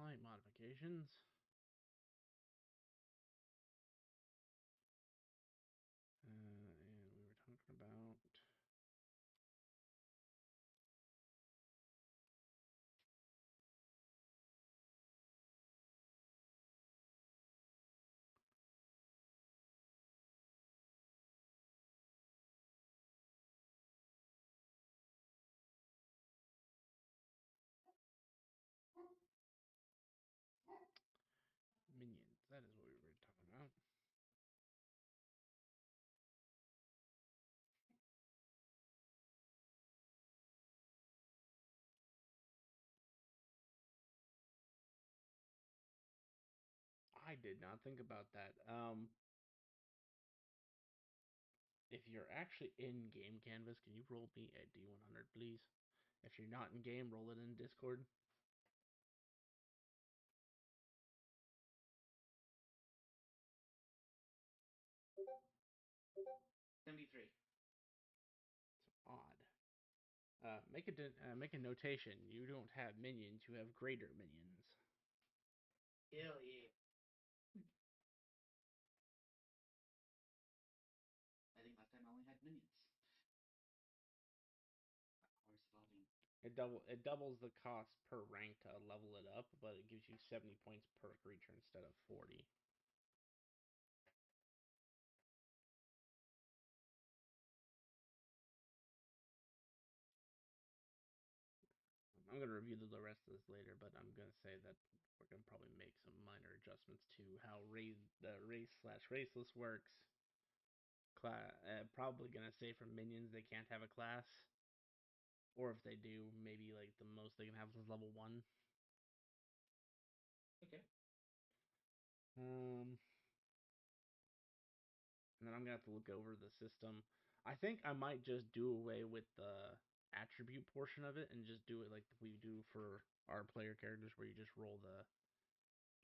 Slight modifications. And we were talking about minions. That is what we were talking about. I did not think about that. If you're actually in game canvas, can you roll me a D100, please? If you're not in game, roll it in Discord. 73. It's odd. Make a notation. You don't have minions. You have greater minions. Hell yeah. I think last time I only had minions. Horse evolving. It doubles the cost per rank to level it up, but it gives you 70 points per creature instead of 40. I'm gonna review the rest of this later, but I'm gonna say that we're gonna probably make some minor adjustments to how the race/raceless works. Probably gonna say for minions they can't have a class, or if they do, maybe like the most they can have is level 1. Okay. And then I'm gonna have to look over the system. I think I might just do away with the attribute portion of it and just do it like we do for our player characters, where you just roll the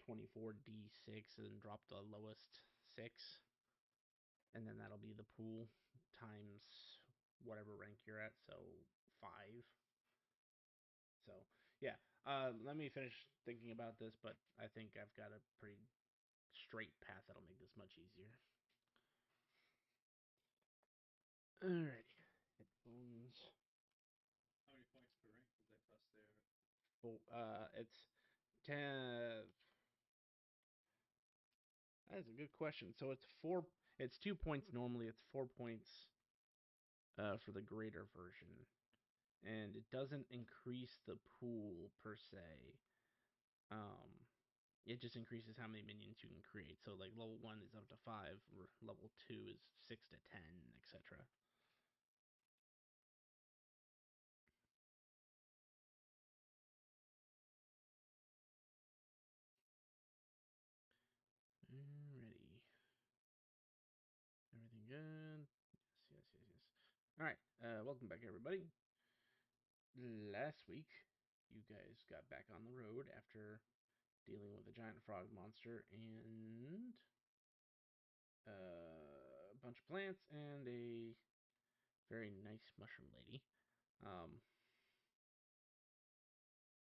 24d6 and drop the lowest 6, and then that'll be the pool times whatever rank you're at, so 5. So yeah, let me finish thinking about this, but I think I've got a pretty straight path that'll make this much easier. Alrighty, headphones. How many points per rank would that cost there? It's 10. That is a good question. So it's 4. It's 2 points normally. It's 4 points for the greater version, and it doesn't increase the pool per se. Um, it just increases how many minions you can create. So like level 1 is up to 5, or level 2 is 6 to 10, etc. Alrighty. Everything good? Yes, yes, yes, yes. All right. Welcome back, everybody. Last week, you guys got back on the road after dealing with a giant frog monster and a bunch of plants and a very nice mushroom lady.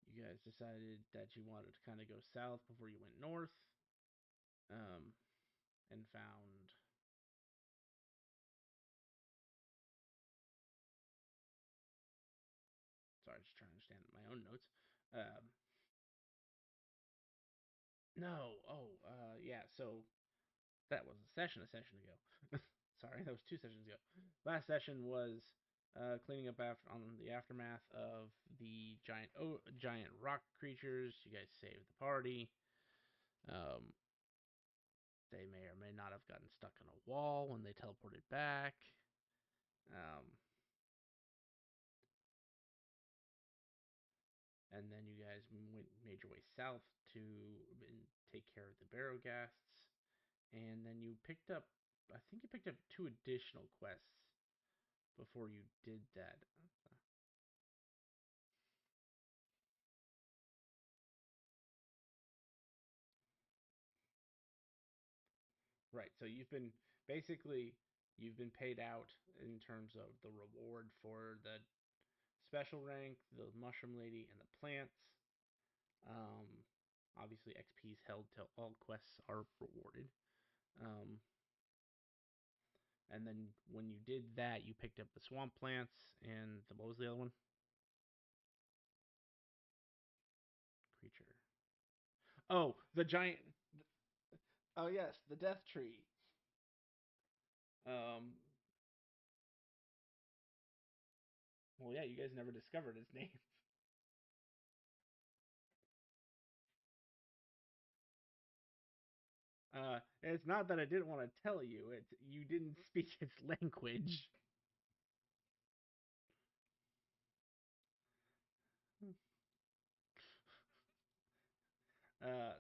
You guys decided that you wanted to kind of go south before you went north, and found. Sorry, just trying to understand my own notes. No, yeah. So that was a session ago. Sorry, that was 2 sessions ago. Last session was cleaning up on the aftermath of the giant rock creatures. You guys saved the party. Um, they may or may not have gotten stuck on a wall when they teleported back. Um, and then you guys made your way south to take care of the Barrowghasts. And then you picked up, I think you picked up 2 additional quests before you did that. Right. So you've been paid out in terms of the reward for the special rank, the mushroom lady, and the plants. Um, obviously XP is held till all quests are rewarded. Um, and then when you did that, you picked up the swamp plants and what was the other one? Creature. Oh, the giant. Oh yes, the death tree. Um. Well, yeah, you guys never discovered its name. It's not that I didn't want to tell you. It's you didn't speak its language.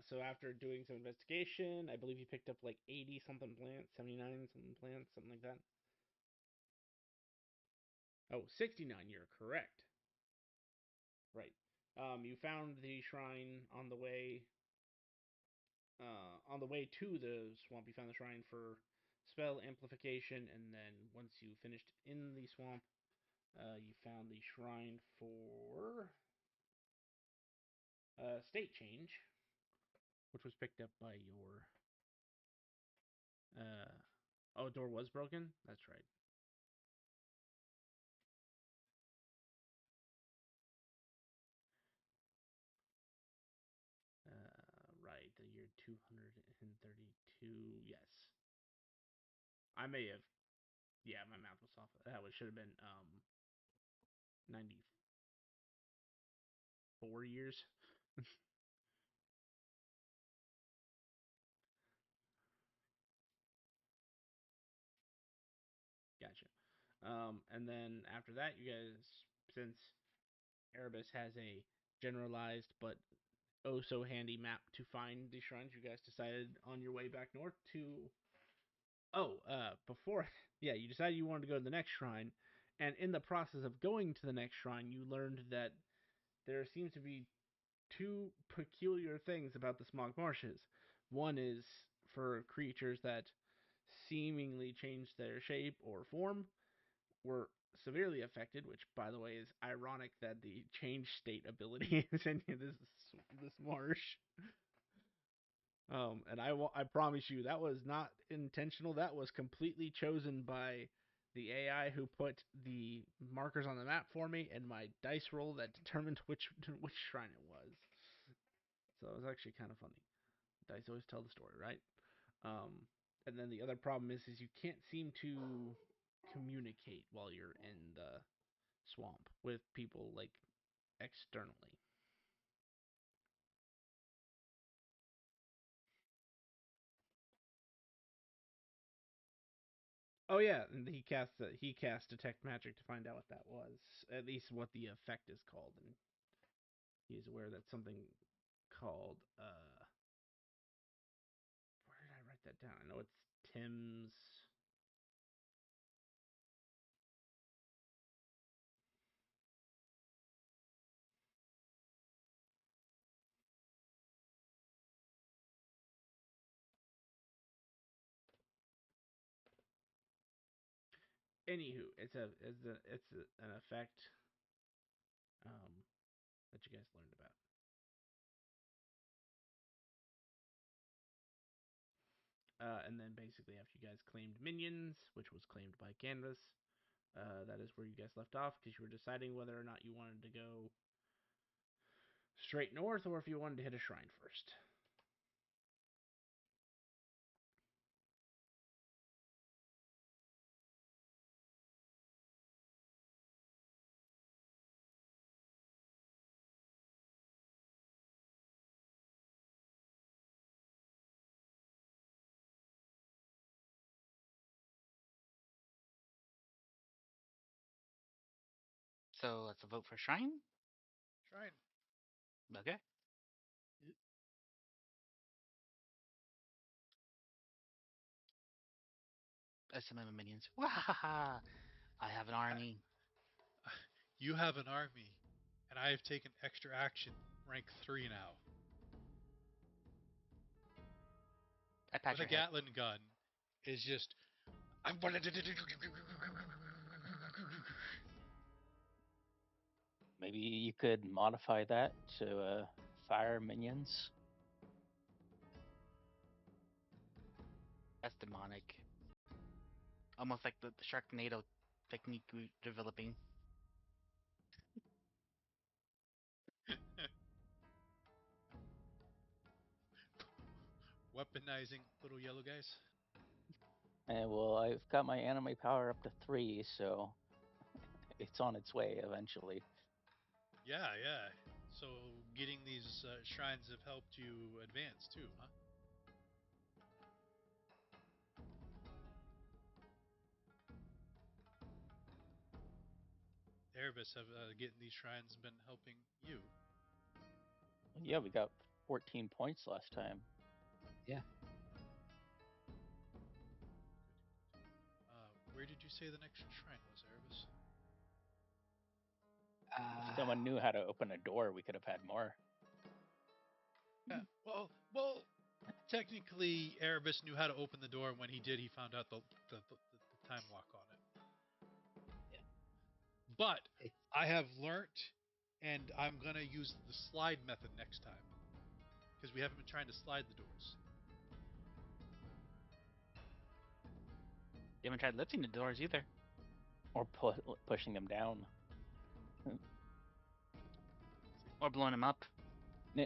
So after doing some investigation, I believe you picked up like 80 something plants, 79 something plants, something like that. Oh, 69, you're correct. Right. You found the shrine on the way to the swamp. You found the shrine for spell amplification, and then once you finished in the swamp, you found the shrine for state change, which was picked up by your. Uh, oh, door was broken. That's right. Right, the year 232. Yes, I may have. Yeah, my math was off. That should have been 94 years. Gotcha. And then after that, you guys, since Erebus has a generalized but oh so handy map to find the shrines, you guys decided on your way back north to. Oh, before, yeah, you decided you wanted to go to the next shrine, and in the process of going to the next shrine, you learned that there seems to be two peculiar things about the smog marshes. One is for creatures that seemingly change their shape or form were severely affected, which by the way is ironic that the change state ability is in this marsh. And I promise you that was not intentional. That was completely chosen by the AI who put the markers on the map for me, and my dice roll that determined which shrine it was. So it was actually kind of funny. Dice always tell the story, right? Um, and then the other problem is you can't seem to communicate while you're in the swamp with people like externally. Oh yeah, and he cast detect magic to find out what that was, at least what the effect is called, and he's aware that something called where did I write that down? I know it's Tim's. Anywho, an effect that you guys learned about. And then basically after you guys claimed minions, which was claimed by Canvas, that is where you guys left off because you were deciding whether or not you wanted to go straight north or if you wanted to hit a shrine first. So let's vote for Shrine. Shrine. Okay. SMM minions. Wahaha! I have an army. You have an army, and I have taken extra action, rank 3 now. I pat With a your head. Gatling gun, is just. Maybe you could modify that to fire minions. almost demonic. Almost like the Sharknado technique we're developing. Weaponizing little yellow guys. And well, I've got my anime power up to 3, so it's on its way eventually. Yeah, yeah. So getting these shrines have helped you advance too, huh? Erebus, have getting these shrines been helping you? Yeah, we got 14 points last time. Yeah. Where did you say the next shrine was, Erebus? If someone knew how to open a door, we could have had more. Yeah. Well. Technically, Erebus knew how to open the door. When he did, he found out the time lock on it. Yeah. But It, I have learnt, and I'm gonna use the slide method next time because we haven't been trying to slide the doors. You haven't tried lifting the doors either. Or pushing them down. Or blowing them up.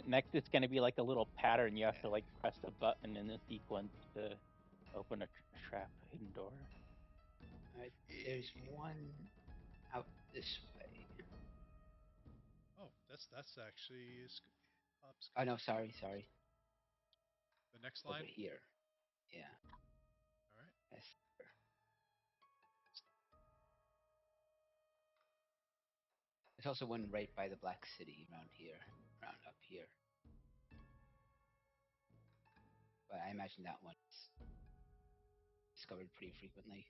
Next, it's going to be like a little pattern. You have to like press a button in the sequence to open a trap hidden door. Alright, there's one out this way. Oh, that's actually up. Oh no, sorry. The next Over line. here. Yeah. All right. Yes. There's also one right by the Black City around here. Around up here. But I imagine that one's discovered pretty frequently.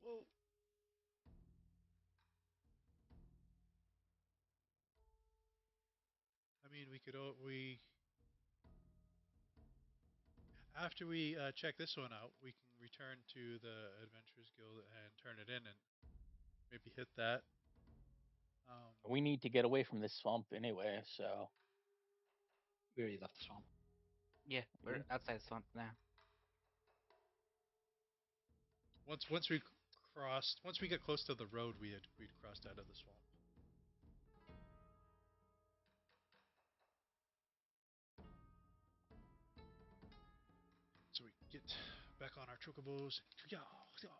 Well, I mean, we after we check this one out, we can return to the Adventurers Guild and turn it in and maybe hit that. We need to get away from this swamp anyway, so We already left the swamp. Yeah, we're outside the swamp now. Once we get close to the road, we'd crossed out of the swamp. So we get back on our chocobos. Um, sorry.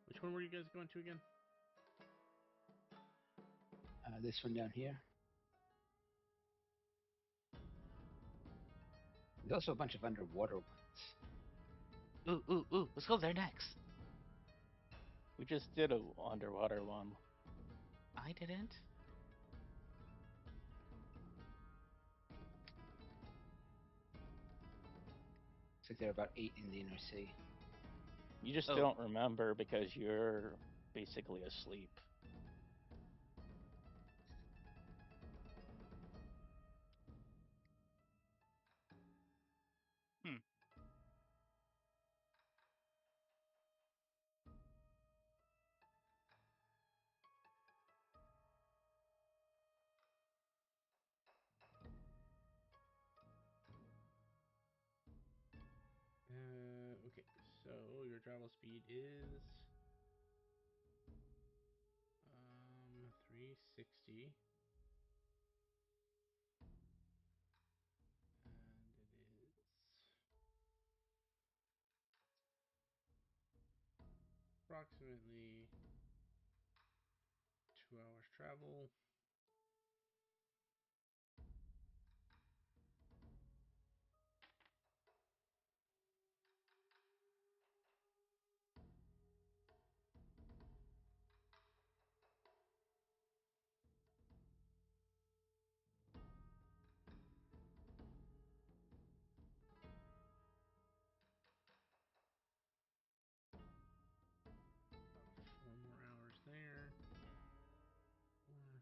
Which one were you guys going to again? This one down here. There's also a bunch of underwater ones. Ooh. Let's go there next. we just did a underwater one. I didn't. Looks like there are about 8 in the inner sea. You just Oh. don't remember because you're basically asleep. Okay, so your travel speed is 60. And it is approximately 2 hours travel. About 4 more hours there. Four.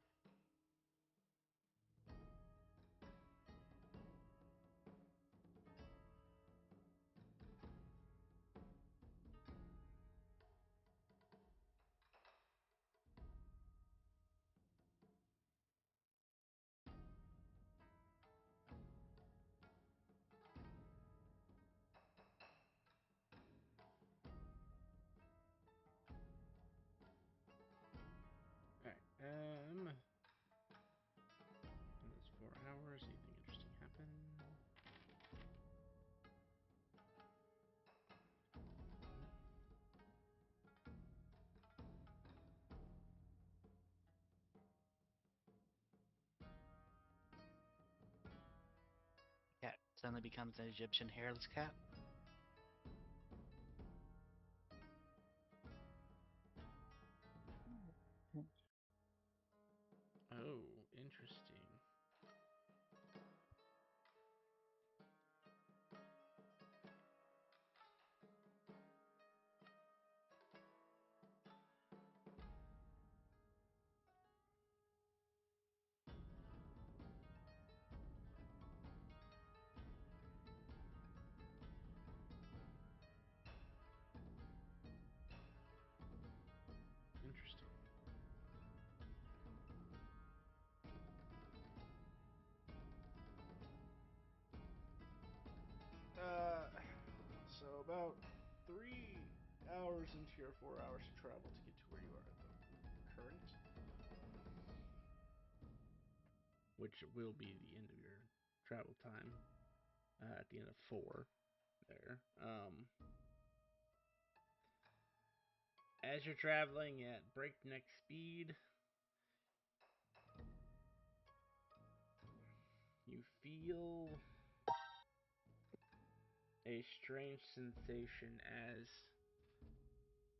Alright, in those 4 hours, anything interesting happen? Cat suddenly becomes an Egyptian hairless cat. Oh, interesting. Interesting. So about 3 hours into your 4 hours of travel to get to where you are at the current, which will be the end of your travel time at the end of 4 there. As you're traveling at breakneck speed, you feel a strange sensation as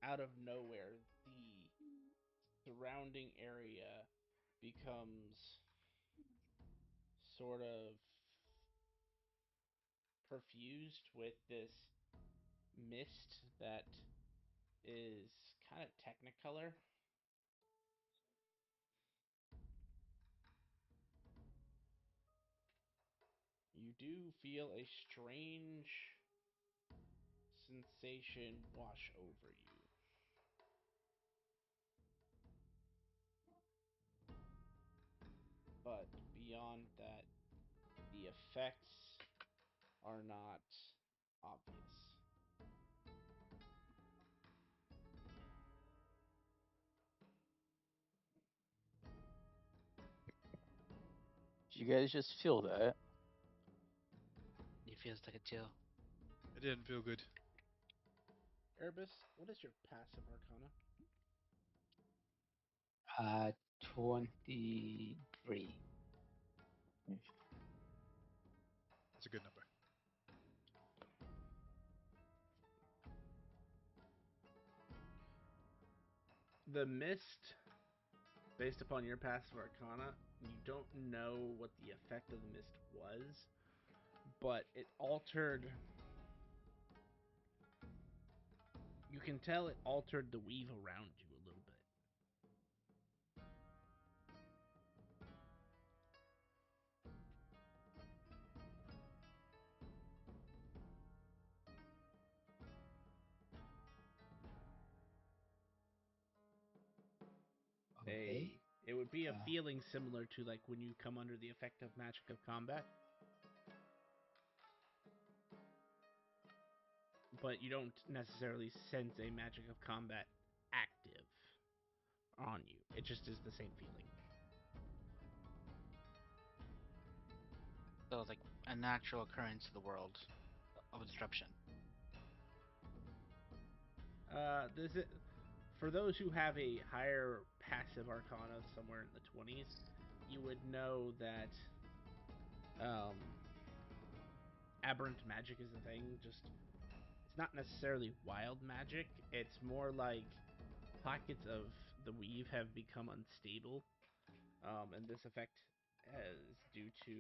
out of nowhere the surrounding area becomes sort of perfused with this mist that is kind of technicolor. You do feel a strange sensation wash over you. But beyond that, the effects are not obvious. Did you guys just feel that? It feels like a chill. It didn't feel good. Erebus, what is your passive arcana? 23. That's a good number. The mist, based upon your passive arcana, you don't know what the effect of the mist was, but it altered. You can tell it altered the weave around you a little bit. Okay. It would be a Uh, feeling similar to like when you come under the effect of magic of combat, but you don't necessarily sense a magic of combat active on you. It just is the same feeling. So it's like a natural occurrence of the world of disruption. This is, for those who have a higher passive arcana somewhere in the 20s, you would know that aberrant magic is a thing. Just it's not necessarily wild magic. It's more like pockets of the weave have become unstable, and this effect is due to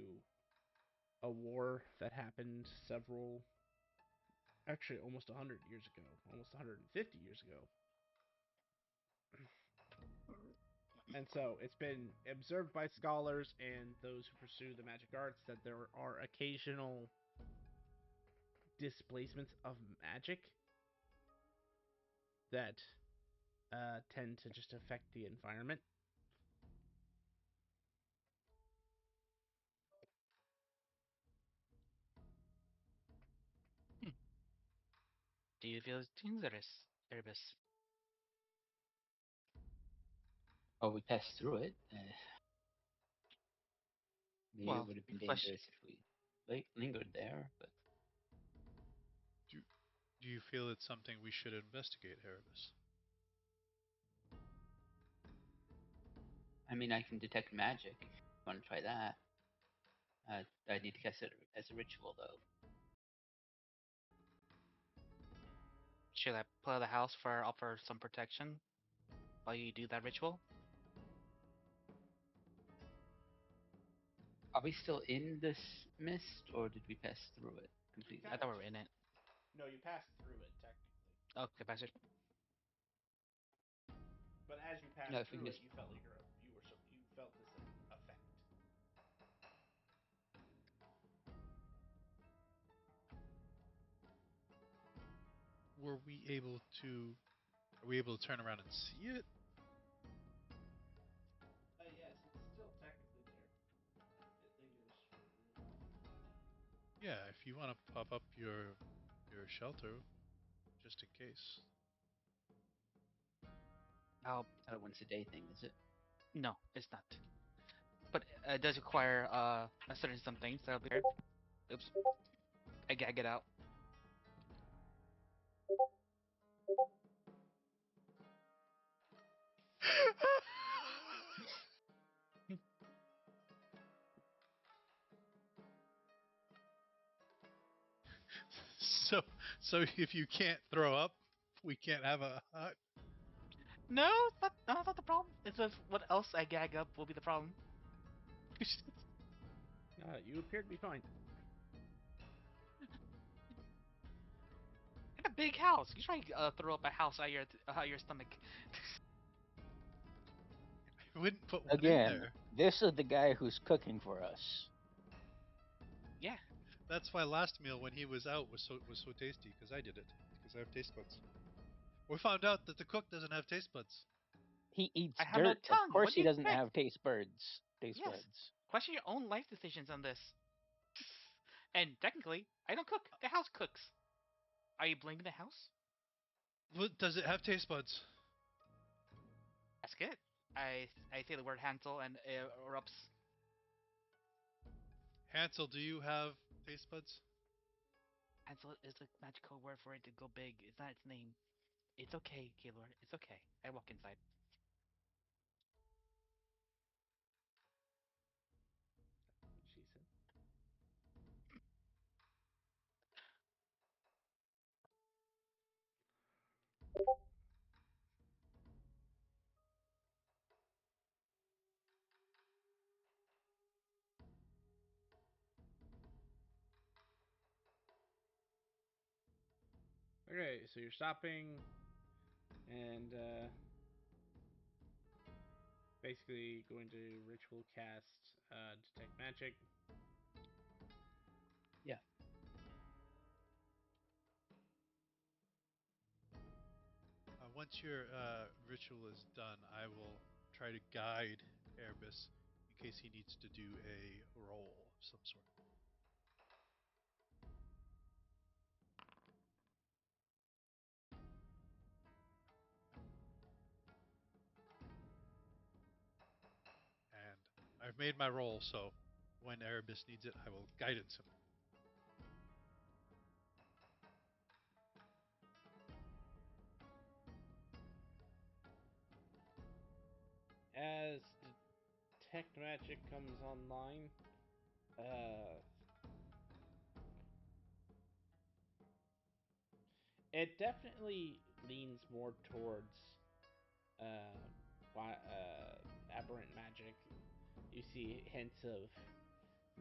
a war that happened actually almost 100 years ago, almost 150 years ago. And so it's been observed by scholars and those who pursue the magic arts that there are occasional displacements of magic that tend to just affect the environment. Hmm. Do you feel it's dangerous, Erebus? Oh, we passed through it. Maybe it Well, would have been flesh. dangerous if we lingered there, but Do you feel it's something we should investigate, Erebus? I mean, I can detect magic. If you want to try that? I need to cast it as a ritual, though. Should I play the house for offer some protection while you do that ritual? Are we still in this mist, or did we pass through it completely? I thought we were in it. No, you passed through it technically, Okay, bastard. but as you passed No, if we through can it, just you felt this effect. Were we able to? Are we able to turn around and see it? Yes, it's still technically there. It lingers for a little while. Yeah, if you want to pop up your shelter, just in case. Oh, Not a once a day thing, is it? no, it's not. But it does require a certain some things that'll be there. Oops, I gotta get out. So, so if you can't throw up, we can't have a hut. No, that's not the problem. It's just what else I gag up will be the problem. You appear to be fine. In a big house. You try to throw up a house out of your stomach. We wouldn't put one in Again, there. this is the guy who's cooking for us. Yeah. That's why last meal when he was out was so tasty because I did it because I have taste buds. We found out that the cook doesn't have taste buds. He eats I have no dirt. Of tongue. course, What do he you doesn't expect? have taste buds. Taste Yes. buds. Question your own life decisions on this. And technically, I don't cook. The house cooks. Are you blaming the house? What, does it have taste buds? That's good. I say the word Hansel and it erupts. Hansel, do you have taste buds? Hansel is a magical word for it to go big. It's not its name. It's okay, Gaylord. It's okay. I walk inside. What she said. Okay, so you're stopping and basically going to ritual cast detect magic. Yeah. Once your ritual is done, I will try to guide Erebus in case he needs to do a roll of some sort. And I've made my roll, so when Erebus needs it, I will guidance him. As detect magic comes online, it definitely leans more towards aberrant magic. You see hints of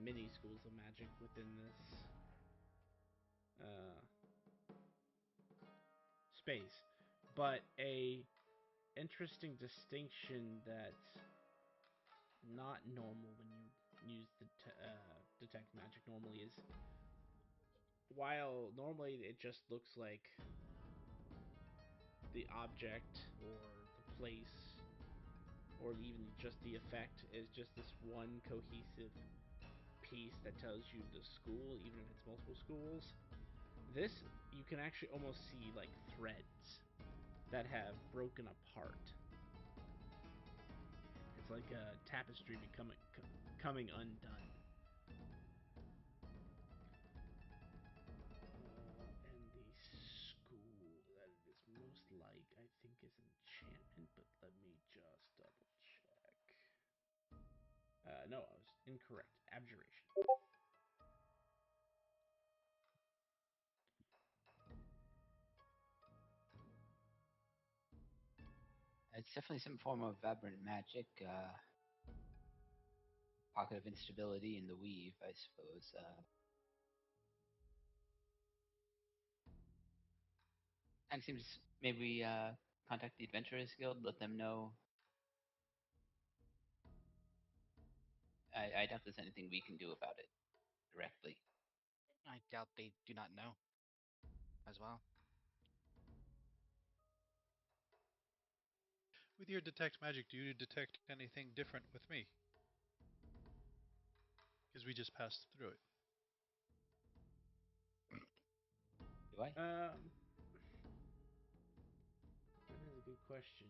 mini schools of magic within this space, but a interesting distinction that's not normal when you use the detect magic normally is while normally it just looks like the object or the place or even just the effect is just this one cohesive piece that tells you the school, even if it's multiple schools. This, you can actually almost see like threads that have broken apart. It's like a tapestry coming undone. And the school that it is most like, I think, is enchantment, but let me just double check. No, I was incorrect. Abjuration. It's definitely some form of aberrant magic. Pocket of instability in the weave, I suppose. And seems maybe contact the Adventurers Guild, let them know. I doubt there's anything we can do about it directly. I doubt they do not know as well. With your detect magic, do you detect anything different with me? Because we just passed through it. Do I? That is a good question.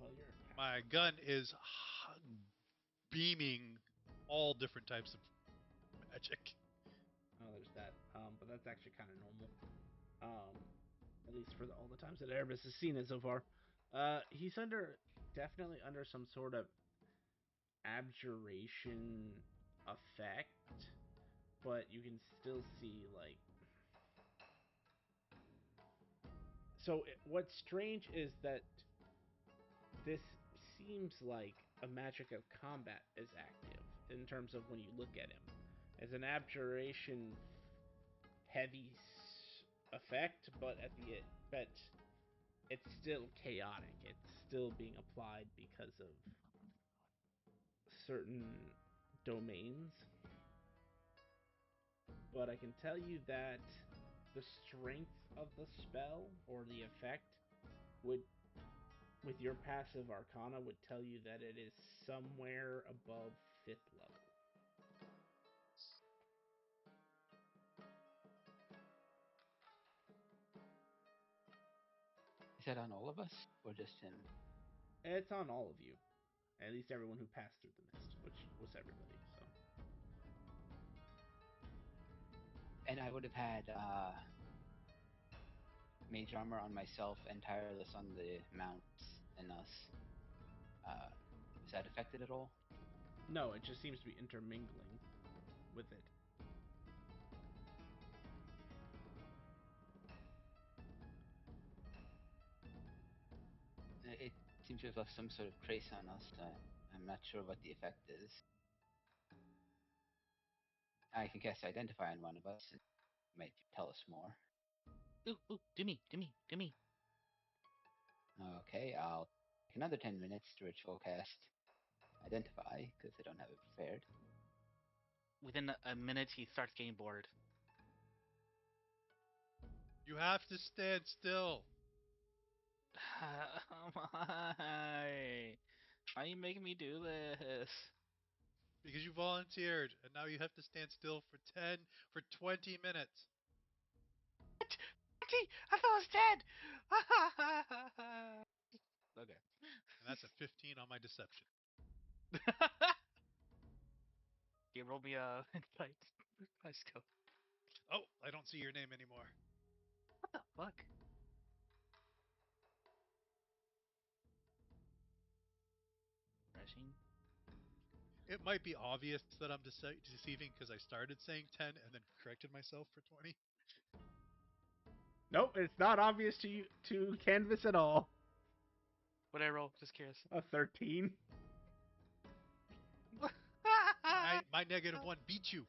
Well, you're a My gun is beaming all different types of magic. Oh, there's that. But that's actually kind of normal. At least for all the times that Erebus has seen it so far. He's definitely under some sort of abjuration effect, but you can still see like. So what's strange is that this seems like a magic of combat is active in terms of when you look at him. As an abjuration heavy effect, but it's still chaotic. It's still being applied because of certain domains. But I can tell you that the strength of the spell or the effect would, with your passive arcana, would tell you that it is somewhere above 5th level. Is that on all of us or just him? It's on all of you. At least everyone who passed through the mist, which was everybody, so. And I would have had mage armor on myself and tireless on the mounts and us. Is that affected at all? No, it just seems to be intermingling with it. It seems to have left some sort of trace on us. I'm not sure what the effect is. I can cast Identify on one of us. It might tell us more. Ooh, do me. Okay, I'll take another 10 minutes to ritual cast Identify, because I don't have it prepared. Within a minute, he starts getting bored. You have to stand still. Why? Why are you making me do this? Because you volunteered, and now you have to stand still for 20 minutes. What? I thought I was dead! Okay. That's a 15 on my deception. You roll me a insight. Let's go. Oh, I don't see your name anymore. What the fuck? Refreshing. It might be obvious that I'm deceiving because I started saying 10 and then corrected myself for 20. Nope, it's not obvious to you to Canvas at all. What did I roll? Just curious. A 13. My negative 1 beat you.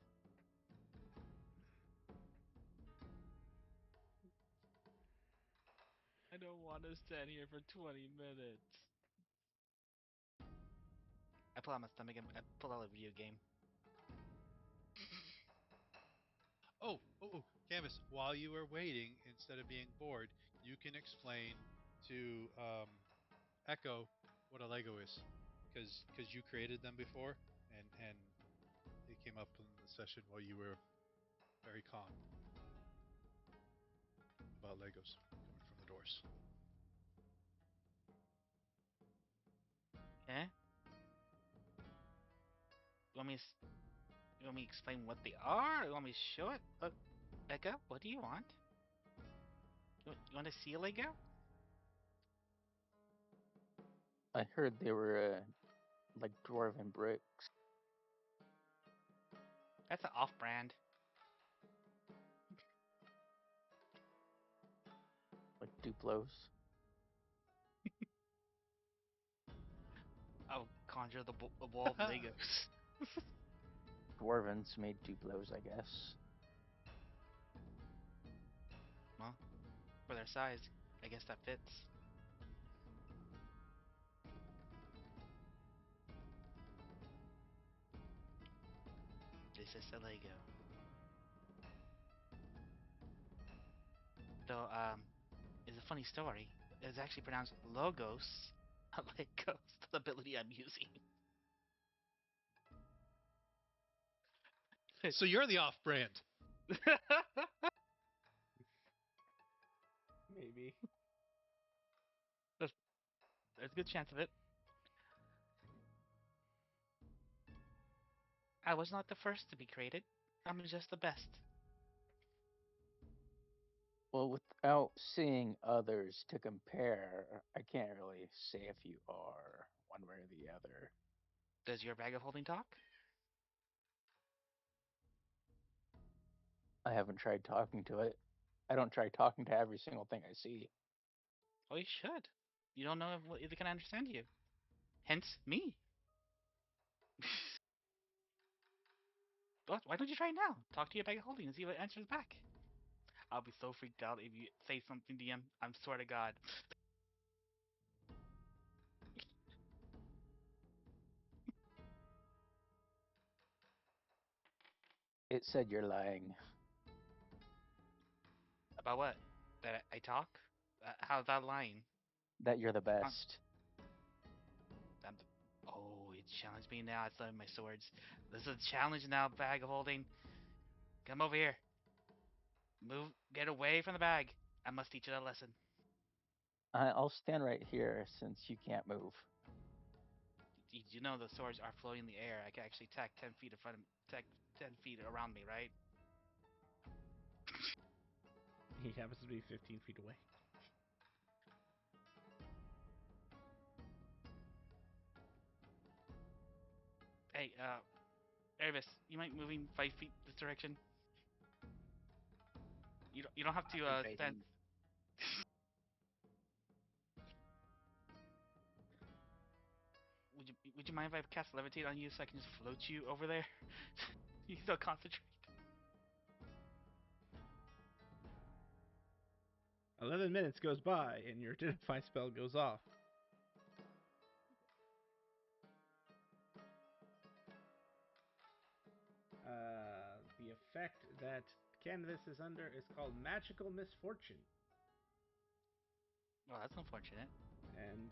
I don't want to stand here for 20 minutes. I pull out my stomach and I pull out a video game. Oh, Canvas, while you are waiting, instead of being bored, you can explain to Echo what a Lego is. Because you created them before, and it came up in the session while you were very calm about Legos coming from the doors. Okay. You want me? You want me to explain what they are? Or you want me to show it? Becca, what do you want? You want to see a Lego? I heard they were like dwarven bricks, That's an off-brand. like Duplos. I'll conjure the wall of Legos. Dwarvens made Duplos, I guess. Well, for their size, I guess that fits. This is a Lego. Though, it's a funny story. It's actually pronounced Logos, not Legos. The ability I'm using. So you're the off-brand. Maybe. There's a good chance of it. I was not the first to be created. I'm just the best. Well, without seeing others to compare, I can't really say if you are one way or the other. Does your bag of holding talk? I haven't tried talking to it. I don't try talking to every single thing I see. Oh, you should. You don't know if they can understand you. Hence, me. Why don't you try it now? Talk to your bag of holding and see what answers back. I'll be so freaked out if you say something, DM. I'm swear to God. It said you're lying, About what? That I talk? How's that lying? that you're the I'm, best. oh, it challenged me now. I still have my swords. This is a challenge now, bag of holding. Come over here. Move. Get away from the bag. I must teach you a lesson. I'll stand right here since you can't move. You know the swords are floating in the air. I can actually tack 10 feet in front of, tack 10 feet around me, right? He happens to be 15 feet away. Hey, Erebus, you mind moving 5 feet this direction? You don't have to stand. Concentrating. Would you mind if I cast levitate on you so I can just float you over there? You can still concentrate. 11 minutes goes by, and your identify spell goes off. The effect that Canvas is under is called Magical Misfortune. Well, that's unfortunate. And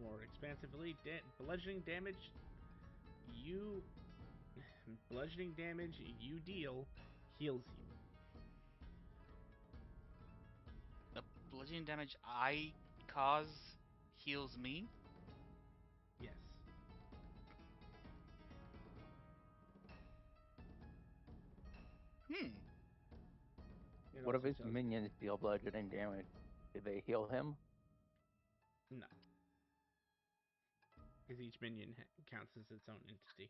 more expansively, bludgeoning damage you deal heals you. The bludgeoning damage I cause heals me. Hmm. It What if also his tells you minions deal bludgeoning damage? Do they heal him? no, because each minion counts as its own entity,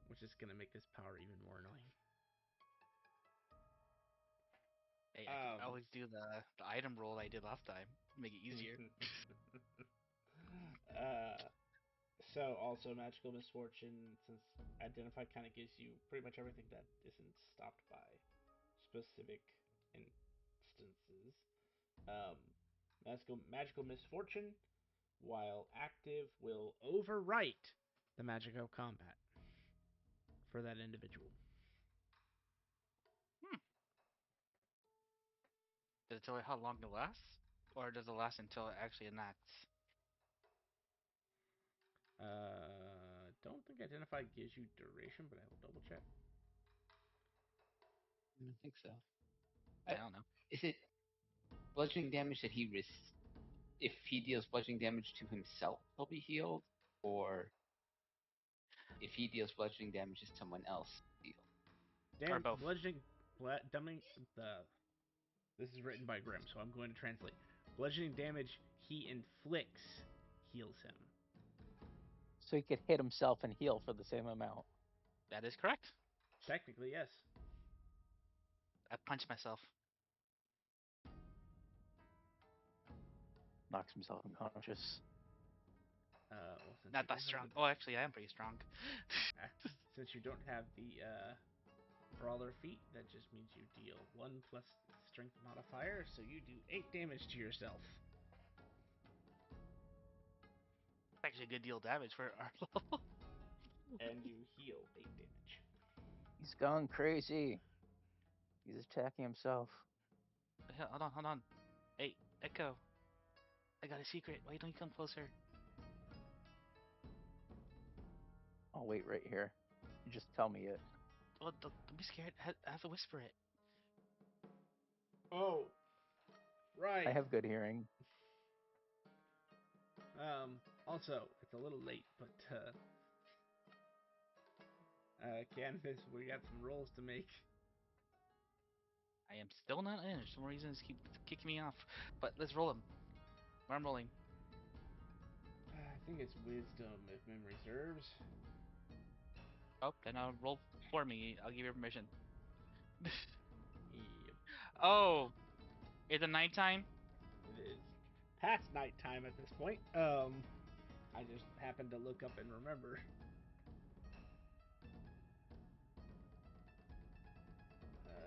which is gonna make this power even more annoying. Hey, I could always do the item roll I did last time. Make it easier. uh, so also magical misfortune, since identify kind of gives you pretty much everything that isn't stopped by specific instances. Um, magical misfortune, while active, will overwrite the magical combat for that individual. Hmm. Does it tell you how long it lasts? Or does it last until it actually enacts? Don't think identify gives you duration, but I will double check. I don't think so. I don't know. Is it bludgeoning damage that if he deals bludgeoning damage to himself, he'll be healed, or if he deals bludgeoning damage to someone else, heal? Or both. Bludgeoning, dumbing the. This is written by Grimm, so I'm going to translate. Bludgeoning damage he inflicts heals him. So he could hit himself and heal for the same amount. That is correct. Technically, yes. I punched myself. Knocks himself unconscious. Since Not you that don't have strong. the Oh, actually, I am pretty strong. since you don't have the brawler feat, that just means you deal 1 plus strength modifier, so you do 8 damage to yourself. Actually, a good deal of damage for our level. And you heal 8 damage. He's gone crazy. He's attacking himself. Hold on. Hey, Echo. I got a secret. Why don't you come closer? I'll wait right here. You just tell me it. Oh, don't be scared. I have to whisper it. Oh, right. I have good hearing. Also, it's a little late, but Canvas, we got some rolls to make. I am still not in. For some reason, it's keep kicking me off. But let's roll them. Where I'm rolling. I think it's wisdom if memory serves. Oh, then I'll roll for me. I'll give you permission. Yep, Oh, it's a nighttime. it is past nighttime at this point. I just happened to look up and remember.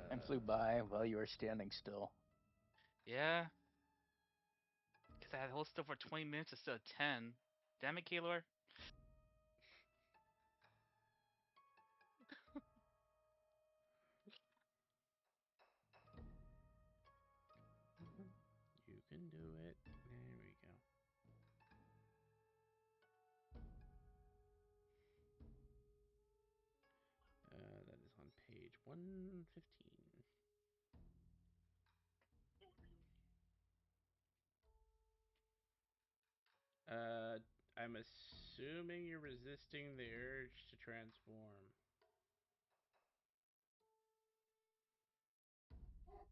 Time flew by while you were standing still. Yeah. Because I had to hold still for 20 minutes instead of 10. Damn it, Kaylor. You can do it. There we go. That is on page 115. I'm assuming you're resisting the urge to transform.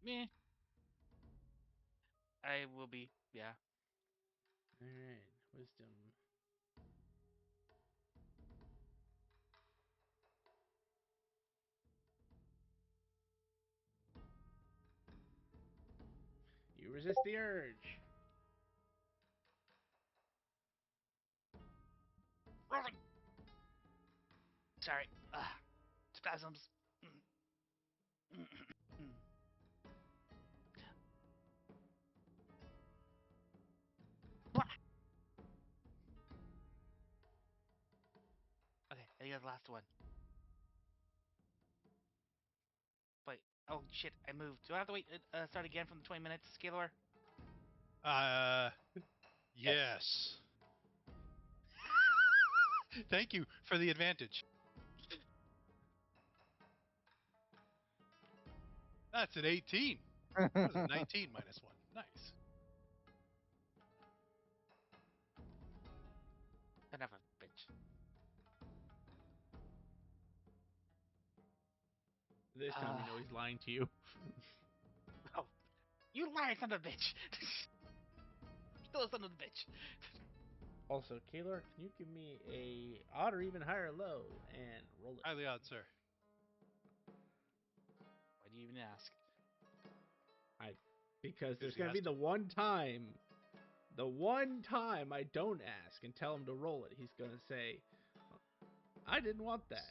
Meh. I will be. Yeah. Alright, wisdom. You resist the urge. Rolling. Sorry. Spasms. Okay, I think that's the last one. Wait. Oh, shit. I moved. Do I have to wait? Start again from the 20 minutes, Scalar? Yes. Thank you for the advantage. That's an 18. That was a 19 minus 1. Nice. Enough of bitch. This time you know he's lying to you. Oh, you lying son of a bitch! Still a son of a bitch. Also, Kaylor, can you give me a odd or even higher low and roll it? Highly odd, sir. Why do you even ask? Because there's he gonna has be to. the one time I don't ask and tell him to roll it. He's gonna say, "I didn't want that."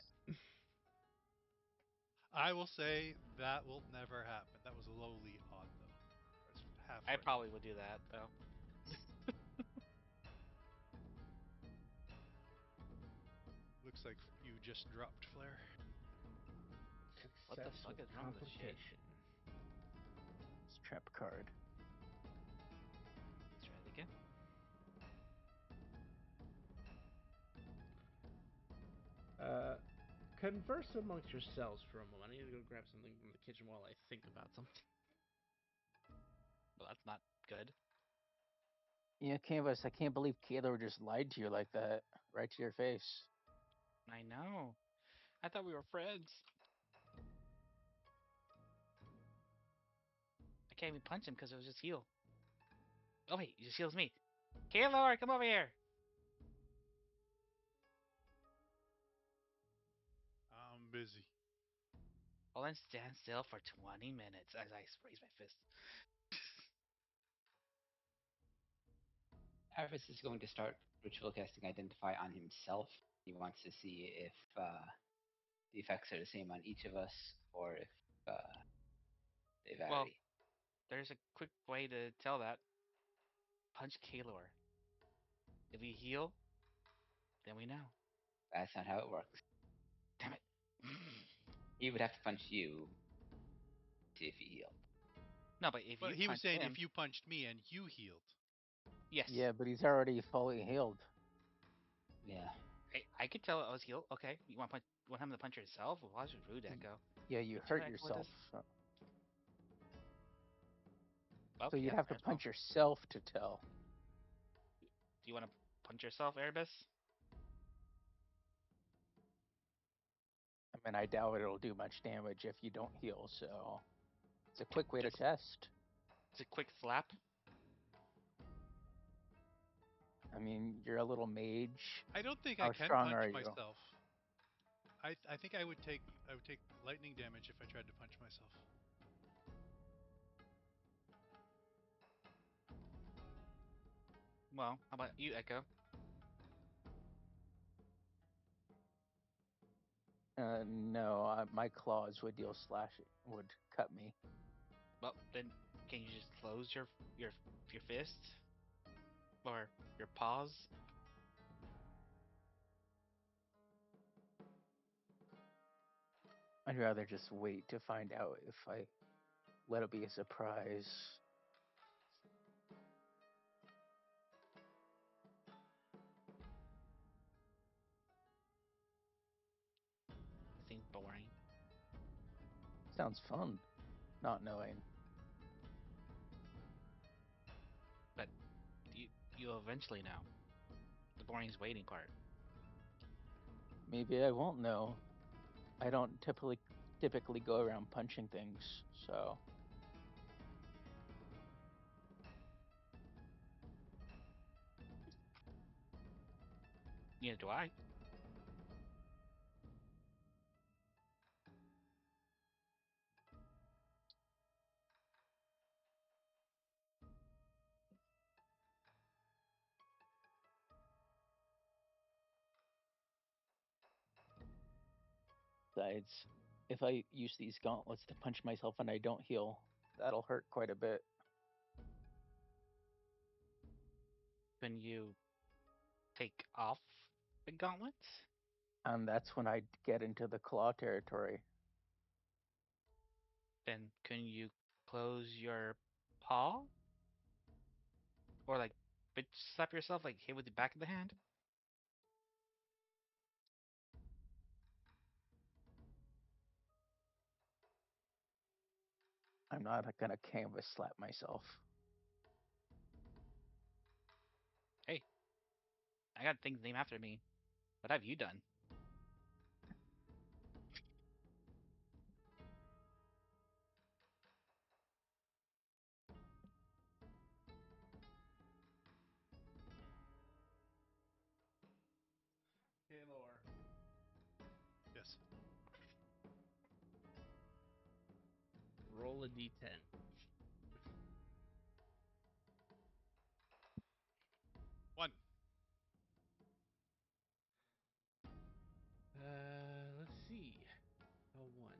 I will say that will never happen. That was a lowly odd, though. That's half I right. probably would do that though. Looks like you just dropped Flare. What the Accepts fuck with is wrong with this shit? complication. It's trap card. Let's try it again. Converse amongst yourselves for a moment. I need to go grab something from the kitchen while I think about something. Well, that's not good. Yeah, Canvas, I can't believe Kaylor just lied to you like that, right to your face. I know. I thought we were friends. I can't even punch him because it was just heal. Oh wait, he just heals me. Kaylor, come over here. I'm busy. Hold on, stand still for 20 minutes as I raise my fist. Aris is going to start ritual casting Identify on himself. He wants to see if the effects are the same on each of us or if they Well, vary. there's a quick way to tell that. Punch Kaylor. If we heal, then we know. That's not how it works. Damn it. He would have to punch you to see if he healed. No, but if But you he was punch saying him, if you punched me and you healed. yes. Yeah, but he's already fully healed. Yeah. I could tell I was healed. Okay, you want him to punch yourself? Well, that's rude, Echo. Yeah, you Did you hurt echo with yourself. us? So, Well, so you'd yeah, have to might as well. punch yourself to tell. Do you want to punch yourself, Erebus? I mean, I doubt it'll do much damage if you don't heal, so it's a quick way to Just test. it's a quick slap. I mean, you're a little mage. I don't think I How can strong punch are you? myself. I think I would take lightning damage if I tried to punch myself. Well, how about you, Echo? No, my claws would deal slash, would cut me. Well, then can you just close your your fist or your paws? I'd rather just wait to find out if I let it be a surprise. It seems boring. Sounds fun, not knowing. But you'll eventually know. The boring is waiting part. Maybe I won't know. I don't typically go around punching things, so Neither do I. besides, if I use these gauntlets to punch myself and I don't heal, that'll hurt quite a bit. When you take off the gauntlets, And that's when I get into the claw territory. then can you close your paw? Or like bitch slap yourself like hit with the back of the hand? I'm not gonna canvas slap myself. Hey, I got things named after me. What have you done? Sess. Roll a d10. One. Let's see. A 1.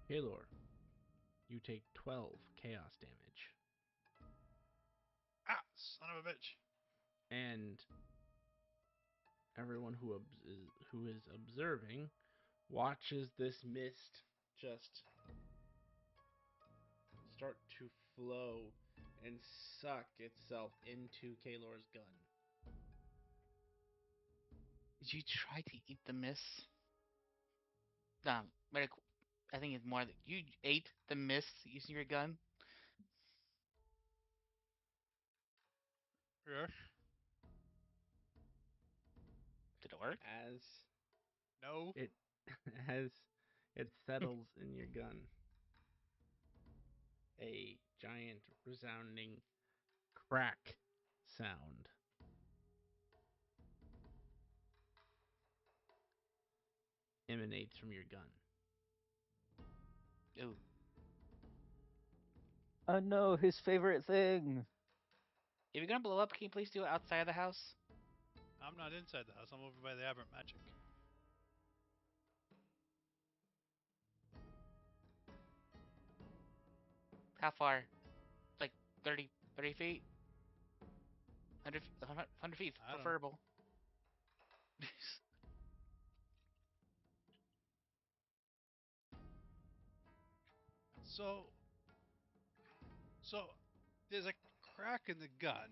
Kalor, you take 12 chaos damage. Ah, son of a bitch. And everyone who is observing watches this mist just start to flow and suck itself into Kalor's gun. Did you try to eat the mist? But I think it's more that you ate the mist using your gun. Yes. Did it work? As No. it as it settles in your gun, a giant resounding crack sound emanates from your gun. Ooh. Oh no, his favorite thing. If you're gonna blow up, can you please do it outside of the house? I'm not inside the house. I'm over by the aberrant magic. How far? Like 30 feet? 100 feet, I don't know. preferable. So, so there's a crack in the gun,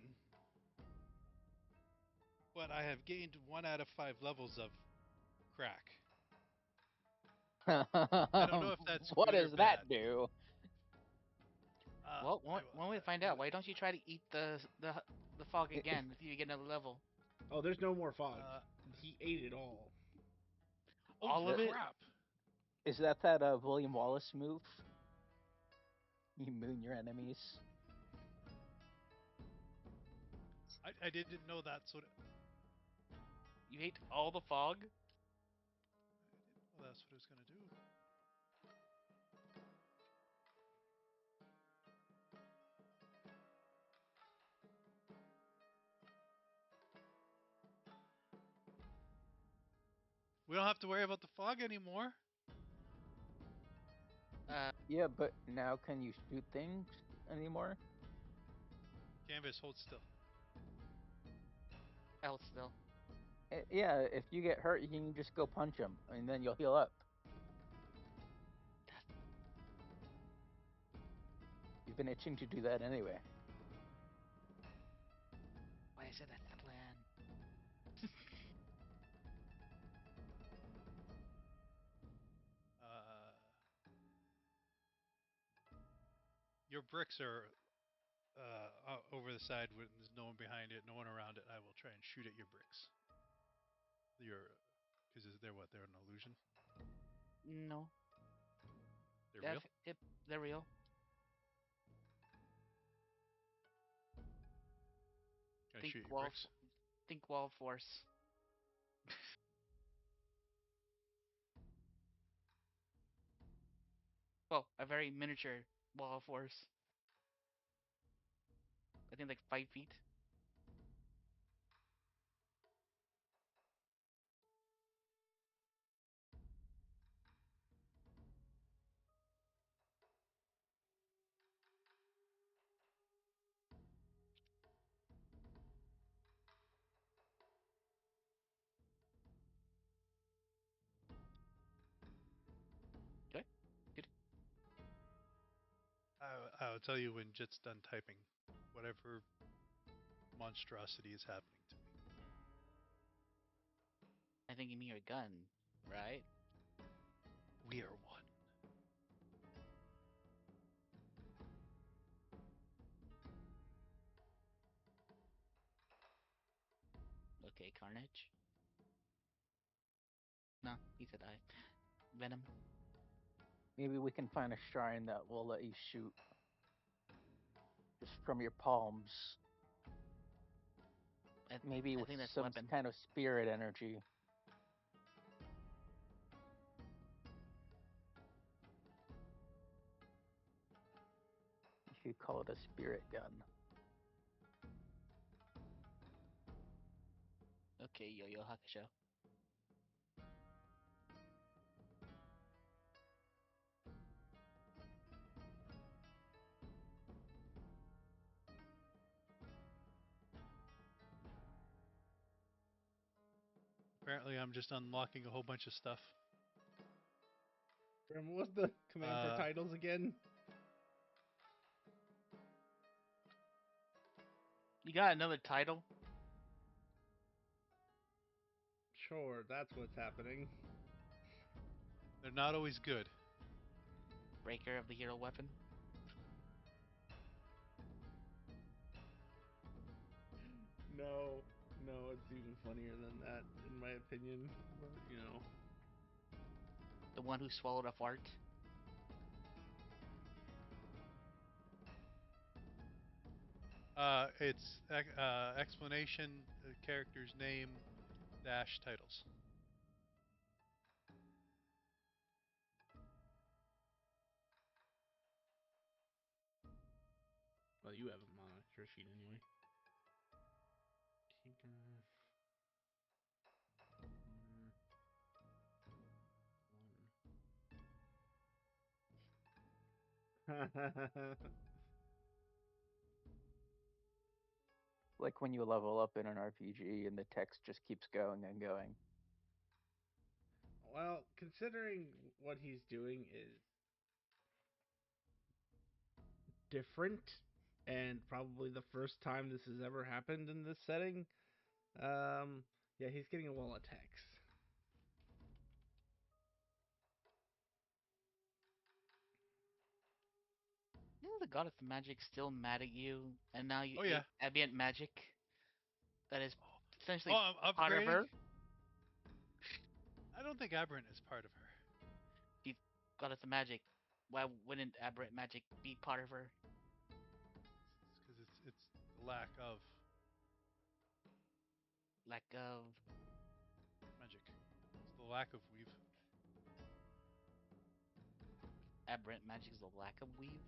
but I have gained 1 out of 5 levels of crack. I don't know if that's What good or does that bad. do? Well, I, one way to find out. Why don't you try to eat the fog again if you get another level? Oh, there's no more fog. uh, He ate it all. oh All of it? crap! Is that William Wallace move? You moon your enemies. I didn't know that's what. You ate all the fog? I didn't know that's what it was gonna do. We don't have to worry about the fog anymore. Yeah, but now can you shoot things anymore? Canvas, hold still. Else still. Yeah, if you get hurt, you can just go punch him, and then you'll heal up. You've been itching to do that anyway. Why I said that's the plan. Uh, your bricks are over the side when there's no one behind it, no one around it. I will try and shoot at your bricks. Your, because they're what? They're an illusion. No. They're real. They're real. I Think shoot you, wall. bricks? Think wall of force. Well, a very miniature wall of force. I think like 5 feet. Okay. Good. I'll tell you when Jit's done typing. Whatever monstrosity is happening to me. I think you mean your gun, right? We are one. Okay, Carnage. No, he said I. Venom. Maybe we can find a shrine that will let you shoot just from your palms. Maybe I with think that's some weapon. kind of spirit energy. You could call it a spirit gun. Okay, Yo-Yo Hakusho. Apparently, I'm just unlocking a whole bunch of stuff. Grim, what's the command for Uh, titles again? You got another title? Sure, that's what's happening. They're not always good. Breaker of the hero weapon. No, no, it's even funnier than that, in my opinion. But, you know. The one who swallowed a fart. It's explanation, character's name, dash titles. Well, you have them on a your sheet anyway. Keeper. Like when you level up in an RPG and the text just keeps going and going. Well, considering what he's doing is different and probably the first time this has ever happened in this setting, yeah, he's getting a wall of text. Isn't the goddess of magic still mad at you? And now you Oh ate yeah. ambient magic that is essentially Oh, I'm part of upgrading. her? I don't think Aberrant is part of her. She's goddess of magic. Why wouldn't aberrant magic be part of her? Because it's the lack of Lack of magic. It's the lack of weave. aberrant magic is the lack of weave?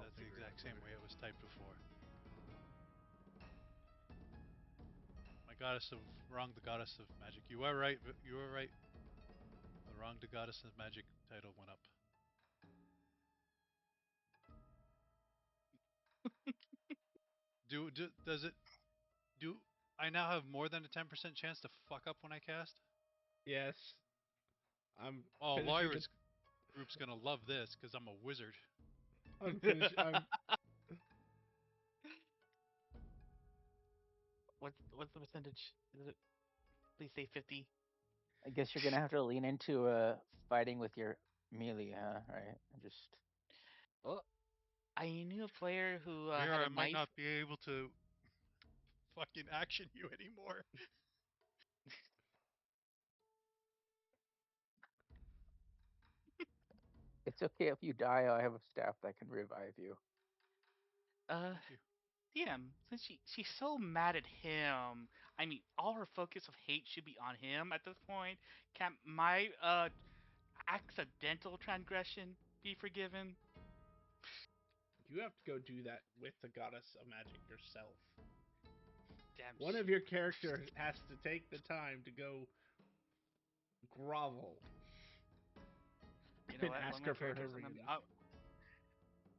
I'll That's the figure it out exact same later. way it was typed before. My goddess of wrong, the goddess of magic. You are right. You are right. The wrong, the goddess of magic title went up. Does it do? I now have more than a 10% chance to fuck up when I cast. Yes, I'm Oh, finishing the. Lyra's group's gonna love this because I'm a wizard. I'm finish. I'm. What's the percentage? Is it? Please say 50. I guess you're gonna have to lean into fighting with your melee, huh? Right? Just Well, I knew a player who had Mira, a I might knife. not be able to fucking action you anymore. it's okay if you die. I have a staff that can revive you. Uh, Thank you. DM, since she's so mad at him. I mean, all her focus of hate should be on him at this point. Can my accidental transgression be forgiven? You have to go do that with the goddess of magic yourself. Damn One of shit. your characters has to take the time to go grovel You know and what? One of ask my her for her characters, I'm gonna forgiveness.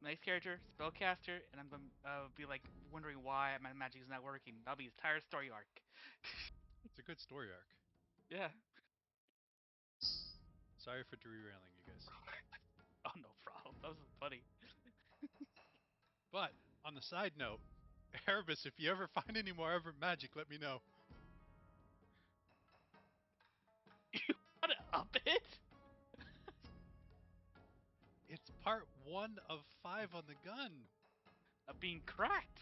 nice character, spellcaster, and I'm gonna be like wondering why my magic is not working. That'll be his entire story arc. It's a good story arc. Yeah. Sorry for derailing you guys. Oh no problem. That was funny. But on the side note, Erebus, if you ever find any more ever magic, let me know. You want to up it? It's part 1 of 5 on the gun. Of being cracked.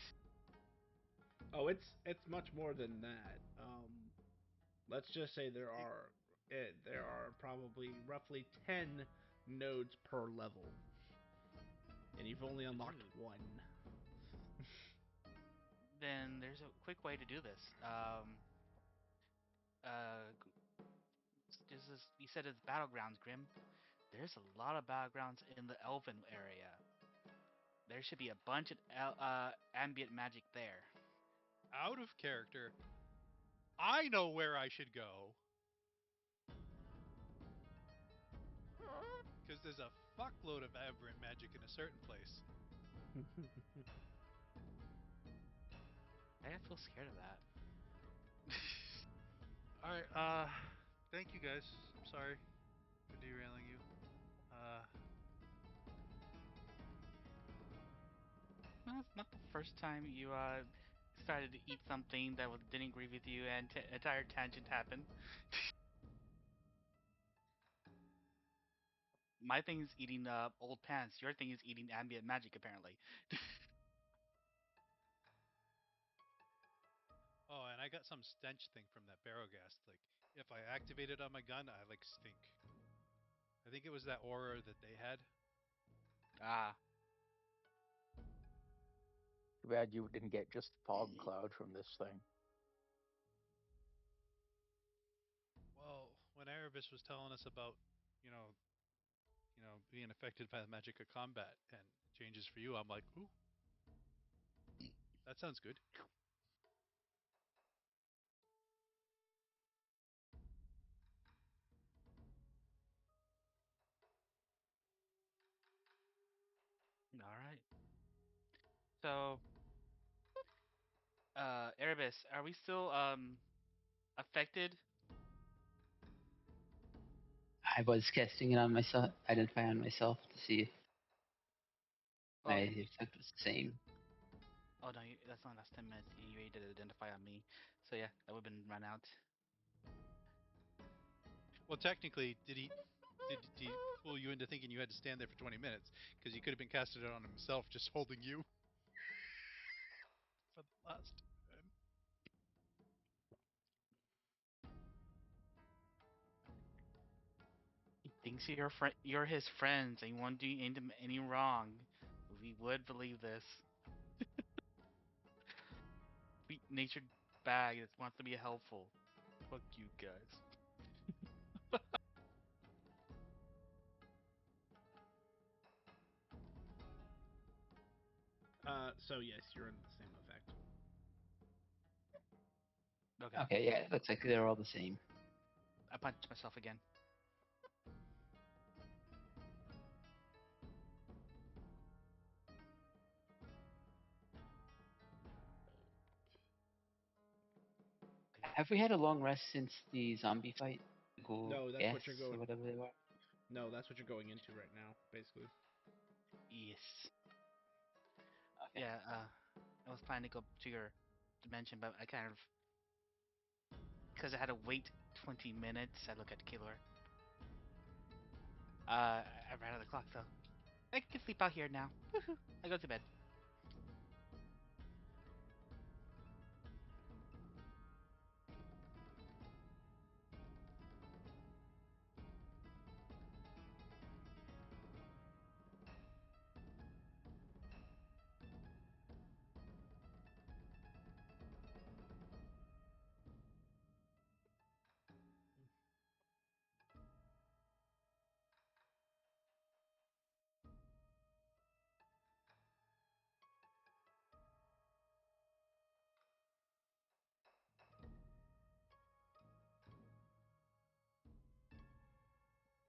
Oh, it's much more than that. Let's just say It, there are probably roughly 10 nodes per level, and you've only unlocked Ooh. one. Then there's a quick way to do this. This is, you said it's battlegrounds, Grim. There's a lot of battlegrounds in the Elven area. There should be a bunch of ambient magic there. out of character, I know where I should go. Because there's a fuckload of aberrant magic in a certain place. I feel scared of that. Alright, thank you guys. I'm sorry for derailing you. Uh, No, it's not the first time you started to eat something that didn't agree with you, and entire tangent happened. My thing is eating old pants. Your thing is eating ambient magic, apparently. oh, and I got some stench thing from that barrowghast. Like, if I activate it on my gun, I like stink. I think it was that aura that they had. Ah, Too bad you didn't get just fog cloud from this thing. Well, when Erebus was telling us about, you know, being affected by the magic of combat and changes for you, I'm like, ooh, that sounds good. all right. So, Erebus, are we still affected? I was casting it on myself, identify on myself to see if my Oh, effect was the same. oh no, that's not last 10 minutes. You already did identify on me. So yeah, that would have been run out. Well, technically, did he fool you into thinking you had to stand there for 20 minutes? Because he could have been casting it on himself, just holding you for the last. He thinks you're his friends, and you won't do any wrong. We would believe this. Sweet-natured bag that wants to be helpful. Fuck you guys. So yes, you're under the same effect. Okay. Okay, yeah, it looks like they're all the same. I punched myself again. Have we had a long rest since the zombie fight? The ghoul No, that's gas what you're or going. whatever they were? No, that's what you're going into right now, basically. Yes. Okay. Yeah. I was planning to go to your dimension, but I kind of because I had to wait 20 minutes. I look at the killer. I ran out of the clock, so I can sleep out here now. Woohoo! I go to bed.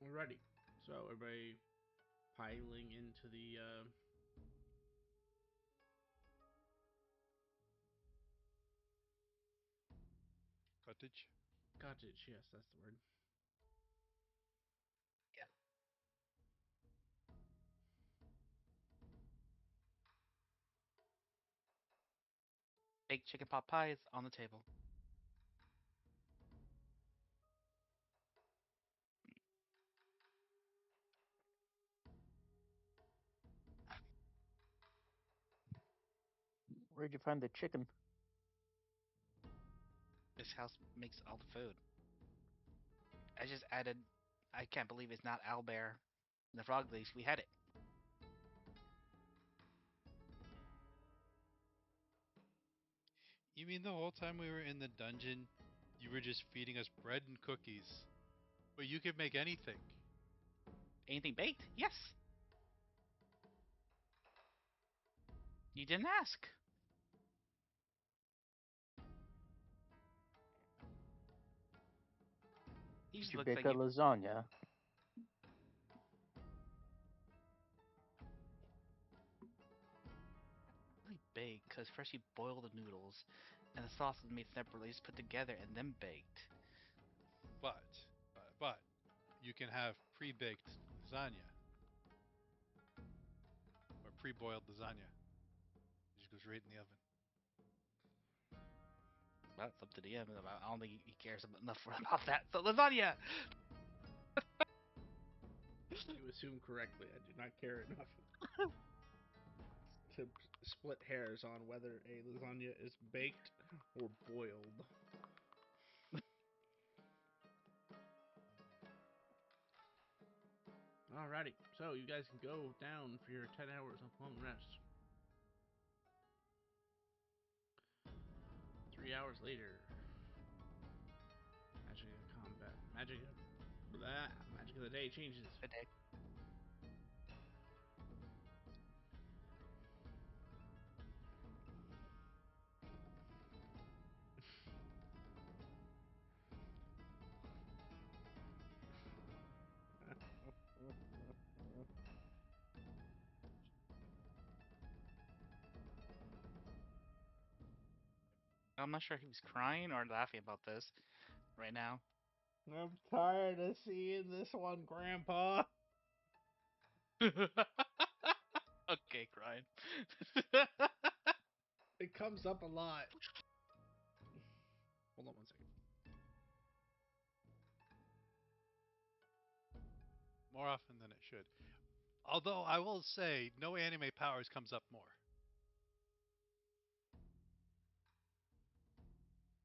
Alrighty. So everybody piling into the Cottage. cottage. Yes, that's the word. Baked chicken pot pie is on the table. Where'd you find the chicken? This house makes all the food. I just added. I can't believe it's not owlbear. In the frog leash, we had it. You mean the whole time we were in the dungeon, you were just feeding us bread and cookies? But you could make anything. Anything baked? Yes. You didn't ask. He Did just you looks bake like a you lasagna? really baked because first you boil the noodles, and the sauce is made separately, just put together and then baked. But, but, you can have pre-baked lasagna or pre-boiled lasagna. It just goes right in the oven. Well, that's up to the end. I don't think he cares enough about that. So lasagna. You assume correctly. I do not care enough to split hairs on whether a lasagna is baked or boiled. Alrighty, so you guys can go down for your 10 hours of long rest. 3 hours later, magic of combat, magic of the day changes. A day. I'm not sure if he was crying or laughing about this right now. I'm tired of seeing this one, Grandpa. Okay, crying. It comes up a lot. Hold on one second. More often than it should. Although I will say, no anime powers comes up more.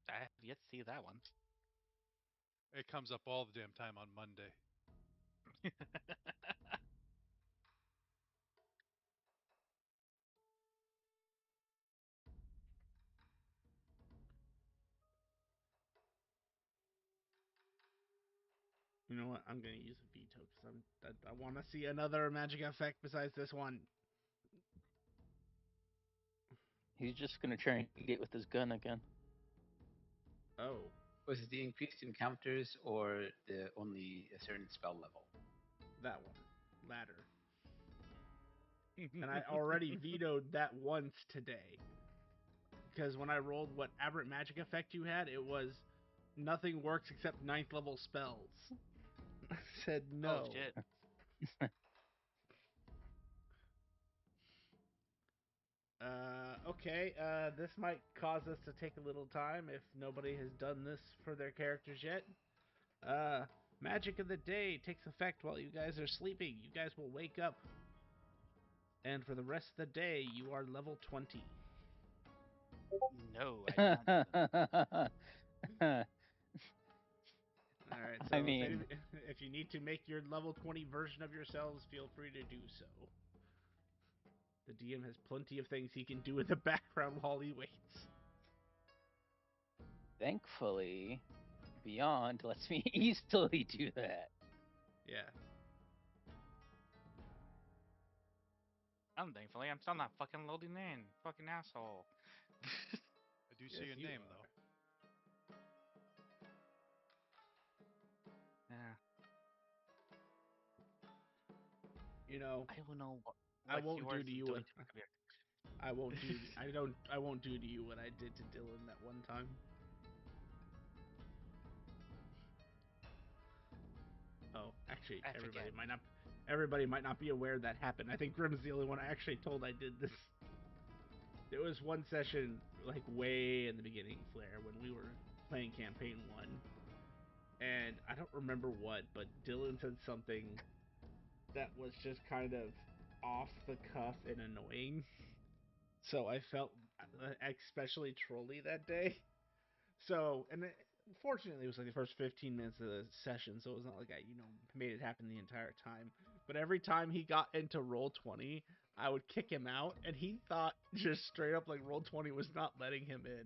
I have yet to see that one. It comes up all the damn time on Monday. You know what? I'm gonna use a veto because I want to see another magic effect besides this one. He's just gonna try and get with his gun again. Oh, Was it the increased encounters or the only a certain spell level? that one. Ladder. And I already vetoed that once today. Because when I rolled what aberrant magic effect you had, it was nothing works except ninth level spells. I said Oh no. shit. Okay, this might cause us to take a little time if nobody has done this for their characters yet. Uh, Magic of the day takes effect while you guys are sleeping. You guys will wake up, and for the rest of the day, you are level 20. No, I did not do that. Alright, I so mean, if you need to make your level 20 version of yourselves, feel free to do so. The DM has plenty of things he can do in the background while he waits. thankfully, Beyond lets me easily do that. Yeah. Thankfully, I'm still not fucking loading in. Fucking asshole. I do see Yes, your you name are. though. Yeah. You know, I don't know I what won't do yours to is you doing what to my computer. I won't do to you what I did to Dylan that one time. Oh, actually, I forget. everybody might not be aware that happened. I think Grim's the only one I actually told I did this. There was one session like way in the beginning, Flair, when we were playing campaign 1, and I don't remember what, but Dylan said something that was just kind of off the cuff and annoying. So I felt especially trolly that day. So, and fortunately, it was like the first 15 minutes of the session, so it was not like I, made it happen the entire time. But every time he got into roll 20, I would kick him out, and he thought just straight up like roll 20 was not letting him in.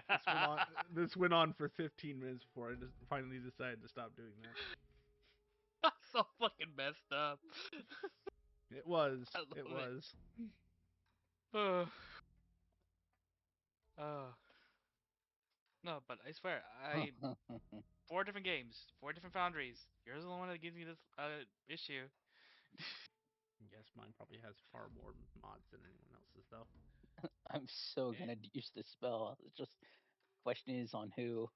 This went on. This went on for 15 minutes before I just finally decided to stop doing that. So fucking messed up. It was. I love It it. was. Oh. Oh. No, but I swear, I 4 different games, 4 different foundries. Yours is the one that gives me this issue. Yes, mine probably has far more mods than anyone else's, though. I'm so gonna use this spell. It's just question is on who.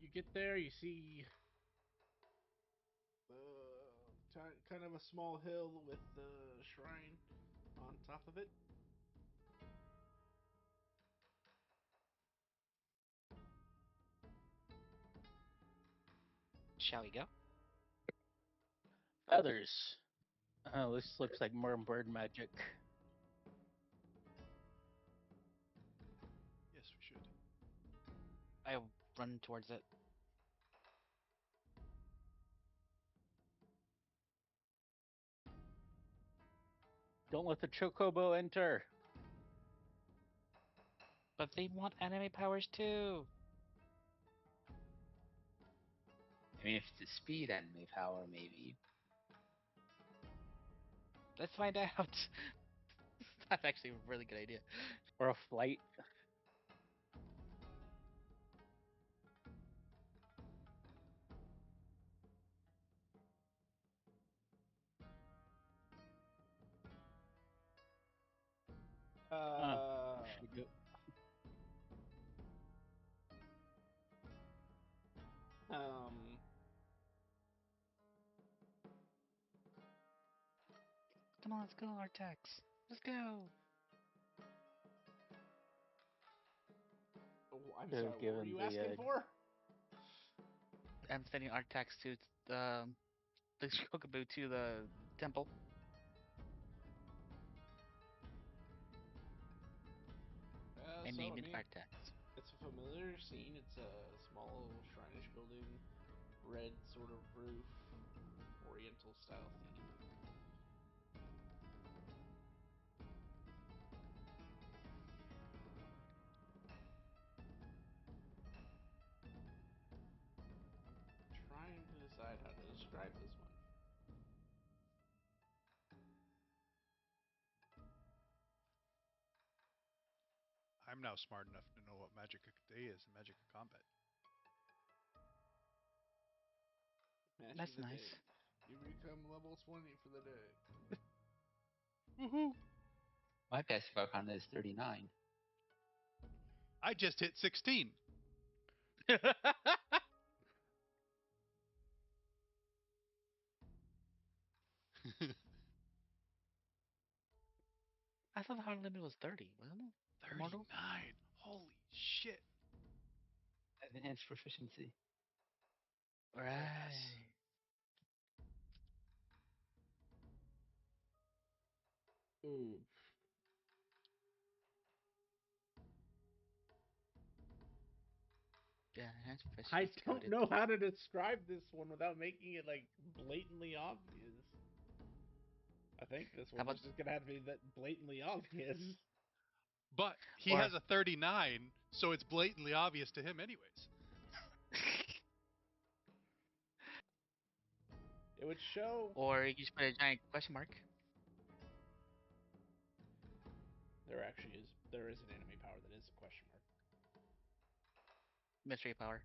You get there, you see kind of a small hill with the shrine on top of it. Shall we go? Feathers. Oh, this looks like more bird magic. Yes, we should. I run towards it. Don't let the chocobo enter. But they want anime powers too. I mean, if it's a speed anime power, maybe. Let's find out. That's actually a really good idea. Or a flight. Should go. Um, Come on, let's go, Artex. Let's go. I'm So sorry, what were given you the asking for? I'm sending Artex to the Shokaboo to the temple. I So, name I it mean, Artex. it's a familiar scene. It's a small shrinish building, red sort of roof, oriental style theme. Trying to decide how to describe this one. I'm now smart enough to know what Magic of Day is and Magic of Combat. Magic That's of the nice. day. You become level 20 for the day. Woohoo! My passive arcana is 39. I just hit 16. I thought the hard limit was 30, wasn't it? Immortal? 39. Holy shit. I have enhanced proficiency. Right. Yes. Ooh. Yeah, enhanced I proficiency don't coded. know how to describe this one without making it like blatantly obvious. I think this How one about is just gonna have to be that blatantly obvious. But he or has a 39, so it's blatantly obvious to him, anyways. It would show or you just put a giant question mark. there is an enemy power that is a question mark. Mystery power.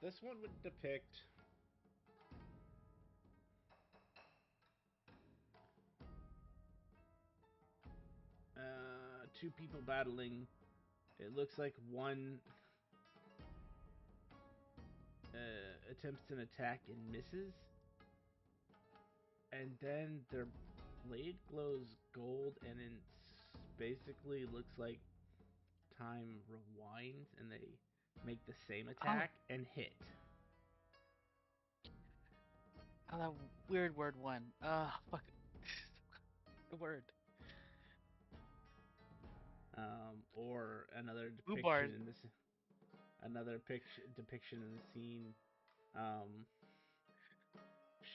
This one would depict two people battling. It looks like one attempts an attack and misses, and then their blade glows gold, and it basically looks like time rewinds, and they make the same attack and hit. Oh, that weird word one. Fuck. The word. Or another Ubar. depiction in this, depiction in the scene,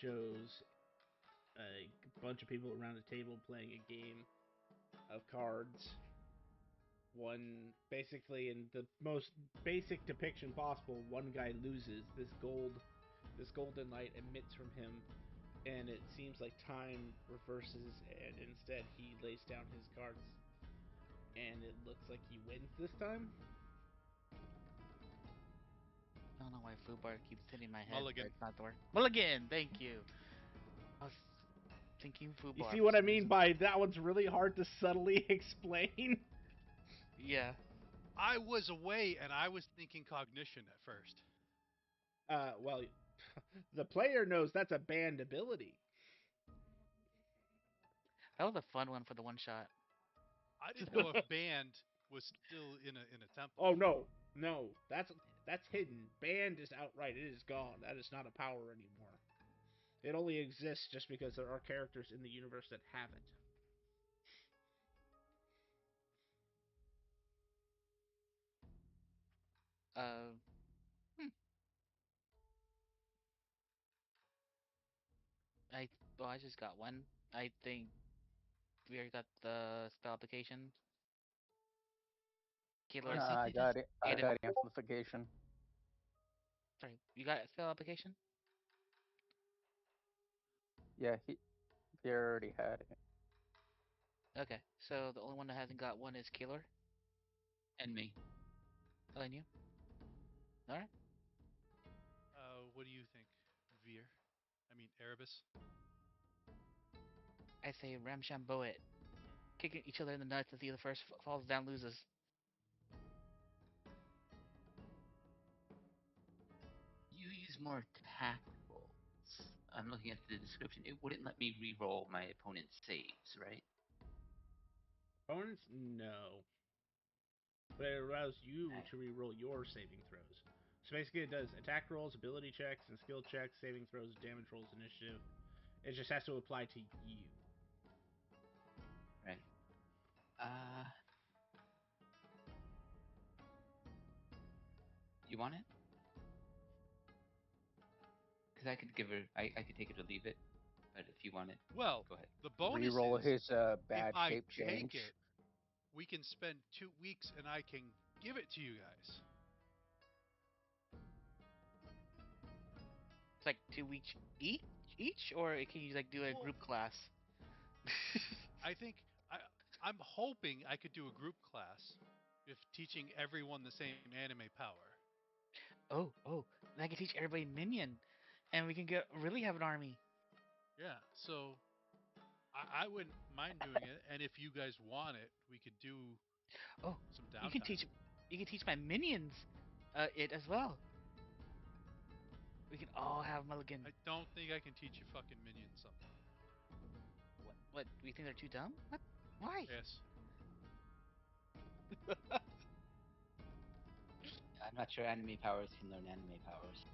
shows a bunch of people around a table playing a game of cards. One basically in the most basic depiction possible, one guy loses. This golden light emits from him, and it seems like time reverses, and instead he lays down his cards, and it looks like he wins this time. I don't know why Fubar keeps hitting my head, but Mulligan. it's not the word. Mulligan, thank you. I was thinking You Fubar see for what I some mean reason. by that one's really hard to subtly explain? Yeah. I was away and I was thinking cognition at first. Well, the player knows that's a banned ability. That was a fun one for the one shot. I didn't know if band was still in a temple. Oh no, no, that's hidden. Banned is outright. It is gone. That is not a power anymore. It only exists just because there are characters in the universe that have it. Uh, hmm. I well, I just got one. I think we already got the spell application. Oh, I Keylor, think I you just. got it. I Aiden. got amplification. Sorry, you got spell application? Yeah, they already had it. Okay, so the only one that hasn't got one is Keylor. And me. Oh, and you. All right. What do you think, Veer? I mean, Erebus? I say Ramshambo it, kicking each other in the nuts to see the first falls down loses. You use more tacticals. I'm looking at the description. It wouldn't let me re-roll my opponent's saves, right? Opponents, no, but it allows you Okay. to re-roll your saving throws. So basically, it does attack rolls, ability checks, and skill checks, saving throws, damage rolls, initiative. It just has to apply to you. Right. Uh, you want it? Because I could give her. I could take it or leave it. But if you want it, Well, go ahead. the bonus Reroll is his if bad I shape take change. it, we can spend 2 weeks and I can give it to you guys. It's like 2 weeks each, or can you like do a Well, group class? I think I I'm hoping I could do a group class if teaching everyone the same anime power. Oh, and I can teach everybody minion, and we can get really have an army. Yeah, so I wouldn't mind doing it, and if you guys want it, we could do Oh, some you can downtime. teach you can teach my minions it as well. We can all have mulligan. I don't think I can teach you fucking minions something. What? Do you think they're too dumb? What? Why? Yes. I'm not sure anime powers can learn anime powers.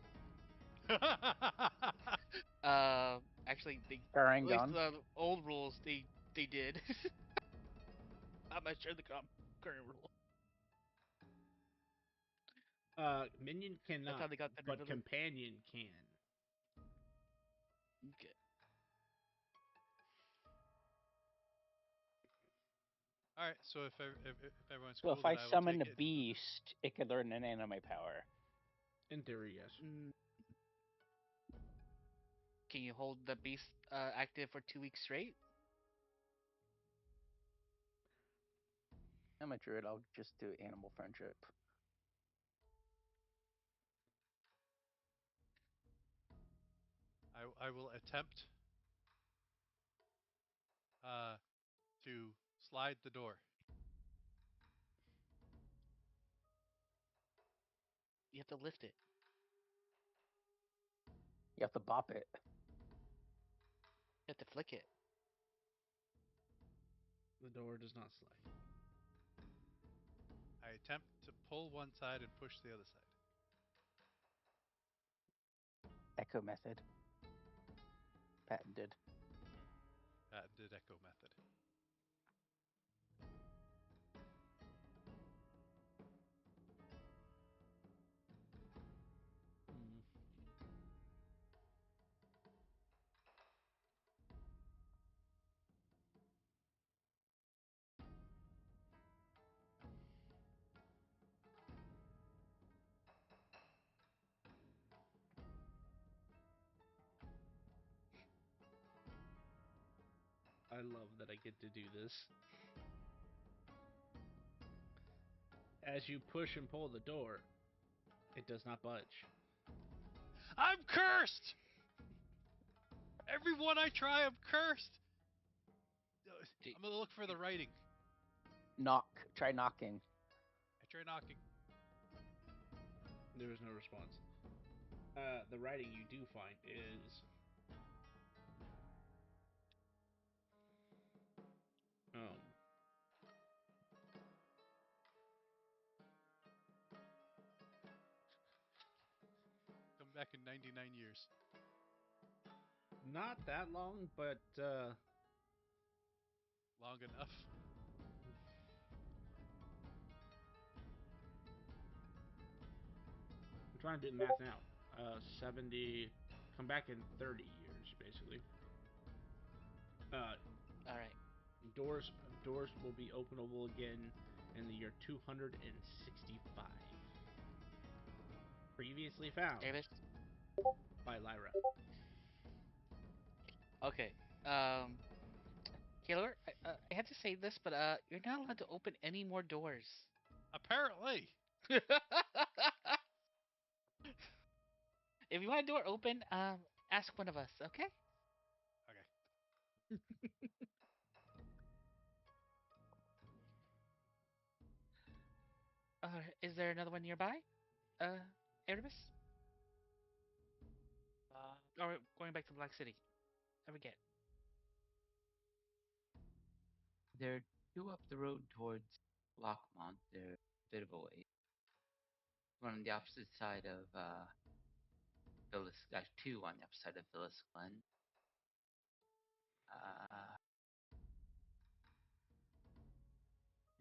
Actually, at least Parangon. the old rules they did. I'm not sure the current rule. Minion That's cannot, how they got that but ability. companion can. Okay. All right. So if everyone's So cool, if then I I will summon take a it. beast, it can learn an anime power. In theory, yes. Mm, can you hold the beast active for 2 weeks straight? I'm a druid. I'll just do animal friendship. I will attempt uh, to slide the door. You have to lift it. You have to bop it. You have to flick it. The door does not slide. I attempt to pull one side and push the other side. Echo method. Patented. Patented echo method. Hmm. I love that I get to do this. As you push and pull the door, it does not budge. I'm cursed. Everyone I try, I'm cursed. Do, I'm gonna look for the writing. Knock. Try knocking. Try knocking. There was no response. The writing you do find is um Come back in 99 years. not that long, but Long enough. I'm trying to do the math now. 70. Come back in 30 years, basically. Uh, All right. doors doors will be openable again in the year 265. Previously found Davis. by Lyra. Okay. Taylor, I had to say this, but you're not allowed to open any more doors. Apparently. If you want a door open, ask one of us, okay? Okay. Is there another one nearby? Uh, Erebus? Or going back to Black City? I forget. There are two up the road towards Lockmont. They're a bit of a way. One on the opposite side of Phyllis. Two on the opposite side of Phyllis Glen. Uh,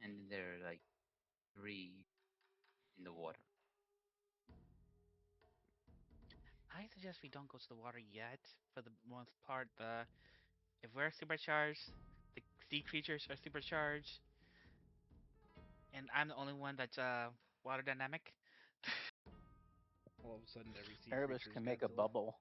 and then there are like three in the water. I suggest we don't go to the water yet. For the most part, if we're supercharged, the sea creatures are supercharged, and I'm the only one that's water dynamic. All of a sudden, every sea Erebus creature is can make a Godzilla. bubble.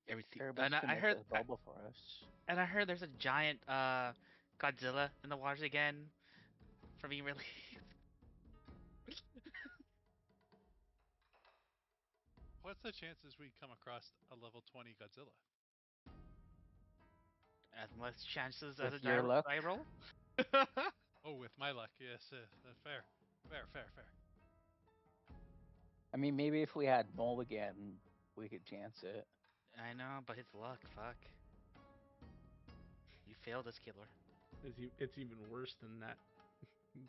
Every sea, Erebus and can make a bubble for us. I heard there's a giant Godzilla in the waters again for being released. What's the chances we come across a level 20 Godzilla? As much chances as With a your luck. die roll. Oh, with my luck, yes. Fair. Fair. I mean, maybe if we had Mulligan, we could chance it. I know, but it's luck. Fuck. You failed us, killer. It's even worse than that.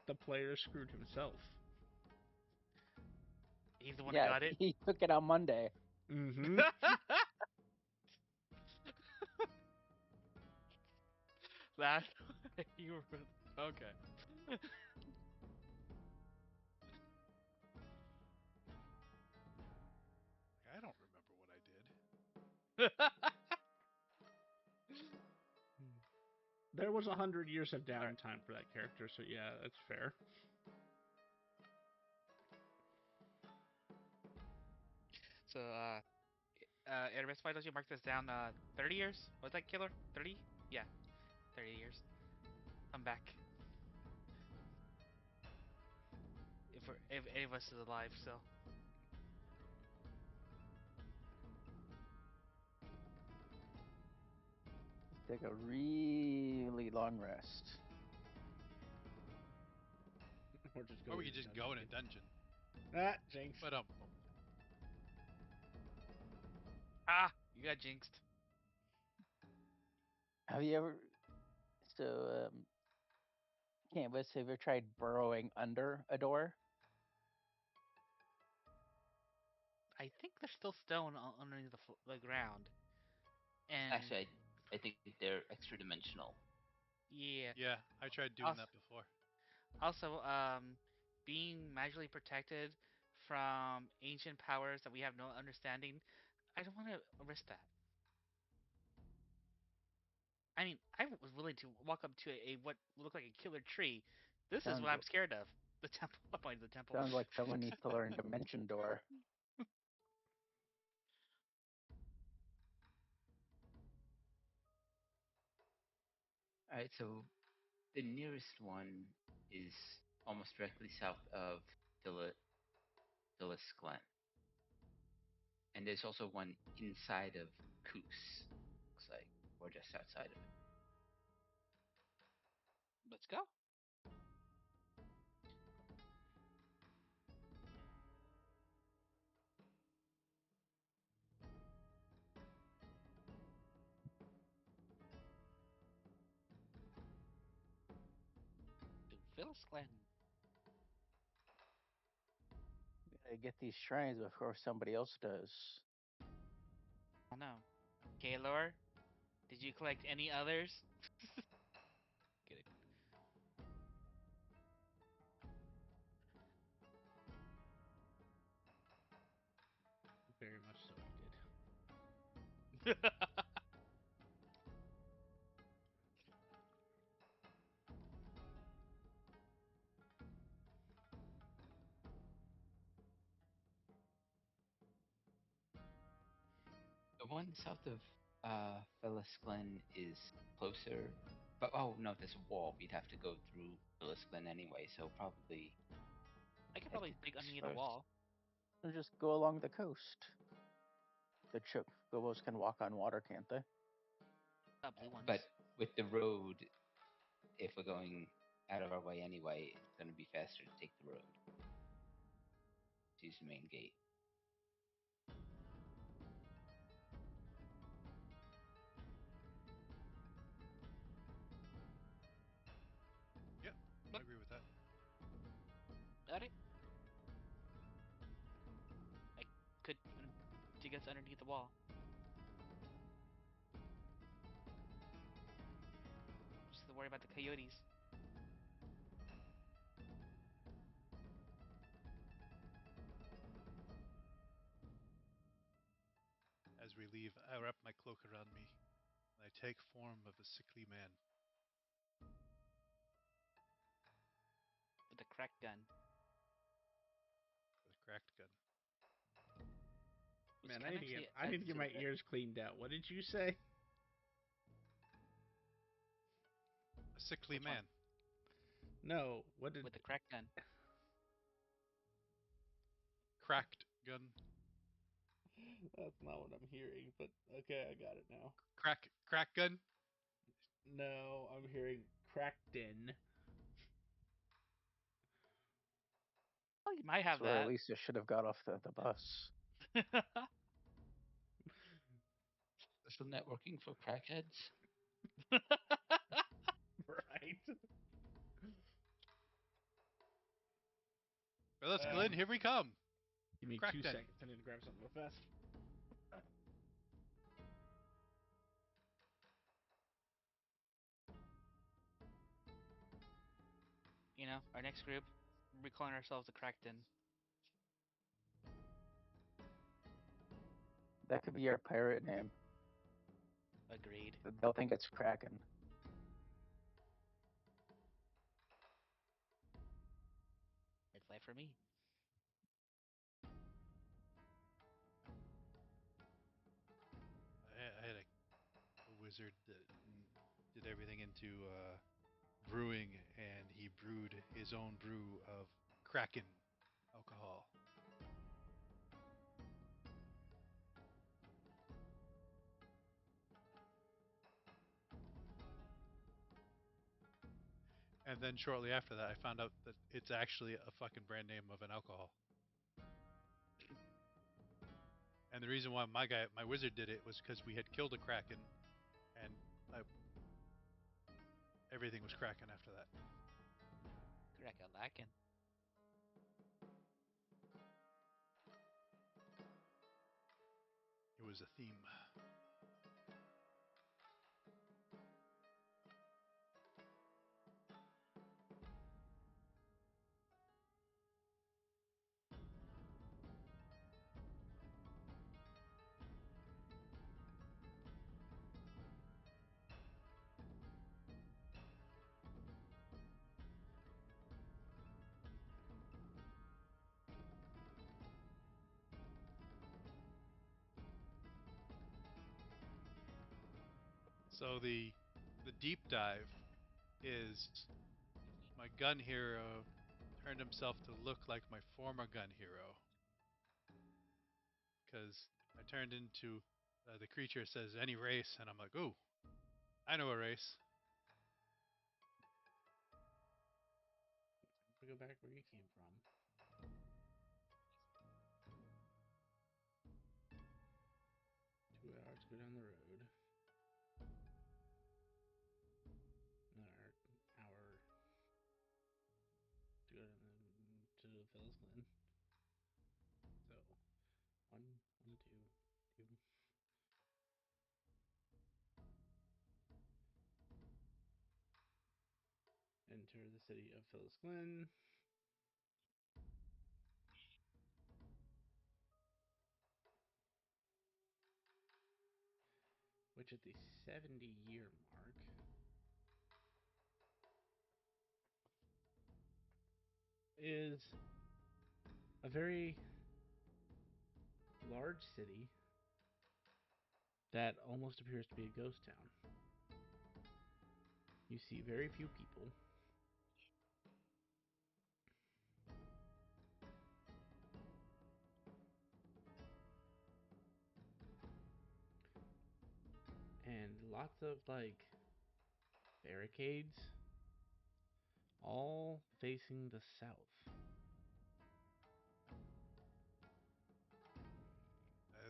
The player screwed himself. He's the one who Yeah, got it. he took it on Monday. Mm-hmm. That's you were okay. I don't remember what I did. There was 100 years of Alright. downtime for that character, so yeah, that's fair. So, Erebus, why don't you mark this down? 30 years? Was that killer? 30? Yeah, 30 years. I'm back. If any of us is alive, so. Let's take a really long rest. Or just go Or we in could a just go in a dungeon. dungeon. Ah, jinx. But Ah, you got jinxed. Have you ever? So, Canvas, have you ever tried burrowing under a door? I think there's still stone underneath the ground. And Actually, I think they're extra dimensional. yeah. yeah, I tried doing that before. Also, being magically protected from ancient powers that we have no understanding, I don't want to risk that. I mean, I was willing to walk up to a what looked like a killer tree. This is Sounds what I'm scared of. The temple. I'm going to the temple. sounds like someone needs to learn Dimension Door. All right, so the nearest one is almost directly south of Phyllis Glen, and there's also one inside of Coos. Looks like, or just outside of it. Let's go. Phyllis Glen. Gotta get these shrines before somebody else does. Oh no. Kaylor, did you collect any others? Kidding. Very much so, he did. The one south of Phyllis Glen is closer. But oh no, there's a wall. We'd have to go through Phyllis Glen anyway, so probably I could head probably to dig Dix underneath the first. wall. Or just go along the coast. The chocobos can walk on water, can't they? Blue ones. But with the road, if we're going out of our way anyway, it's going to be faster to take the road. To use the main gate. Yep, I agree with that. Got it. I could dig us underneath the wall. Just to worry about the coyotes. As we leave, I wrap my cloak around me, and I take form of a sickly man. With a crack gun. With a cracked gun. Which Man, can actually I add need to get to my the ears cleaned out. What did you say? A sickly Which one? man. No, what did? with the crack gun. Cracked gun. That's not what I'm hearing, but okay, I got it now. Crack gun? No, I'm hearing Crackden. Oh, you might have That's where that. Alicia should have got off the bus. Social networking for crackheads? Right. Phyllis Glen, here we come. Give me 2 Crackden. seconds. I need to grab something real fast. You know, our next group, we're calling ourselves the Crackton. That could be our pirate name. Agreed. They'll think it's Kraken. It's life for me. I had a wizard that did everything into brewing, and he brewed his own brew of Kraken alcohol. And then shortly after that, I found out that it's actually a fucking brand name of an alcohol. And the reason why my wizard did it was because we had killed a kraken, and everything was kraken after that. Crack-a-lackin'. It was a theme. So the deep dive is my gun hero turned himself to look like my former gun hero, because I turned into the creature says any race, and I'm like, ooh, I know a race. Go back where you came from. 2 hours to go down the road. Another hour. Phyllis Glen. So one, one, two, two. Enter the city of Phyllis Glen. Which at the 70-year mark is a very large city that almost appears to be a ghost town. You see very few people. And lots of like barricades all facing the south.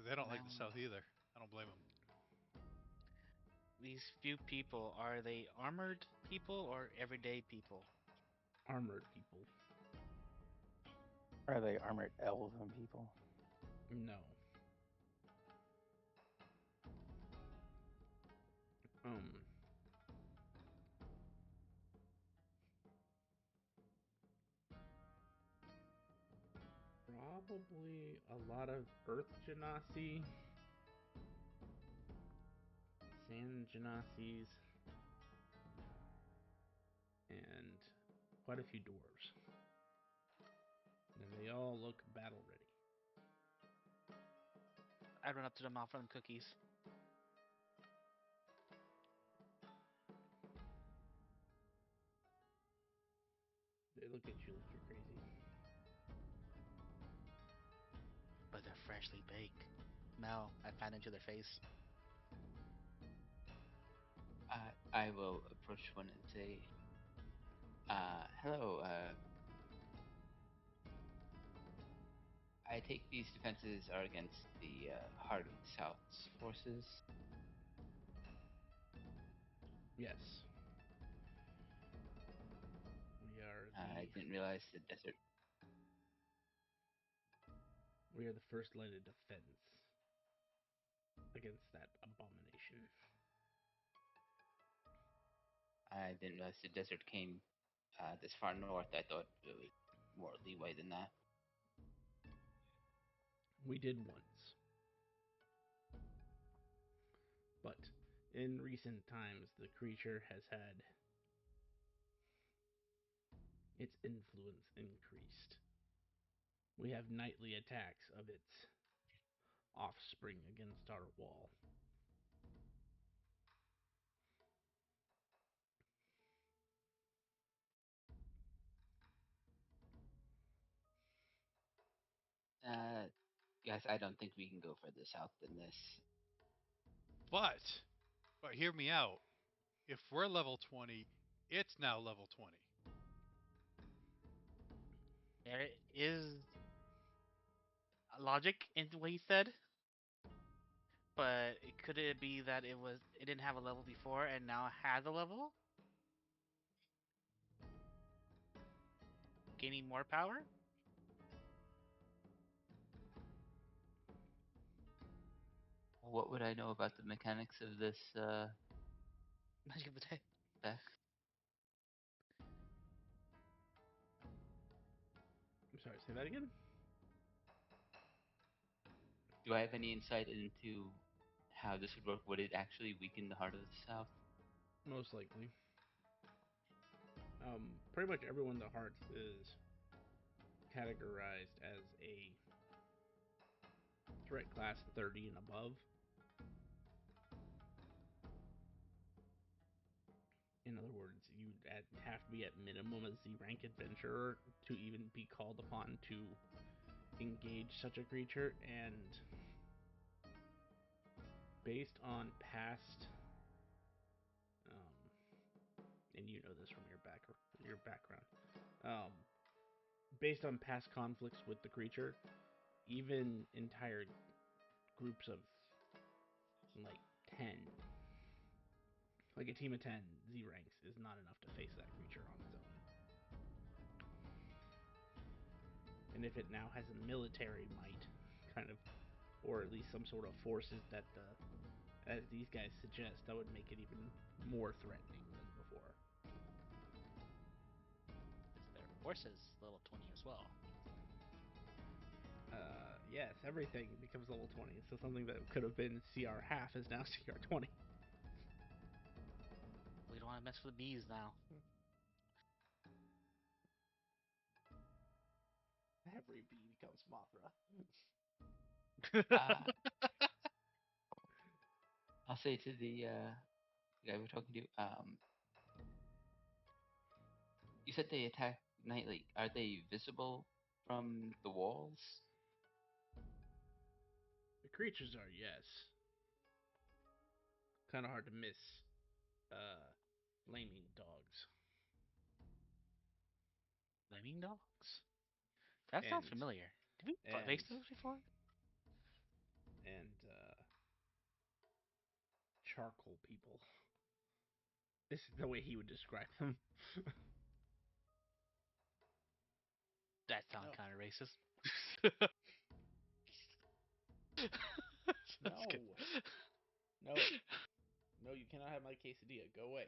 They don't like the Now, South either. I don't blame them. these few people, are they armored people or everyday people? Armored people. Are they armored elven people? No. Um Probably a lot of Earth Genasi, Sand Genasis, and quite a few dwarves. And they all look battle ready. I run up to them, offer them cookies. They look at you like you're crazy. But they're freshly baked. Mel, I pan into their face. I will approach one and say, hello, I take these defenses are against the Heart of the South's forces. Yes. We are I the didn't realize the desert. we are the first line of defense against that abomination. I didn't realize the desert came this far north. I thought it was more leeway than that. We did once. But in recent times the creature has had its influence increased. We have nightly attacks of its offspring against our wall. Guys, I don't think we can go further south than this. But hear me out. If we're level 20, it's now level 20. There is logic in what he said, but could it be that it didn't have a level before and now has a level, gaining more power? What would I know about the mechanics of this Magic of the day. spec? I'm sorry, say that again? Do I have any insight into how this would work? Would it actually weaken the Heart of the South? Most likely. Pretty much everyone in the Hearts is categorized as a threat class 30 and above. In other words, you have to be at minimum a Z rank adventurer to even be called upon to engage such a creature, and based on past, and you know this from your background, um, based on past conflicts with the creature, even entire groups of like 10, like a team of 10 Z ranks is not enough to face that creature on its own. and if it now has a military might, kind of, or at least some sort of forces that as these guys suggest, that would make it even more threatening than before. Is their forces level 20 as well? Yes, everything becomes level 20. So something that could have been CR half is now CR 20. We don't want to mess with bees now. Every bee becomes Mothra. Uh, I'll say to the guy we're talking to, you said they attack nightly. Are they visible from the walls? The creatures are, yes. Kind of hard to miss flaming dogs. Flaming dogs? That sounds And familiar. Did we and face those before? and charcoal people. This is the way he would describe them. That sounds No. kind of racist. That's good. No. No. No, you cannot have my quesadilla. Go away.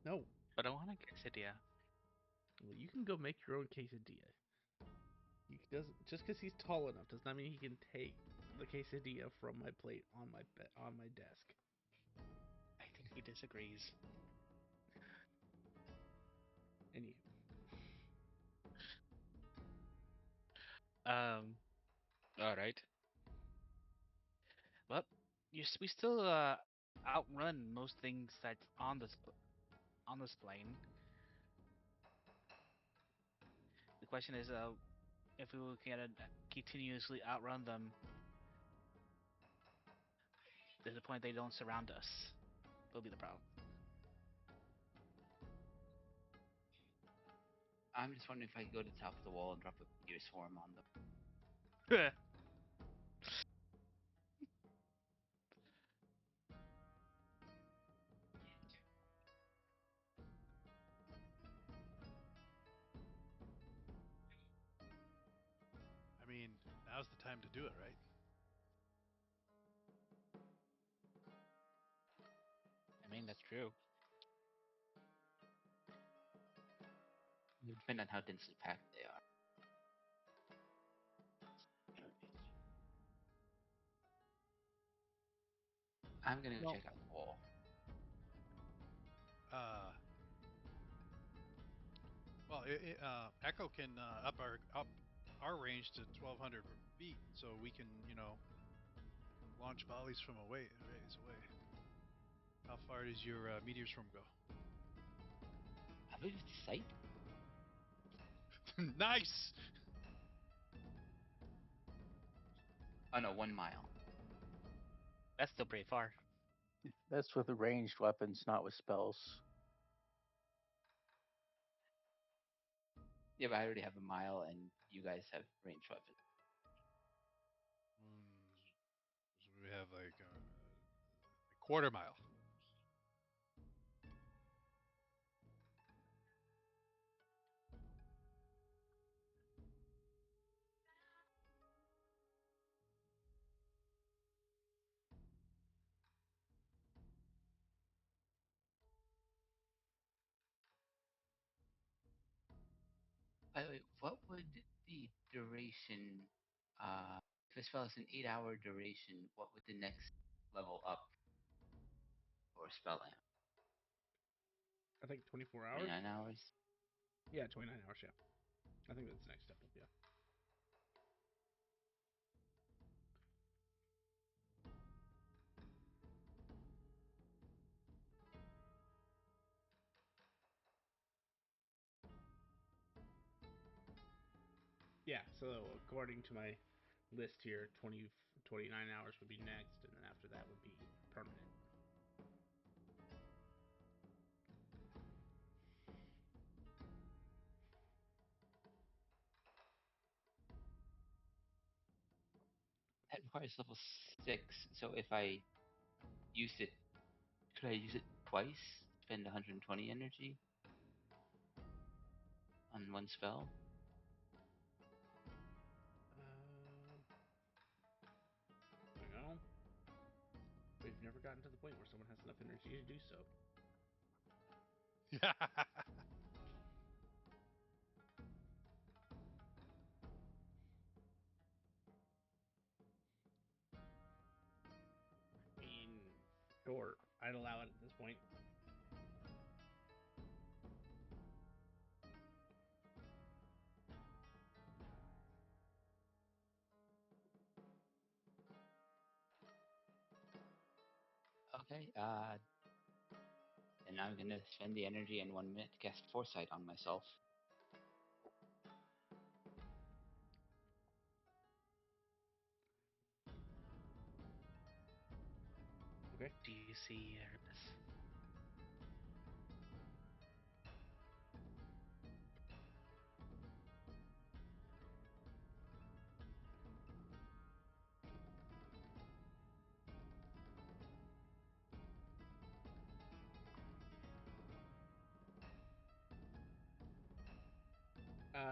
No. But I want a quesadilla. Well, you can go make your own quesadilla. He doesn't just because he's tall enough does not mean he can take the quesadilla from my plate on my desk. I think he disagrees. And you, Um. All right. Well, we still outrun most things that's on this plane. The question is, if we can continuously outrun them to the point they don't surround us, will be the problem. I'm just wondering if I could go to the top of the wall and drop a meteor swarm on them. I mean, now's the time to do it, right? I mean, that's true. It would depend on how densely packed they are. I'm gonna go Well, check out the wall. Uh, well, Echo can up our range to 1,200 feet, so we can launch volleys from a ways away. How far does your meteor swarm go? I believe it's sight. Nice. Oh no, 1 mile. that's still pretty far. That's with the ranged weapons, not with spells. Yeah, but I already have a mile, and you guys have range weapons. So we have like a quarter mile. By the way, what would the duration? If a spell is an 8-hour duration, what would the next level up for a spell am? I think 24 hours. 29 hours. Yeah, 29 hours. Yeah, I think that's the next step up. Yeah. Yeah. So according to my list here, 29 hours would be next, and then after that would be permanent. That requires level 6. So if I use it, could I use it twice? Spend 120 energy. on one spell? No, we've never gotten to the point where someone has enough energy to do so. Yeah. I mean, sure, I'd allow it at this point. Okay. And I'm gonna spend the energy in 1 minute to cast Foresight on myself. Okay. Do you see Erebus?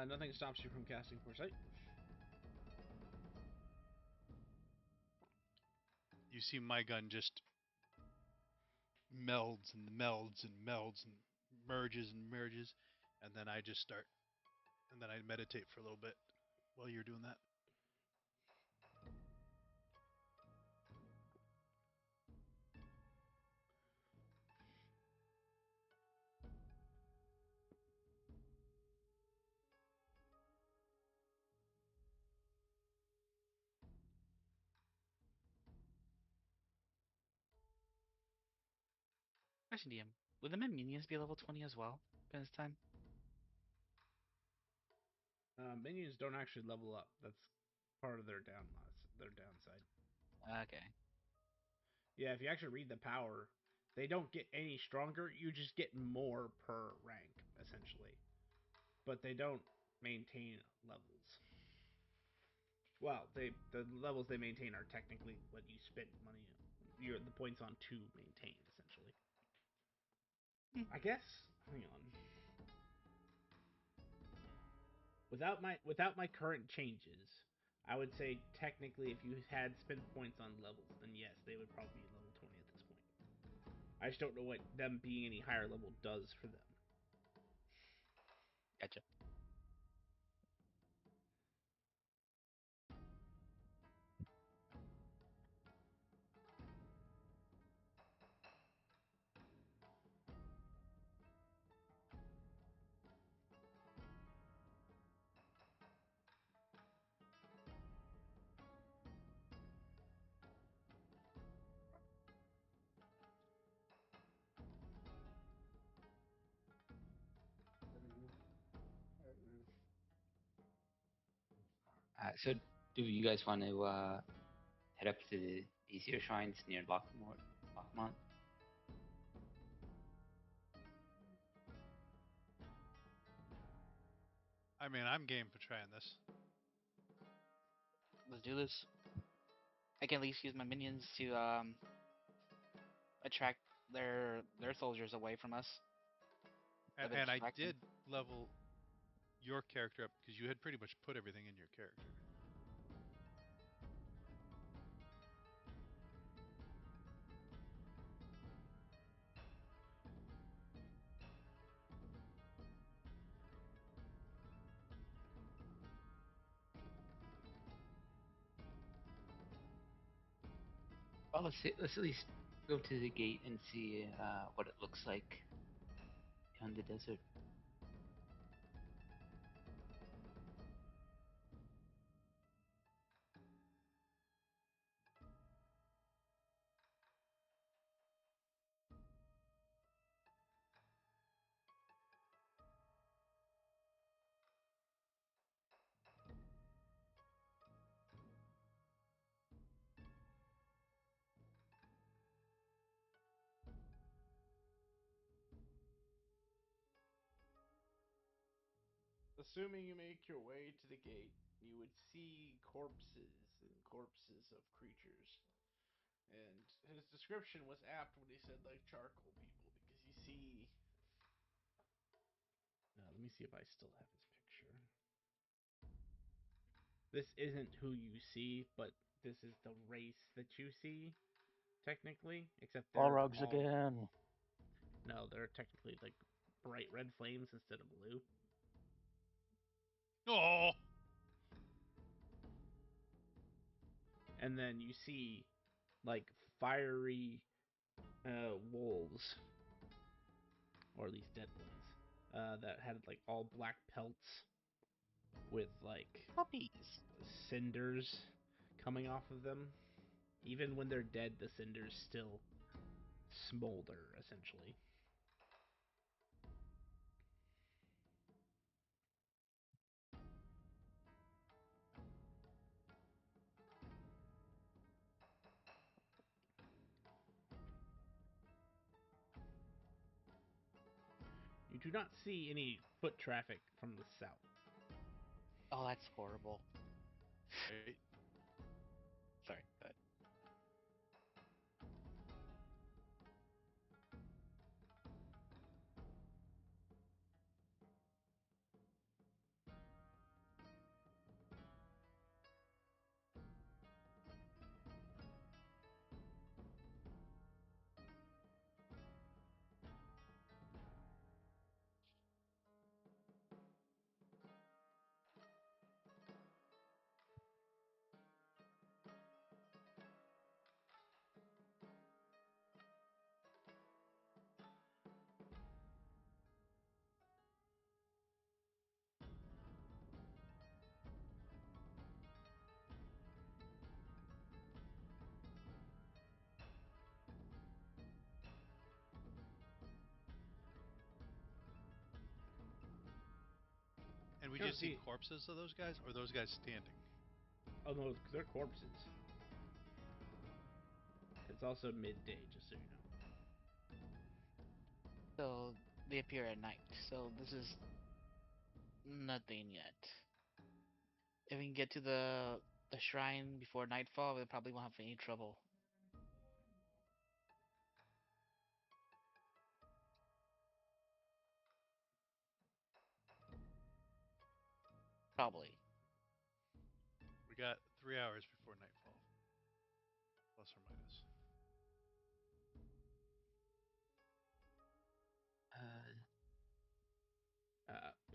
Nothing stops you from casting Foresight. You see my gun just melds and melds and melds and merges, and then I just start, and then I meditate for a little bit while you're doing that. Question, DM. Would the minions be level 20 as well by this time? Minions don't actually level up. That's part of their downside. Okay. Yeah, if you actually read the power, they don't get any stronger. You just get more per rank, essentially. But they don't maintain levels. Well, the levels they maintain are technically what you spent money, the points on to maintain, essentially. I guess. Hang on. Without my current changes, I would say technically, if you had spent points on levels, then yes, they would probably be level 20 at this point. I just don't know what them being any higher level does for them. Gotcha. So, do you guys want to head up to the easier shrines near Lockmont? I mean, I'm game for trying this. Let's do this. I can at least use my minions to attract their soldiers away from us. And I did level your character up because you had pretty much put everything in your character. Well, let's at least go to the gate and see what it looks like beyond the desert. Assuming you make your way to the gate, you would see corpses and corpses of creatures. And his description was apt when he said like charcoal people, because you see. Let me me see if I still have his picture. This isn't who you see, but this is the race that you see, technically. Except they're Balrogs all again. no, they're technically like bright red flames instead of blue. Oh, And then you see like fiery wolves, or these dead ones, that had like all black pelts with like Puppies. cinders coming off of them. Even when they're dead, the cinders still smolder, essentially. You do not see any foot traffic from the south. Oh, that's horrible. wait. Sorry. But And we You don't just see see. corpses of those guys, or those guys standing. Oh no, they're corpses. It's also midday, just so you know. so they appear at night. So this is nothing yet. If we can get to the shrine before nightfall, we probably won't have any trouble. Probably. We got 3 hours before nightfall, plus or minus.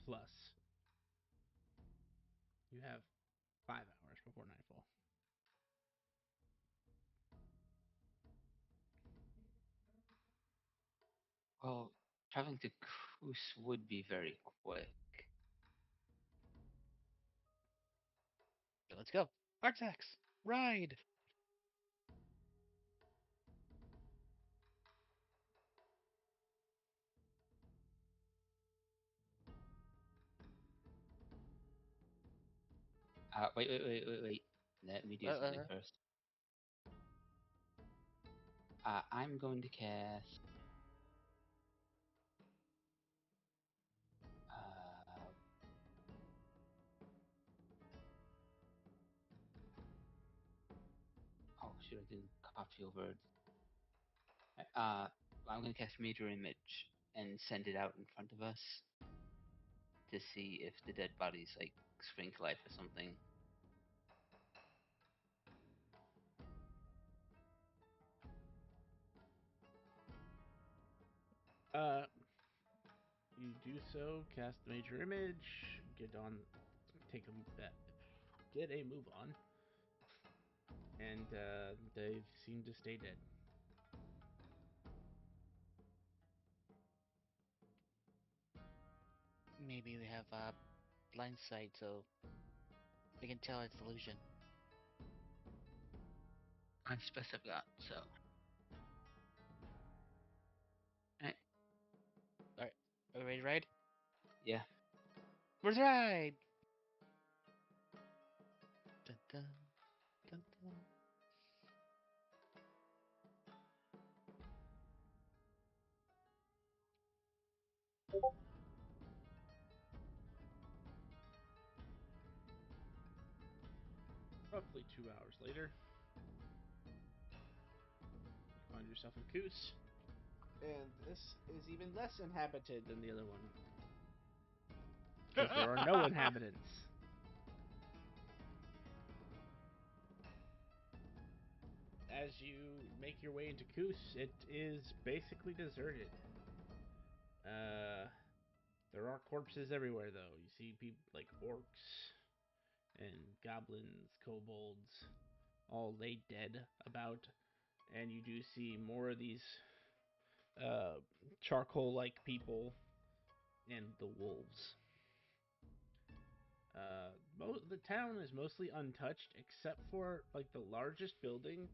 Plus, you have 5 hours before nightfall. Well, traveling to Koos would be very quick. So let's go. Artax, ride. Wait. Let me do something Uh, first. I'm going to cast. Uh, oh, should I do copy over? Uh, I'm going to cast Major Image and send it out in front of us to see if the dead bodies like spring to life or something. Uh, you do so, cast major image, get on, take get a move on, and they seem to stay dead. maybe we have blind sight, so they can tell it's illusion. I'm specific that, so. Alright, All right, are we ready to ride? yeah. Let's ride. Dun, dun, dun, dun. Roughly 2 hours later, you find yourself in Koos, and this is even less inhabited than the other one. because there are no inhabitants. As you make your way into Koos, it is basically deserted. Uh, there are corpses everywhere, though. You see people like orcs and goblins, kobolds, all laid dead about, and you do see more of these uh, charcoal-like people and the wolves. The town is mostly untouched, except for like the largest building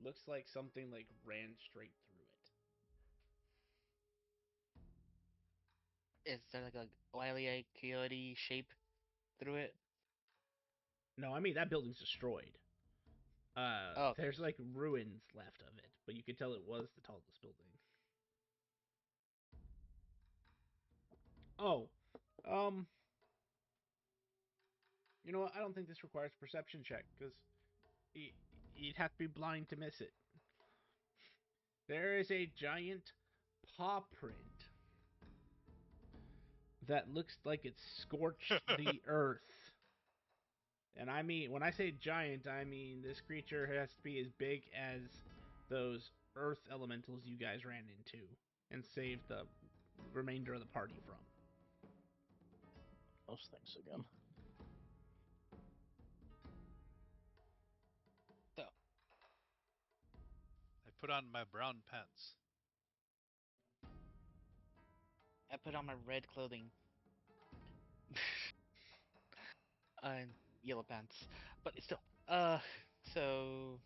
looks like something like ran straight through it. Is there like a wily eyed coyote shape through it? No, I mean that building's destroyed. Oh, okay. There's like ruins left of it, but you could tell it was the tallest building. Oh, um, you know what? I don't think this requires a perception check because you'd have to be blind to miss it. There is a giant paw print that looks like it scorched the earth. And I mean, when I say giant, I mean this creature has to be as big as those earth elementals you guys ran into and saved the remainder of the party from. Those things again. So I put on my brown pants. I put on my red clothing and yellow pants, but still. So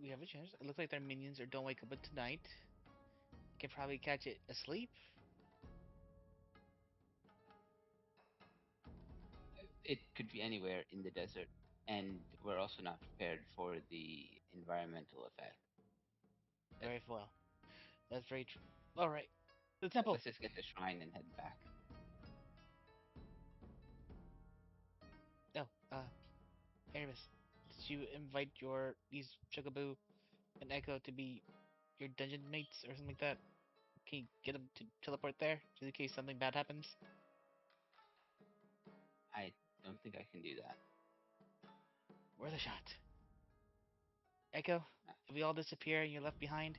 we have a chance. It looks like their minions or don't wake up tonight. Can probably catch it asleep. It could be anywhere in the desert, and we're also not prepared for the environmental effect. Very well. That's very true. All right. The temple. Let's just get the shrine and head back. Oh, Aramis, did you invite your these Chugaboo and Echo to be your dungeon mates or something like that? Can you get them to teleport there, just in case something bad happens? I don't think I can do that. Worth a shot. Echo, if we all disappear and you're left behind,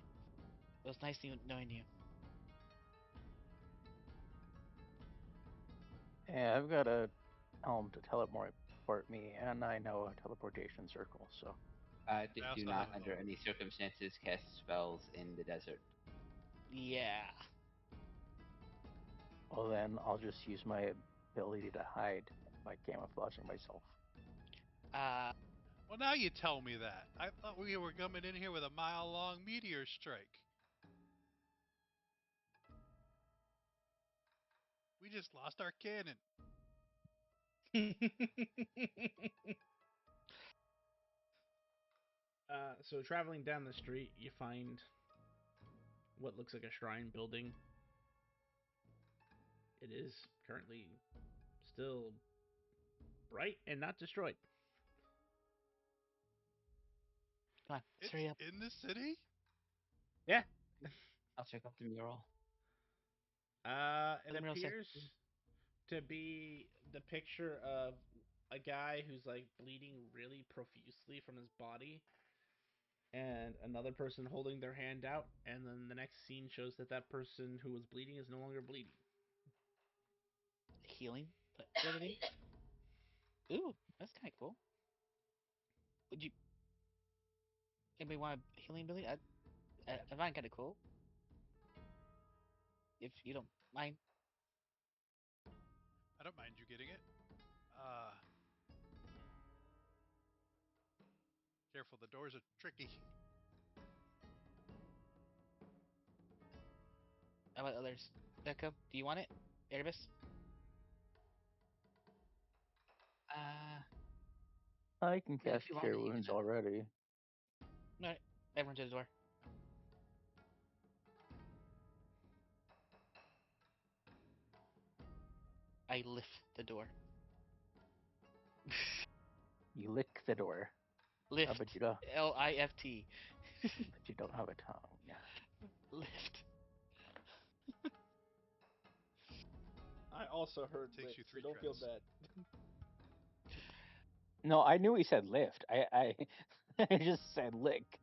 it was nice knowing you. Yeah, I've got a helm to teleport me, and I know a teleportation circle, so I Do also have not, a under phone. any circumstances, cast spells in the desert. Yeah. well then I'll just use my ability to hide by camouflaging myself. Uh, Well, now you tell me that. I thought we were coming in here with a mile-long meteor strike. We just lost our cannon. So traveling down the street, you find what looks like a shrine building. It is currently still bright and not destroyed. come on, let's It's hurry up. in the city? Yeah. I'll check out the mural. It Let me know, say. appears to be the picture of a guy who's like bleeding really profusely from his body, and another person holding their hand out, and then the next scene shows that that person who was bleeding is no longer bleeding. Healing ability. Ooh, that's kind of cool. Would you? Anybody want a healing ability? I find kind of cool. If you don't mind. I don't mind you getting it. Uh, Careful, the doors are tricky. How about others? Echo, do you want it? Erebus? Uh, I can yeah, if cast you want Cure it, you can Wounds have it. already. Alright. Everyone to the door. I lift the door. You lick the door. I Lift. bet you don't. Lift. But you don't have a tongue. Lift. I also heard Takes lift, you so 3 don't feel credits. bad. No, I knew he said lift. I I just said lick.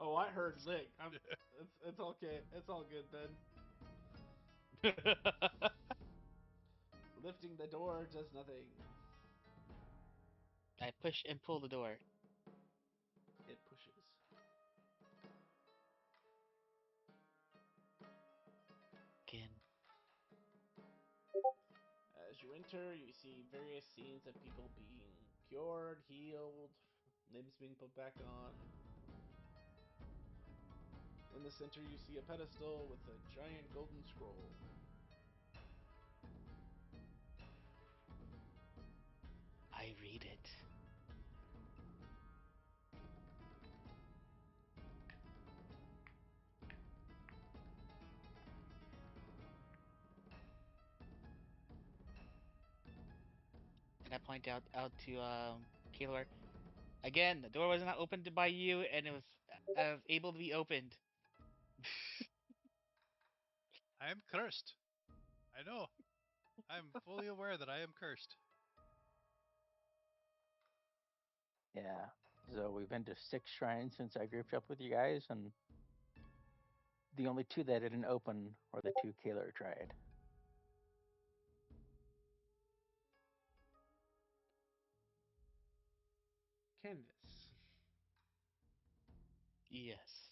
Oh, I heard lick. It's okay. It's all good then. Lifting the door does nothing. I push and pull the door. It pushes. Again. As you enter, you see various scenes of people being cured, healed, limbs being put back on. In the center, you see a pedestal with a giant golden scroll. I read it. And I point out to Kaylor. Again, the door was not opened by you, and it was able to be opened. I am cursed. I know. I'm fully aware that I am cursed. Yeah. So we've been to 6 shrines since I grouped up with you guys, and the only 2 that didn't open were the 2 Kaler tried. Canvas. Yes.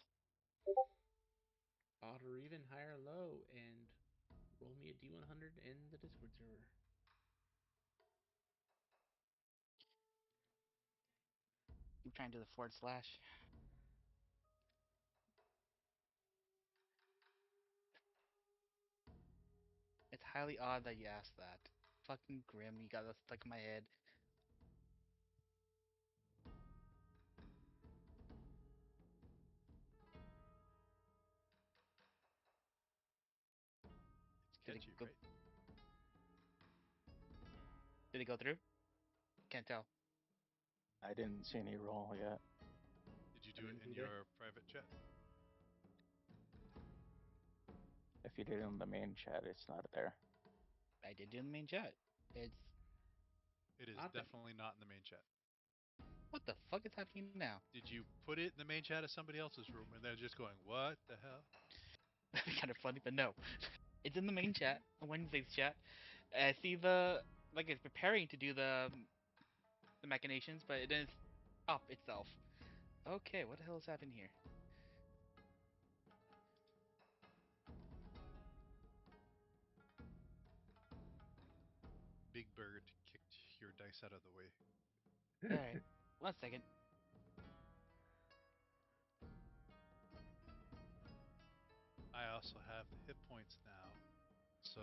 Odd or even, high or low, and roll me a D100 in the Discord server. Keep trying to do the forward slash. It's highly odd that you asked that. Fucking grim, you got that stuck in my head. It's Did it catchy, go? right? Did it go through? Can't tell. I didn't see any roll yet. Did you I do it didn't in either. your private chat? If you did it in the main chat, it's not there. I did do in the main chat. It's It is Not the definitely not in the main chat. what the fuck is happening now? Did you put it in the main chat of somebody else's room and they're just going, what the hell? That'd be kind of funny, but no. It's in the main chat, Wednesday's chat. I see the like it's preparing to do the machinations, but it didn't stop itself. Okay, what the hell is happening here? Big Bird kicked your dice out of the way. All right, 1 second. I also have the hit points now. So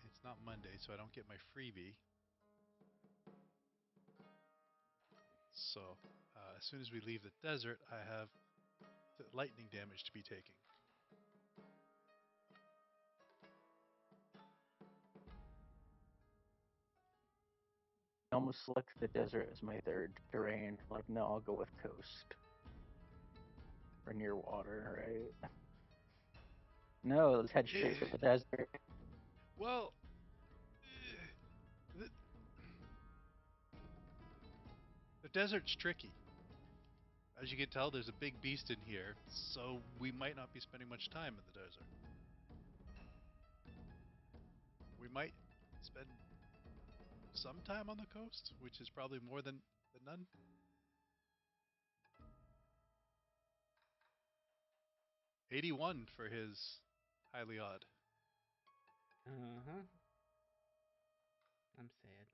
it's not Monday, so I don't get my freebie. So as soon as we leave the desert, I have the lightning damage to be taking. I almost selected the desert as my 3rd terrain. Like, no, I'll go with coast. Or near water, right? No, let's head straight for the desert. Well, the, the desert's tricky. As you can tell, there's a big beast in here, so we might not be spending much time in the desert. We might spend some time on the coast, which is probably more than none. $81 for his highly odd. Uh-huh. I'm sad.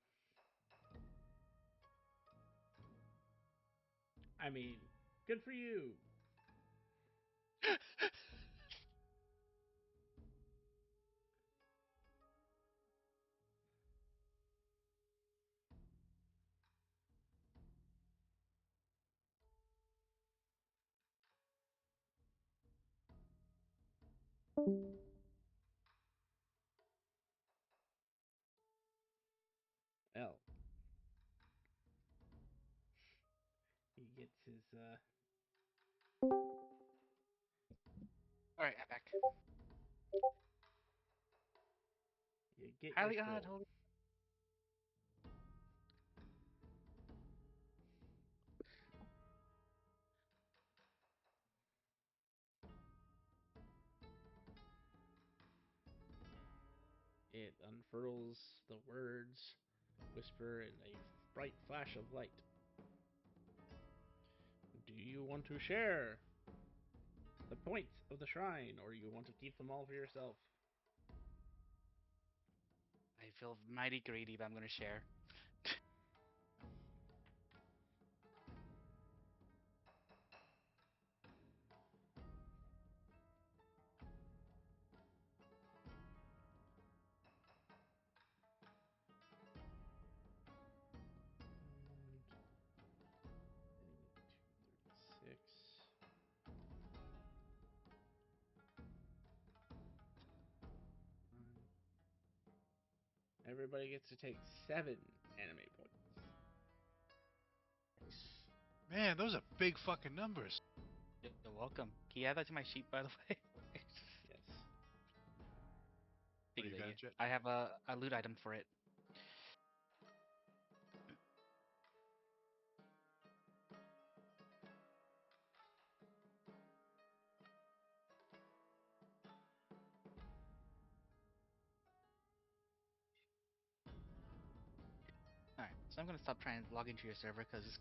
I mean, good for you. Well, he gets his All right, I'm back. he Get your Highly odd. scroll. Holy. It unfurls the words, whisper in a bright flash of light. Do you want to share the points of the shrine, or you want to keep them all for yourself? I feel mighty greedy, but I'm gonna share. And 236. Everybody gets to take 7 anime points. Nice. Man, those are big fucking numbers. You're welcome. Can you add that to my sheet, by the way? Yes. What Take do it, you got, Iggy. Jet? I have a loot item for it. Alright, so I'm gonna stop trying to log into your server because it's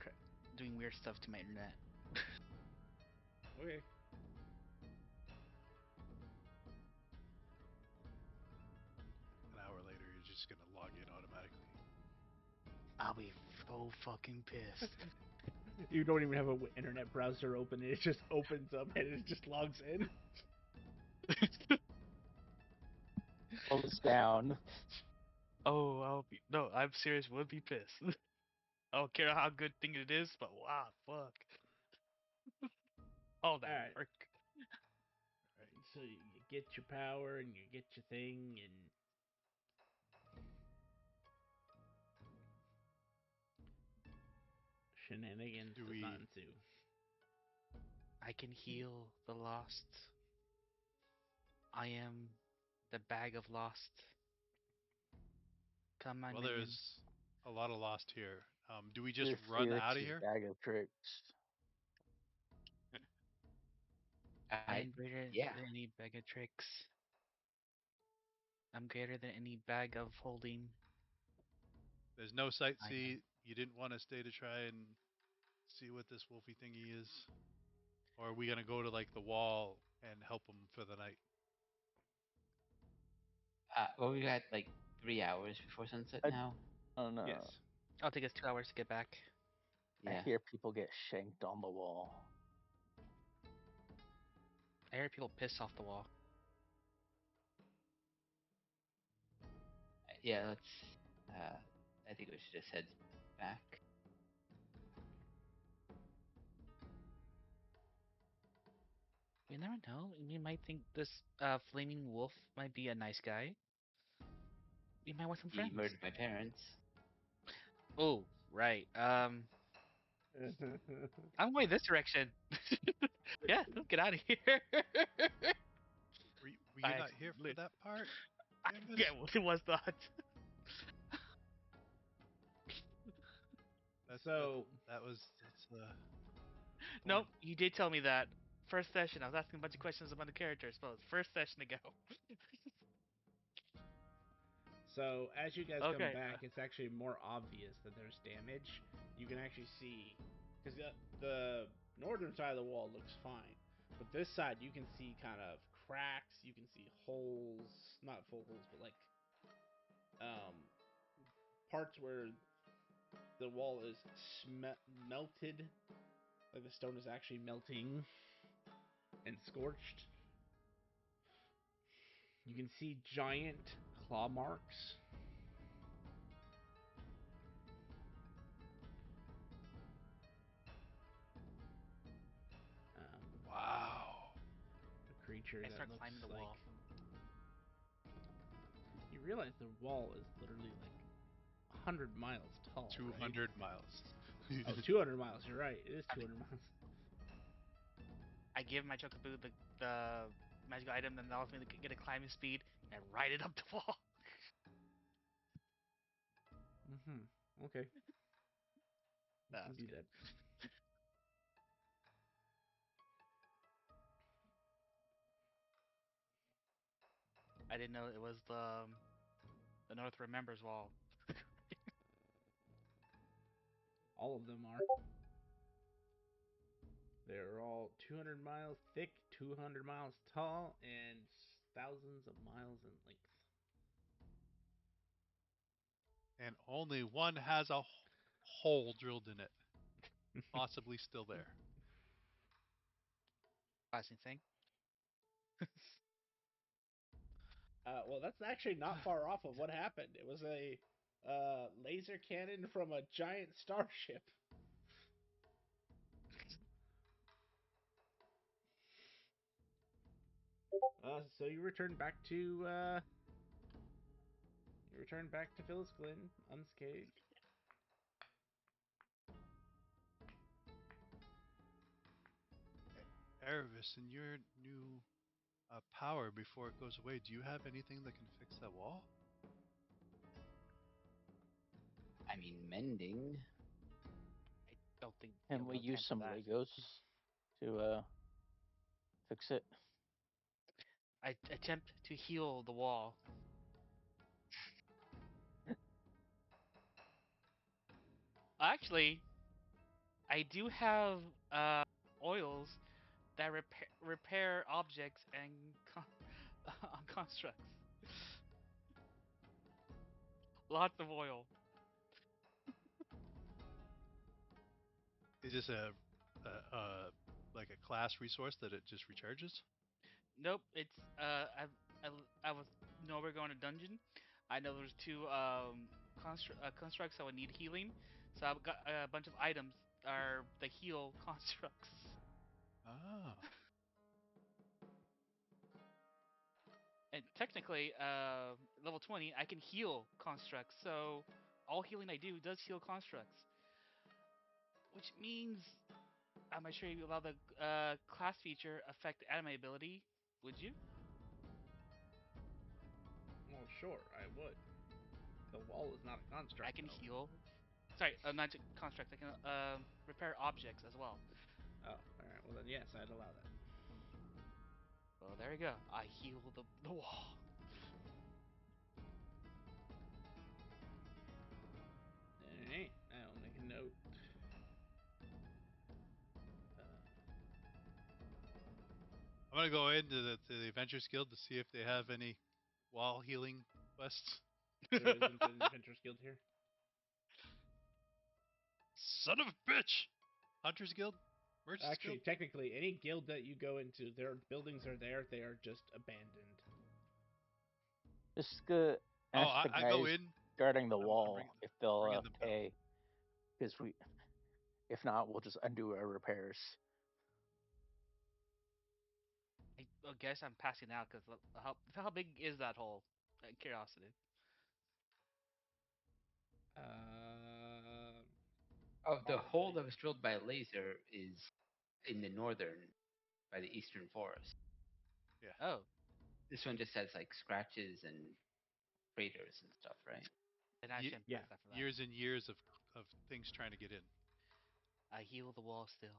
doing weird stuff to my internet. Okay. An hour later, you're just gonna log in automatically. I'll be so fucking pissed. You don't even have an internet browser open. It just opens up and it just logs in. Close down. Oh, I'll be no. I'm serious. Would be pissed. I don't care how good thing it is, but wow, fuck. All that Alright. work. Alright, so you get your power and you get your thing and shenanigans Do does not we? ensue. I can heal the lost. I am the bag of lost. Come, my Well, minions. there's a lot of lost here. Do we just You're run out of Felix's here? bag of tricks. I am greater Yeah. than any bag of tricks. I'm greater than any bag of holding. There's no I am. sightsee. You didn't want to stay to try and see what this wolfy thingy is, or are we gonna go to like the wall and help him for the night? Well, we got like 3 hours before sunset I now. don't know. Yes. I'll take us 2 hours to get back. I Yeah. hear people get shanked on the wall. I hear people piss off the wall. Yeah. Let's. I think we should just head back. You never know. You might think this flaming wolf might be a nice guy. You might want some He friends. murdered my parents. Oh, right. I'm going this direction. Yeah, let's get out of here. Were you I not here for actually, that part, Canvas? yeah, it was not. That's So that's Nope, point. you did tell me that. First session, I was asking a bunch of questions about the characters, but it was first session to go. So as you guys come Okay. back, it's actually more obvious that there's damage. You can actually see because the northern side of the wall looks fine, but this side you can see kind of cracks. You can see holes, not full holes, but like um, parts where the wall is melted, like the stone is actually melting and scorched. You can see giant claw marks. Wow. A creature I that start looks climbing the like wall. you realize the wall is literally like 100 miles tall, right? 200 miles. Oh, 200 miles. You're right. It is 200 miles. I give my Chocobo the magical item that allows me to get a climbing speed and ride it up the wall. Okay, you No, can that's do good. that. I didn't know it was the North Remembers wall. All of them are. They're all 200 miles thick, 200 miles tall, and thousands of miles in length. And only one has a hole drilled in it, possibly still there. Fascinating thing. Well, that's actually not far off of what happened. It was a laser cannon from a giant starship. So you return back to Phyllis Glen unscathed. Erebus, in your new power before it goes away, do you have anything that can fix that wall? I mean, mending. I don't think Can you'll we have use time for some that. Legos to fix it? I attempt to heal the wall. Actually, I do have oils that repair objects and constructs. Lots of oil. Is this like a class resource that it just recharges? Nope, it's I was we're going to dungeon. I know there's two constructs that would need healing, so I've got a bunch of items are the heal constructs. Ah, And technically, level 20, I can heal constructs. So all healing I do does heal constructs, which means I'm not sure you allow the class feature affect anime ability. Would you? Well, sure, I would. The wall is not a I construct, can though. heal. Sorry, not constructs. I can repair objects as well. Oh, all right. Well then, yes, I'd allow that. Well, there you go. I heal the wall. All right. I'll make a note. Uh, I'm gonna go into the Adventures Guild to see if they have any wall healing quests. there isn't an Adventures Guild here. Son of a bitch! Hunters Guild, Merchants Guild. Actually, technically, any guild that you go into, their buildings are there. They are just abandoned. Just go Oh, ask the I go guys in. guarding the I'm wall if they'll ringing the bell. pay. Because if not, we'll just undo our repairs. I guess I'm passing out because how big is that hole? Curiosity. Uh, Oh, the hole that was drilled by a laser is in the northern, by the eastern forest. Yeah. Oh, This one just has like scratches and craters and stuff, right? then I shouldn't yeah. pass that for that. Years and years of things trying to get in. I heal the wall still.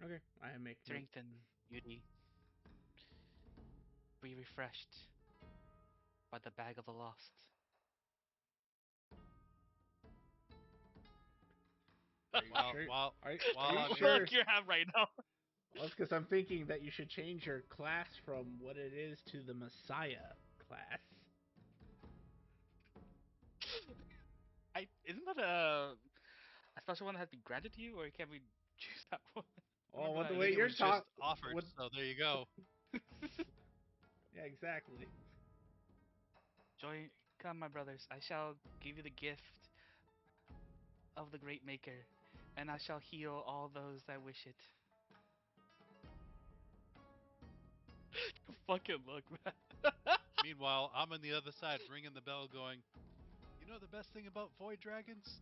Okay, I make note. Strength and beauty. Be refreshed by the bag of the lost. Are you While sure? while Are while you I'm What in, sure? look you have right now? Well, it's because I'm thinking that you should change your class from what it is to the Messiah class. Isn't that a special one that has to be granted to you, or can we choose that one? I Oh, remember what I the that. way think it you're was just taught. offered, What? so there you go. Yeah, exactly. Join, come, my brothers. I shall give you the gift of the great maker, and I shall heal all those that wish it. Fucking look, man. Meanwhile, I'm on the other side, ringing the bell, going, "You know the best thing about void dragons?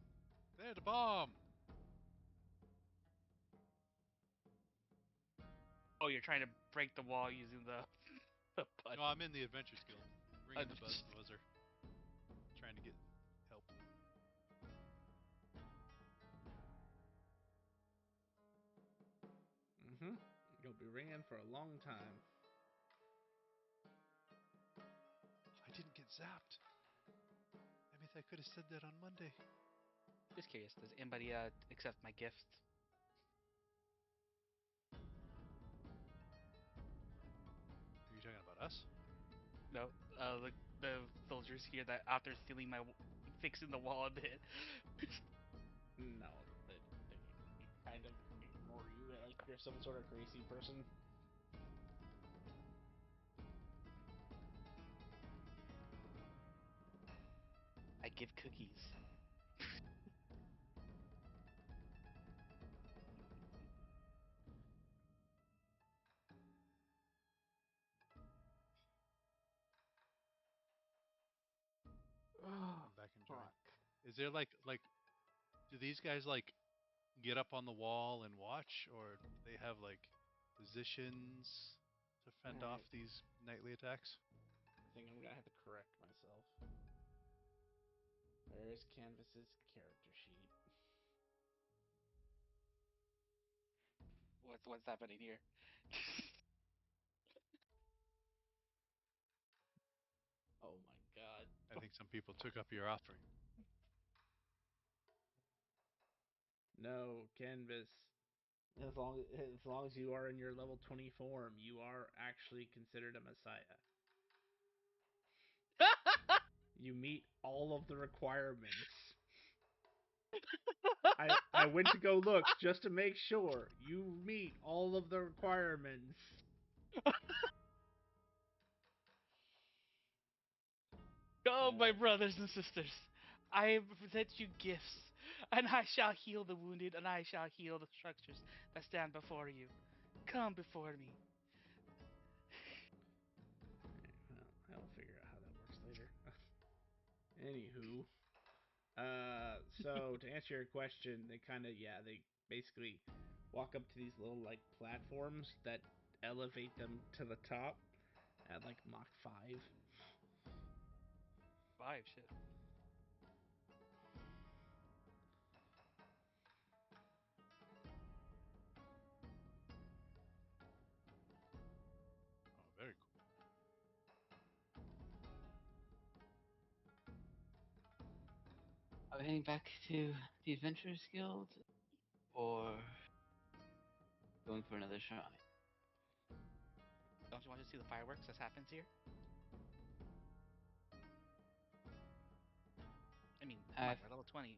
They're the bomb." Oh, you're trying to break the wall using the the No, I'm in the Adventures Guild, ringing the punch. buzzer, trying to get help. Mm-hmm. You'll be ringing for a long time. I didn't get zapped. I mean, I could have said that on Monday. Just curious, does anybody accept my gift? Are you talking about us? No, the soldiers here that after stealing my fixing the wall a bit. No, they kind of ignore you like you're some sort of crazy person. I give cookies. Oh, I'm back enjoying. fuck. Is there like do these guys like get up on the wall and watch, or do they have like positions to fend off Alright. these nightly attacks? I think I'm gonna have to correct myself. Where is Canvas's character sheet? What's happening here? Oh my god. I think some people took up your offering. No, Canvas. As long as you are in your level 20 form, you are actually considered a messiah. You meet all of the requirements. I went to go look just to make sure you meet all of the requirements. Go, my brothers and sisters. I present you gifts, and I shall heal the wounded, and I shall heal the structures that stand before you. Come before me. Well, I'll figure out how that works later. Anywho, so to answer your question, they basically walk up to these little like platforms that elevate them to the top at like Mach 5. 5 shit. Oh, very cool. Are we heading back to the Adventurers Guild or going for another shrine? Don't you want to see the fireworks that happens here? I mean, come Uh, on, we're level 20.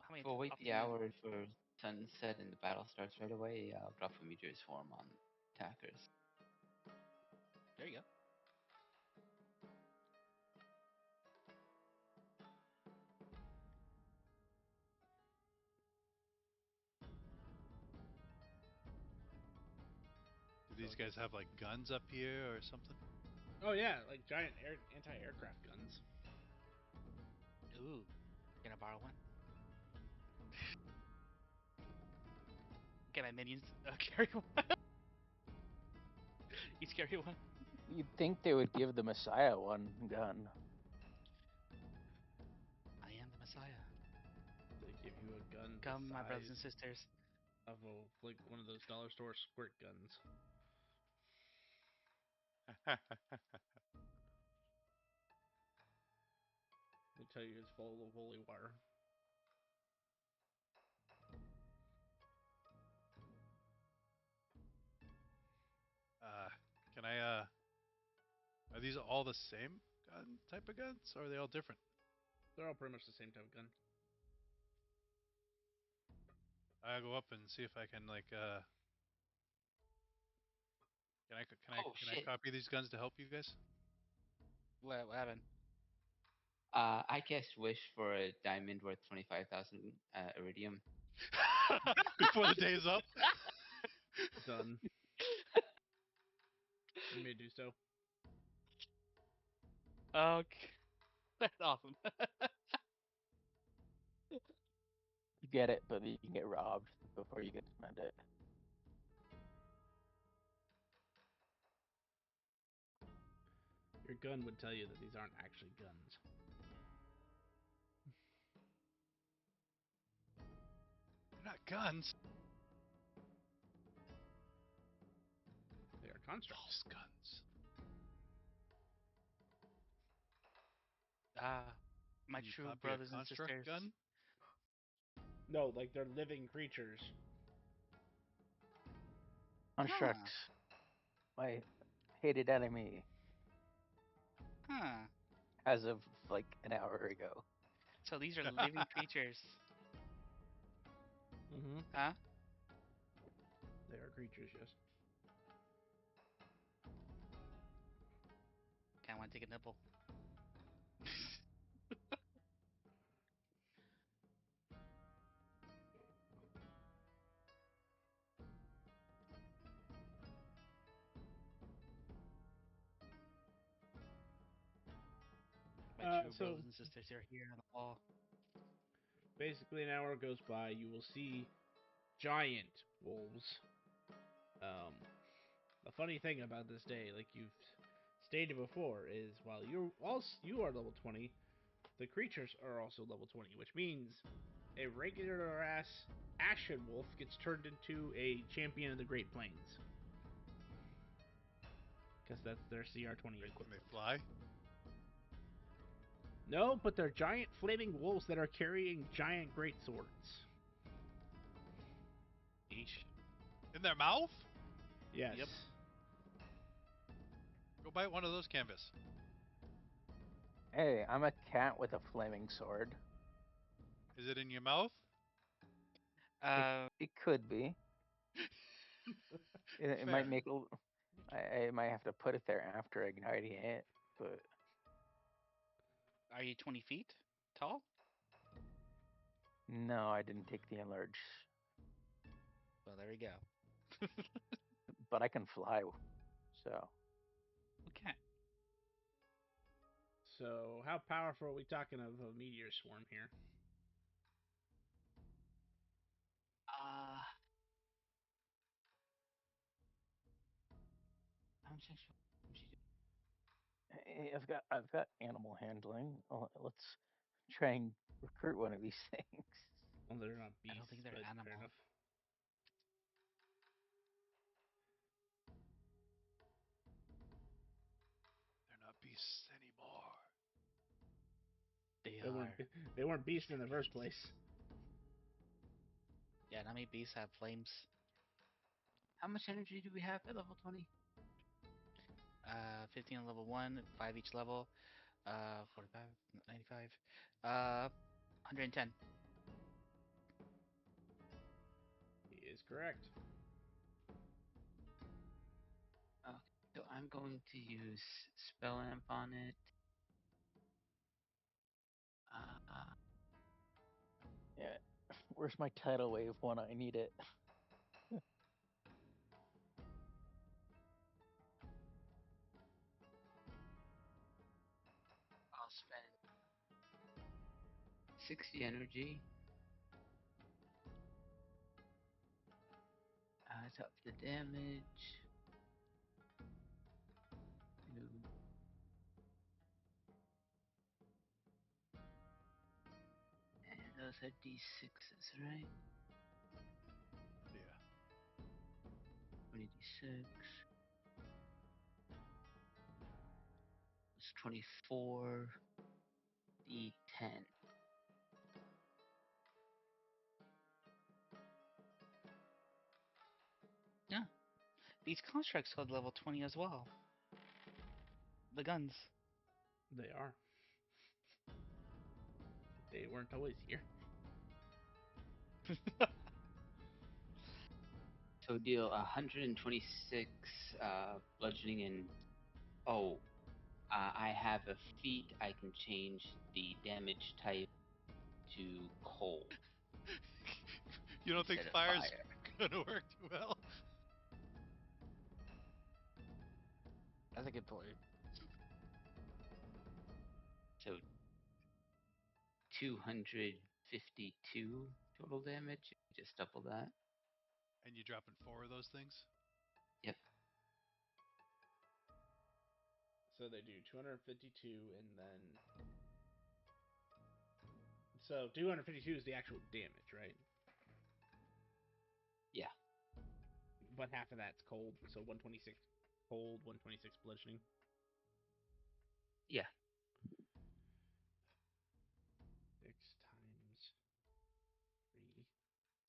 How many we'll wait the opportunities? hour for sunset and the battle starts right away. I'll drop Familiar's form on attackers. There you go. Do So these guys have like guns up here or something? oh yeah, like giant anti-aircraft guns. Ooh, can I borrow one? Can my minions carry one? Each carry one. You'd think they would give the Messiah one gun. I am the Messiah. They give you a gun the Come, my brothers and size sisters. of like one of those dollar store squirt guns. They tell you it's full of holy water. uh, can I? Are these all the same gun type of guns, or are they all different? They're all pretty much the same type of gun. I'll go up and see if I can like. Oh Can I shit! copy these guns to help you guys What happened? I cast Wish for a diamond worth 25,000 iridium. before the day is up? Done. You may do so. Okay, that's awesome. You get it, but you can get robbed before you get to spend it. Your gun would tell you that these aren't actually guns. They're not guns. False constructs. guns. Ah, my Can you true copy a brothers and construct sisters. gun? No, like they're living creatures. Huh. Construct, my hated enemy, Huh. as of like an hour ago. So these are living creatures. Mm-hmm. Huh? They are creatures, yes. Kinda wanna take a nibble. My true So brothers and sisters are here on the wall. basically, an hour goes by. You will see giant wolves. Um, the funny thing about this day, like you've stated before, is while you are level 20, the creatures are also level 20, which means a regular ass ashen wolf gets turned into a champion of the Great Plains. Because that's their CR20 Can they equivalent. fly? No, but they're giant flaming wolves that are carrying giant great swords. Eesh. In their mouth? Yes. Yep. Go bite one of those canvas. Hey, I'm a cat with a flaming sword. Is it in your mouth? Uh, It could be. It might Fair. make. I might have to put it there after igniting it, but are you 20 feet tall? no, I didn't take the enlarge. Well, there we go. But I can fly, so Okay. So, how powerful are we talking of a meteor swarm here? Uh, how much extra damage you do? hey, I've got animal handling. Let's try and recruit one of these things. Well, they're not I don't think beasts, they're but fair animal. enough. They're not beasts anymore. They They weren't are. they weren't beasts in the first place. Yeah, not many beasts have flames. How much energy do we have at level 20? 15 on level 1, 5 each level. 45, 95. 110. He is correct. Okay, so I'm going to use Spell Amp on it. Uh, Yeah, where's my tidal wave when I need it? I'll spend 60 energy. It's up the damage. To, and those are d6s, right? Yeah. 20d6. It's 24 d10. Yeah. These constructs go to level 20 as well. The guns. They are. They weren't always here. So deal 126 bludgeoning and oh, I have a feat. I can change the damage type to cold You don't think instead of fire's fire. gonna work too well? That's a good point. So 252 total damage. Just double that. And you dropping 4 of those things? Yep. So they do 252 and then. So 252 is the actual damage, right? Yeah. But half of that's cold, so 126 cold, 126 bludgeoning. Yeah. 6 times 3,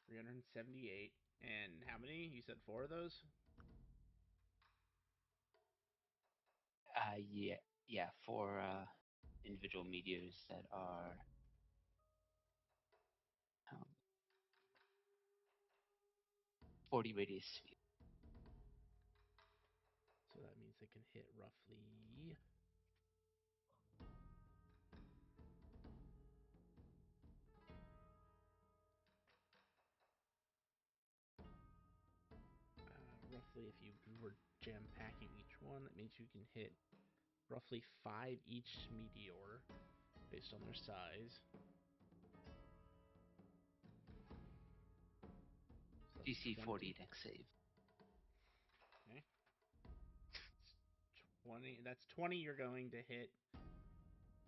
378. And how many? You said 4 of those? Yeah. For individual meteors that are 40 radius sphere. So that means they can hit roughly. Roughly, if you were jam packing each one, that means you can hit roughly 5 each meteor based on their size. So DC 40 dex save. Okay. 20. That's 20 you're going to hit.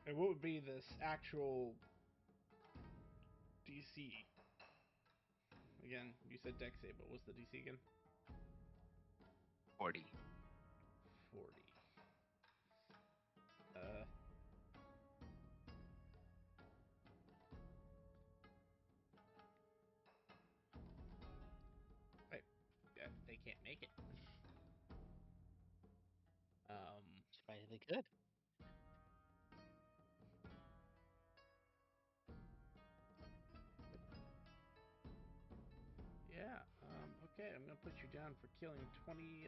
And what would be this actual DC? Again, you said dex save, but what's the DC again? 40. 40. They can't make it. Surprisingly good. Yeah. Okay, I'm gonna put you down for killing 20.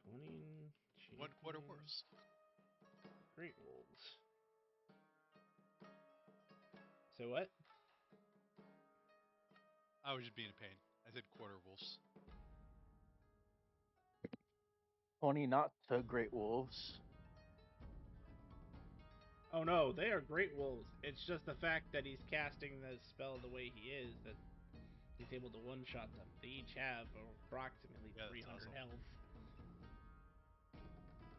20. 1 quarter champion worse. Great wolves. So what? I was just being a pain. I said quarter wolves. 20 not so great wolves. Oh no, they are great wolves. It's just the fact that he's casting the spell the way he is that he's able to one-shot them. They each have approximately 300 awesome. health.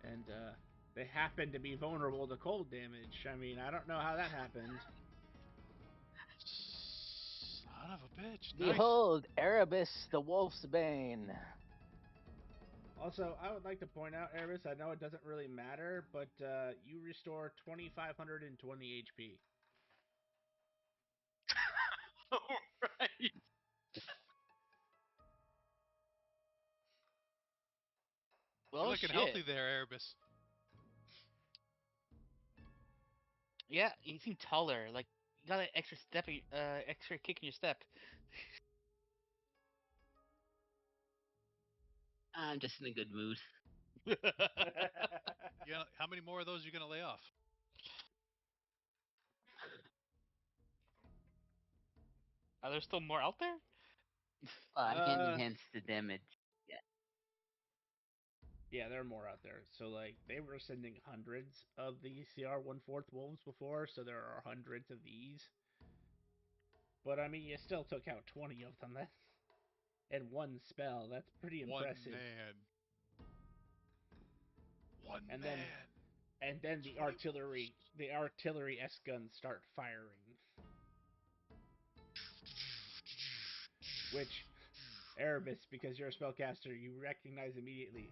And they happen to be vulnerable to cold damage. I mean, I don't know how that happened. Son of a bitch. Nice. Behold, Erebus, the Wolf's Bane. Also, I would like to point out, Erebus, I know it doesn't really matter, but you restore 2,520 HP. Right. Well, You're looking shit. healthy there, Erebus. Yeah, you seem taller. Like you got an extra step, extra kick in your step. I'm just in a good mood. Yeah. How many more of those are you gonna lay off? Are there still more out there? I can't enhance the damage yet. Yeah, there are more out there. So, like, they were sending hundreds of the CR 1/4 wolves before, so there are hundreds of these. But, I mean, you still took out 20 of them. That's in one spell. That's pretty impressive. One And man. then the 20 artillery S guns start firing. Which, Erebus, because you're a spellcaster, you recognize immediately.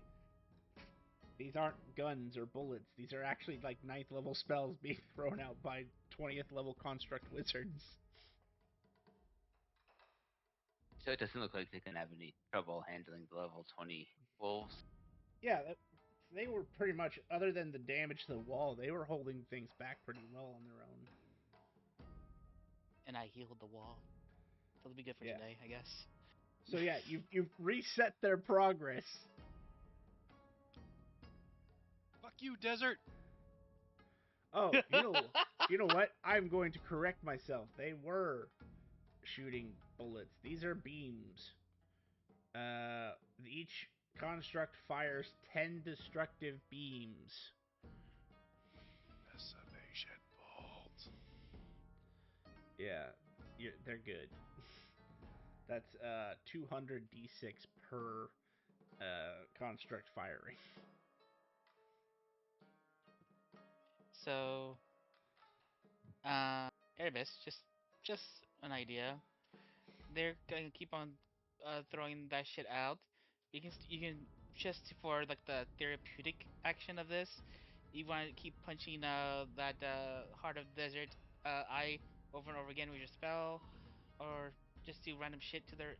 These aren't guns or bullets. These are actually like 9th level spells being thrown out by 20th level construct wizards. So it doesn't look like they're gonna have any trouble handling the level 20 wolves. Yeah, they were pretty much, other than the damage to the wall, they were holding things back pretty well on their own. And I healed the wall. So it'll be good for today, I guess. So yeah, you've reset their progress. Fuck you, desert. Oh, you know what? I'm going to correct myself. They were shooting bullets. These are beams. Each construct fires 10 destructive beams. Decimation bolt. Yeah, they're good. That's 200 d6 per construct firing. So, Erebus, just an idea. They're gonna keep on throwing that shit out. You can just for like the therapeutic action of this, you want to keep punching that heart of the desert eye over and over again with your spell, or just do random shit to their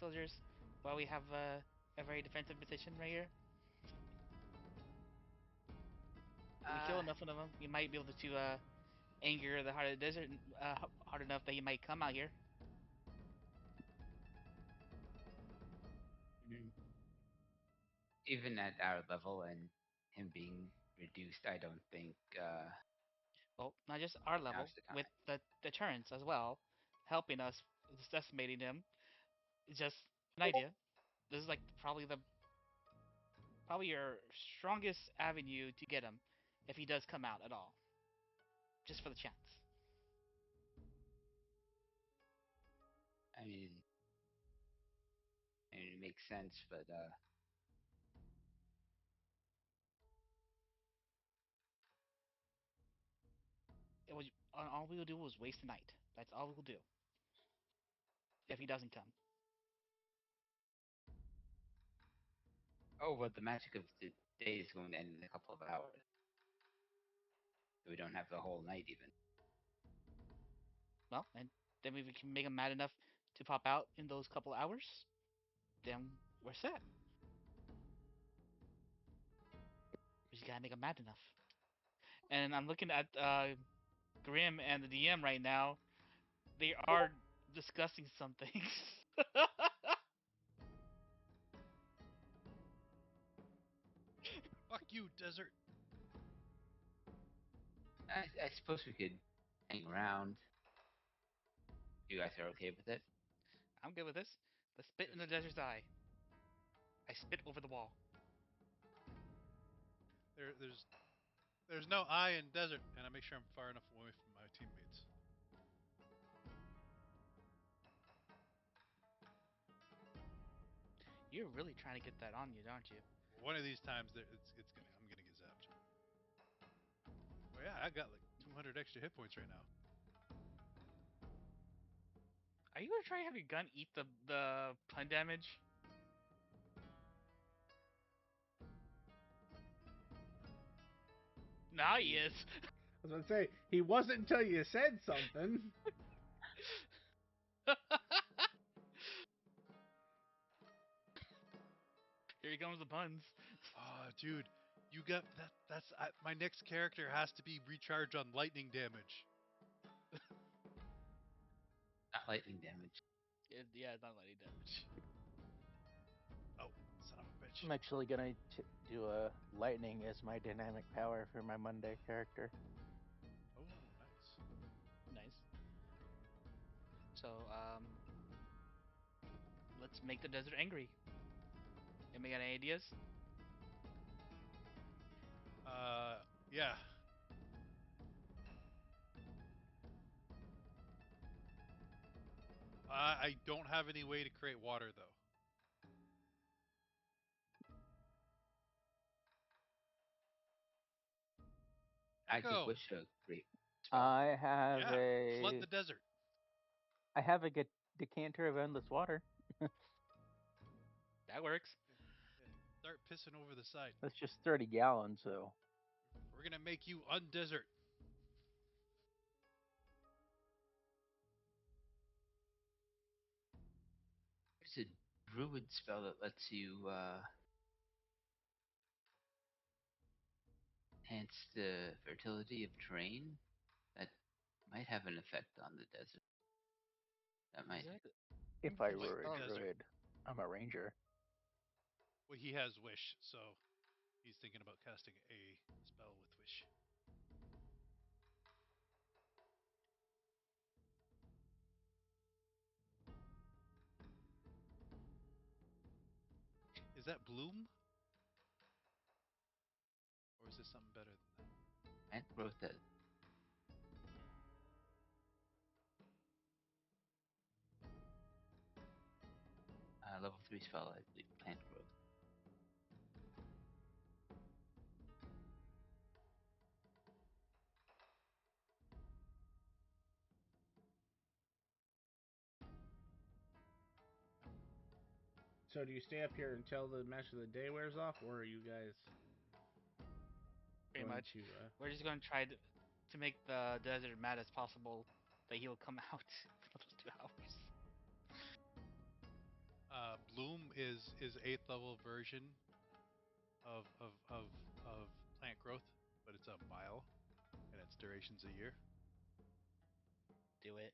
soldiers while we have a very defensive position right here. If we kill Uh, enough of them, you might be able to anger the heart of the desert hard enough that he might come out here. mm, even at our level and him being reduced, I don't think Well, not just our level, now's the with time. the deterrence as well, helping us decimating him. It's just an idea. This is like probably your strongest avenue to get him if he does come out at all, just for the chance. I mean, it makes sense, but It was all we will do was waste the night. That's all we will do if he doesn't come. oh, well, the magic of the day is going to end in a couple of hours. We don't have the whole night even. Well, and then if we can make him mad enough to pop out in those couple hours, then we're set. We just gotta make him mad enough. And I'm looking at Grim and the DM right now. They are discussing some things. Fuck you, desert. I suppose we could hang around. You guys are okay with it? I'm good with this. The spit in If the desert's eye. I spit over the wall. there's no I in desert, and I make sure I'm far enough away from my teammates. You're really trying to get that on you, aren't you? One of these times, I'm gonna get zapped. Oh yeah, I got like 200 extra hit points right now. Are you gonna try and have your gun eat the pun damage? Now he is. I was about to say, he wasn't until you said something. Here comes the puns. Oh, dude, you got that. My next character has to be recharged on lightning damage. Not lightning damage. Yeah, it's not letting damage. Oh, son of a bitch. I'm actually gonna do a lightning as my dynamic power for my Monday character. Oh, nice. Nice. So, let's make the desert angry. Anybody got any ideas? Yeah. I don't have any way to create water though. Magic Echo. wish a great spell. I have Yeah, flood a the desert. decanter of endless water. That works. Yeah, start pissing over the side. That's just 30 gallons, so We're gonna make you undesert. There's a druid spell that lets you enhance the fertility of terrain. That might have an effect on the desert. That Is might. that? if I What were a Oh, desert? druid, I'm a ranger. Well, he has wish, so he's thinking about casting a spell with wish. Is that bloom, or is this something better than Plant growth that level 3 spell, I believe. Plant growth. So do you stay up here until the match of the day wears off, or are you guys Pretty going much. to? We're just gonna try to make the desert mad as possible that he'll come out for those 2 hours. Bloom is 8th level version of plant growth, but it's a bile, and its duration's a year. Do it.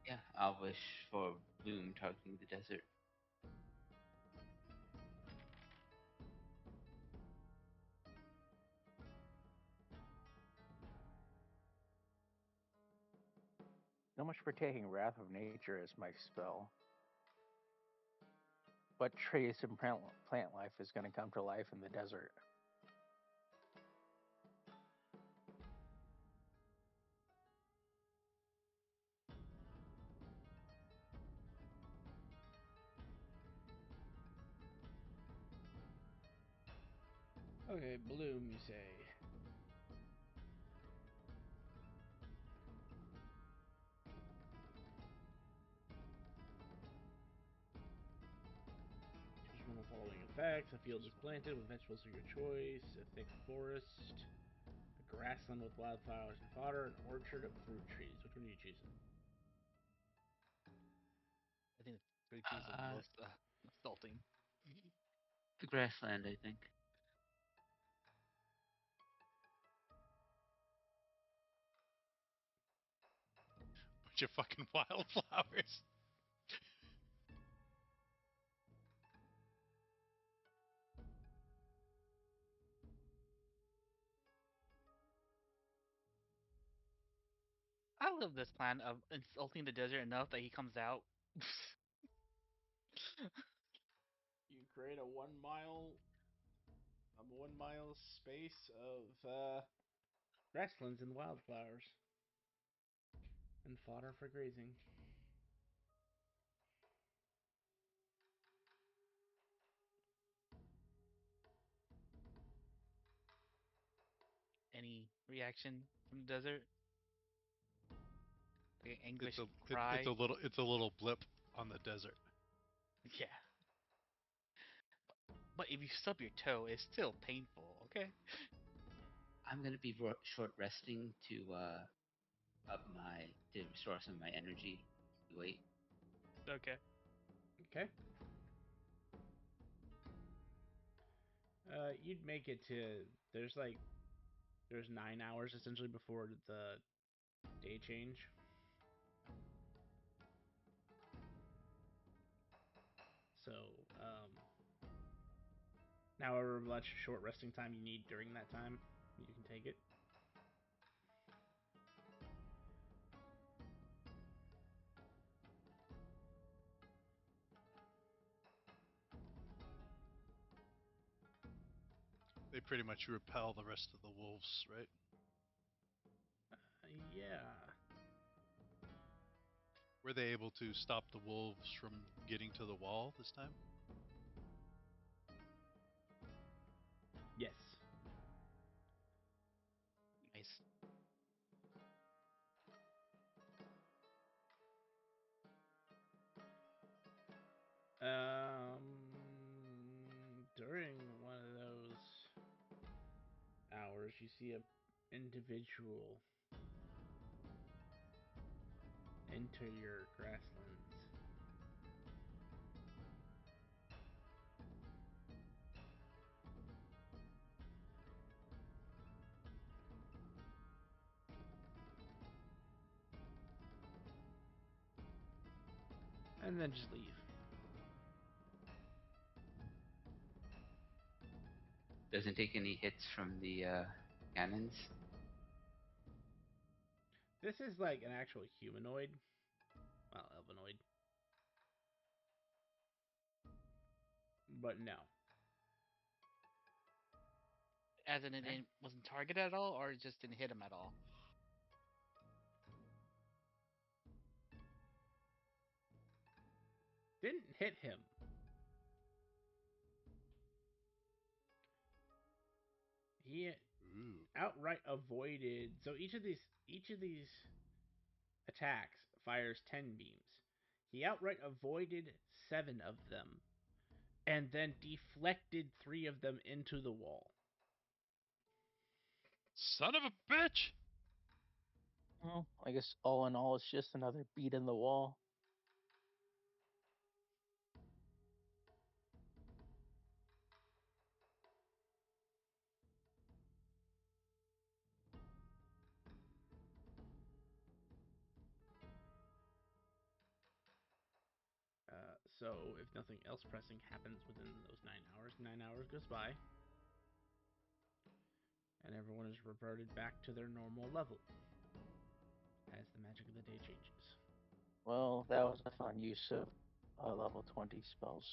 Yeah, I'll wish for bloom targeting the desert. So much for taking Wrath of Nature as my spell. What trace in plant life is going to come to life in the desert? Okay, bloom. You say. Choose one of the following effects. A field is planted with vegetables of your choice. A thick forest. A grassland with wildflowers and fodder. An orchard of fruit trees. Which one are you choosing? I think the fruit trees are the Uh, most insulting. the grassland, I think. Bunch of fucking wildflowers. I love this plan of insulting the desert enough that he comes out. You create a 1 mile space of grasslands and wildflowers and fodder for grazing. Any reaction from the desert? Like an It's anguish a cry? it's a little blip on the desert. Yeah. But if you stub your toe, it's still painful, okay? I'm gonna be short resting to to restore some of my energy. Wait, Okay. Okay. You'd make it to there's 9 hours essentially before the day change. So, um, however much short resting time you need during that time, you can take it. They pretty much repel the rest of the wolves, right? Yeah. Were they able to stop the wolves from getting to the wall this time? Yes. Nice. During one of those hours, you see a individual enter your grasslands. And then just leave. doesn't take any hits from the cannons. This is like an actual humanoid. Well, elvenoid. But no. As in, it Okay. wasn't targeted at all, or it just didn't hit him at all? Didn't hit him. He Ooh. outright avoided. So each of these attacks fires 10 beams. He outright avoided 7 of them and then deflected 3 of them into the wall. Son of a bitch! Well, I guess all in all, it's just another beat in the wall. So if nothing else pressing happens within those 9 hours, 9 hours goes by, and everyone is reverted back to their normal level as the magic of the day changes. Well, that was a fun use of level 20 spells.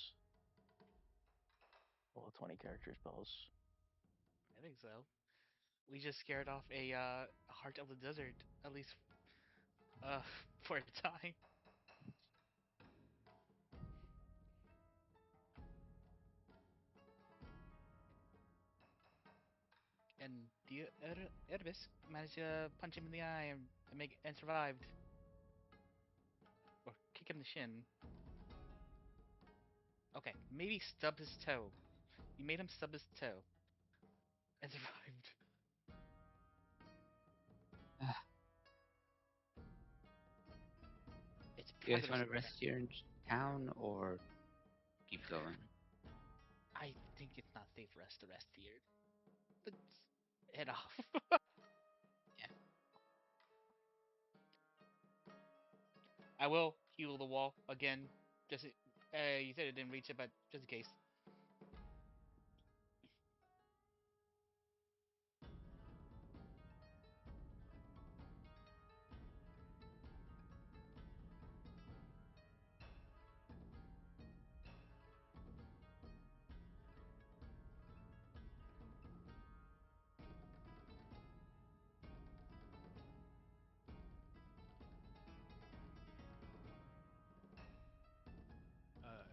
Level 20 character spells. I think so. We just scared off a heart of the desert, at least uh for a time. And the Erebus managed to punch him in the eye and survived, or kick him in the shin. Okay, maybe stub his toe. You made him stub his toe and survived. It's You guys want predator to rest here in town or keep going? I think it's not safe for us to rest here. Let's head off. Yeah. I will heal the wall again. Just you said it didn't reach it, but just in case.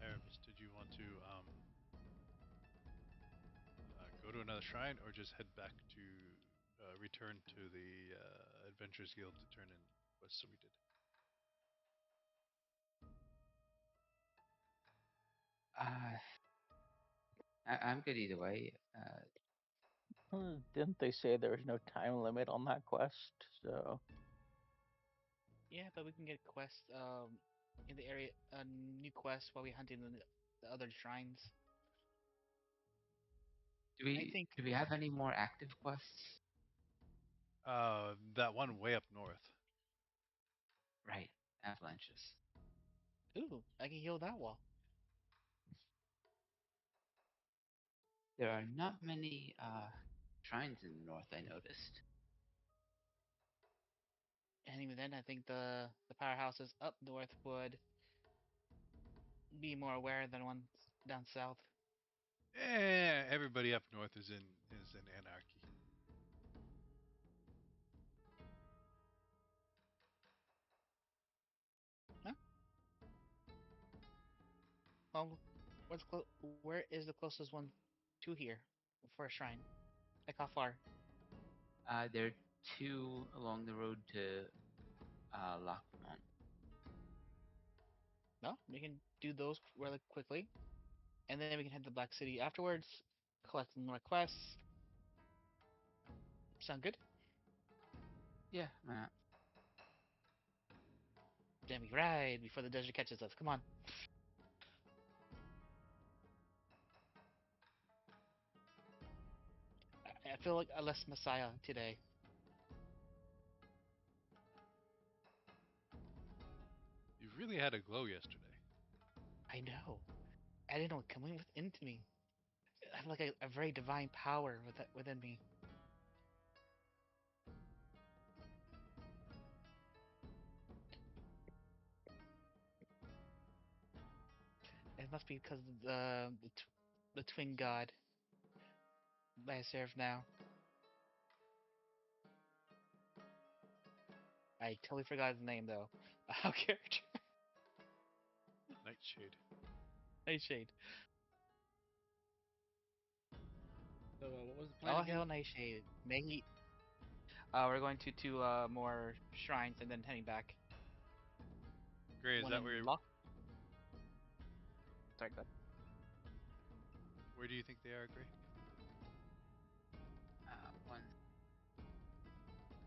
Erebus, did you want to go to another shrine or just head back to return to the Adventurers Guild to turn in quests that we did? Uh, I'm good either way. Didn't they say there was no time limit on that quest? So, Yeah, but we can get quests in the area, a new quest while we hunting the other shrines. I think Do we have any more active quests? That one way up north. Right, avalanches. ooh, I can heal that wall. There are not many shrines in the north. I noticed. And even then, I think the powerhouses up north would be more aware than ones down south. Everybody up north is in anarchy. Huh? Well, where is the closest one to here for a shrine? Like how far? There are two along the road to Lockmont. No, we can do those really quickly, and then we can head to Black City afterwards, collect more quests. Sound good? Yeah, why not? Then we ride before the desert catches us. Come on. I feel like a less Messiah today. You really had a glow yesterday. I know. I didn't know it coming into me. I have like a very divine power within me. It must be because of the twin god that I serve now. I totally forgot his name though. Our character, Nightshade. Nightshade. So what was the plan Oh again? hell, Nightshade. May he. We're going to two more shrines and then heading back. Gray, is One that where in Lock. Sorry, go ahead. Where do you think they are, Gray? One.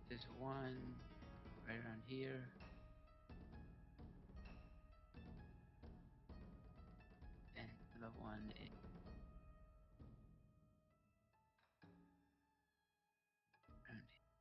There's one right around here. And another one is around here.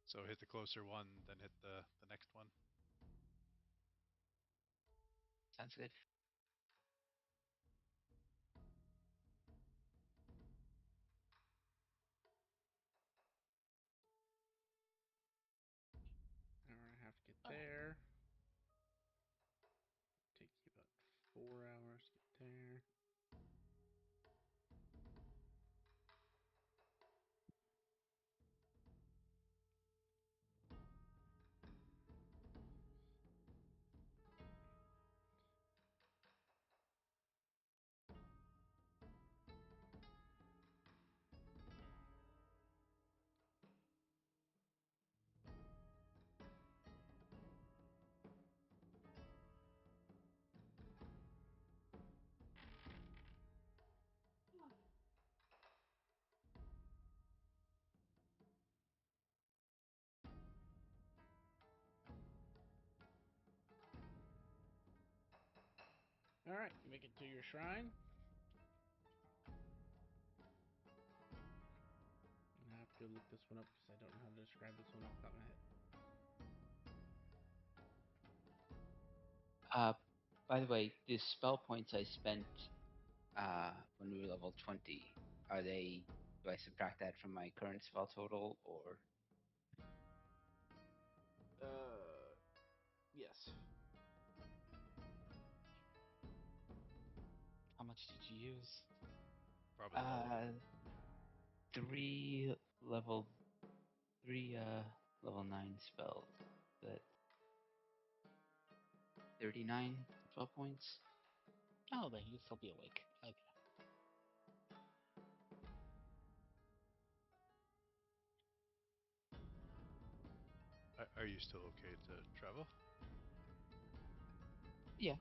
So hit the closer one, then hit the next one. Sounds good. Alright, I have to get there. Take you about 4 hours to get there. Alright, you make it to your shrine. I have to go look this one up because I don't know how to describe this one off the top of my head. By the way, the spell points I spent when we were level 20, are they? Do I subtract that from my current spell total, or Yes. How much did you use? Probably all of it. 3 level 3 level 9 spells? That 39 spell points. Oh, then you still be awake. Okay. Are you still okay to travel? Yeah.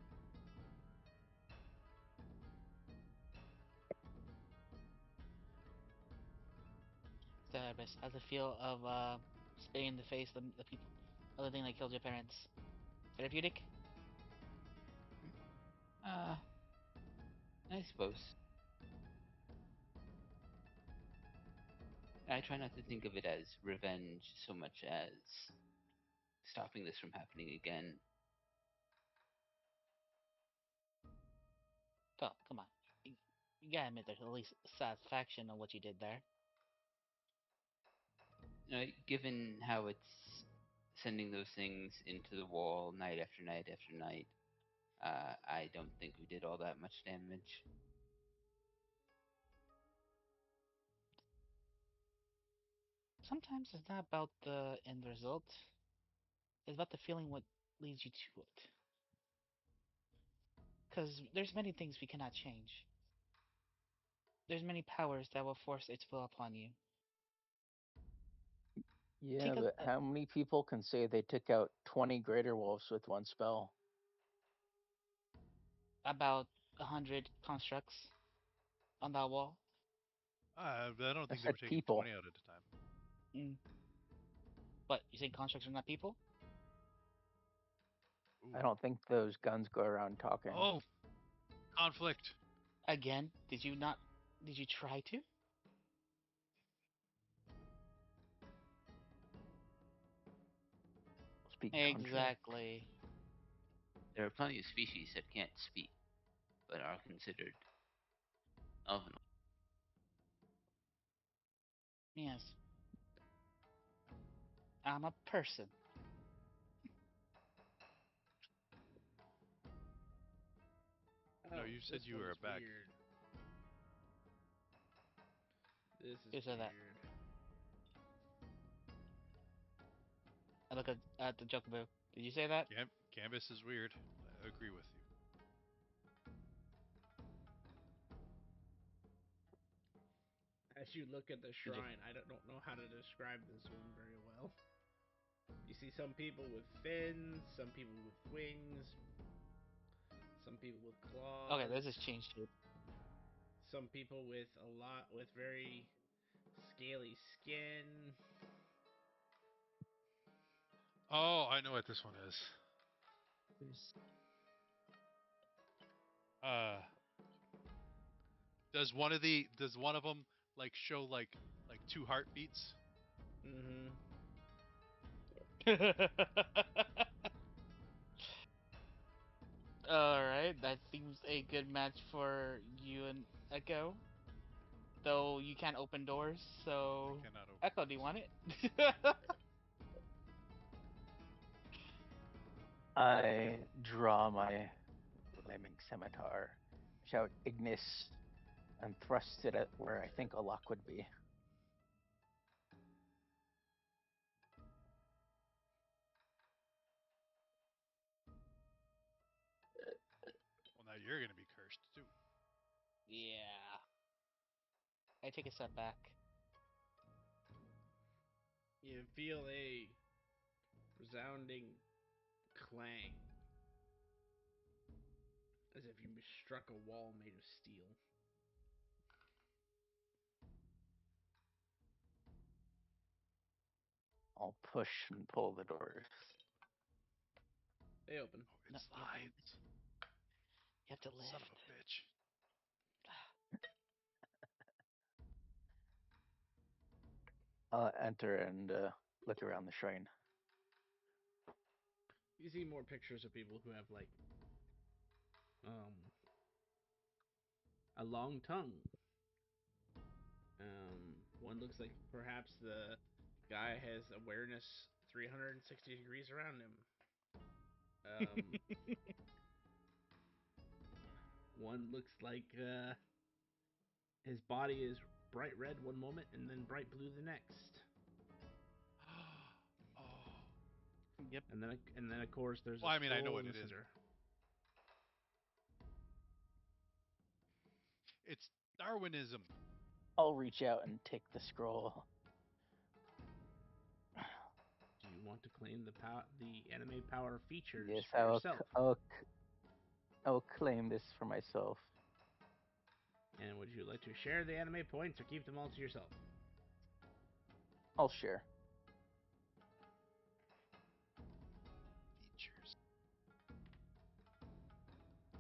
So, Ibis, how's it feel of spitting in the face the people, other thing that killed your parents? Therapeutic? Uh, I suppose. I try not to think of it as revenge so much as stopping this from happening again. Oh, come on. You gotta admit there's at least satisfaction on what you did there. Given how it's sending those things into the wall night after night after night, I don't think we did all that much damage. Sometimes it's not about the end result. It's about the feeling what leads you to it. Because there's many things we cannot change. There's many powers that will force its will upon you. Yeah, Think of but the, how many people can say they took out 20 greater wolves with one spell? about 100 constructs on that wall. But I don't I think they said were taking people. 20 out at a time. Mm. What, you think constructs are not people? Ooh. I don't think those guns go around talking. Oh, conflict. Again, did you not? Did you try to? Speak country. Exactly. There are plenty of species that can't speak, but are considered elven. Yes. I'm a person. No, Oh, you said this you one were is back. weird. This is Who said that? weird. I look at the Chocobo. Did you say that? Canvas is weird. I agree with you. As you look at the You just shrine, I don't know how to describe this one very well. You see some people with fins, some people with wings, some people with okay. claws, This has changed shape. some people with very scaly skin. Oh, I know what this one is. There's Uh, does one of them like show like two heartbeats? Mm-hmm. All right, that seems a good match for you and Echo. Though you can't open doors, I so cannot open Echo, do you doors. want it? I draw my flaming scimitar, shout Ignis, and thrust it at where I think a lock would be. Well, now you're gonna be cursed too. Yeah. I take a step back. You feel a resounding clang, as if you struck a wall made of steel. I'll push and pull the doors. They open. Oh, No, it you have to, slides. you have to Son of lift. a bitch. I'll enter and look around the shrine. You see more pictures of people who have like a long tongue. One looks like perhaps the guy has awareness 360 degrees around him. Um, One looks like his body is bright red one moment and then bright blue the next. Oh. Yep. And then of course there's Well, a I mean, I know scroll what in the it is. center. It's Darwinism. I'll reach out and take the scroll. Do you want to claim the anime power features Yes, for yourself? I'll claim this for myself. And would you like to share the anime points or keep them all to yourself? I'll share. Features.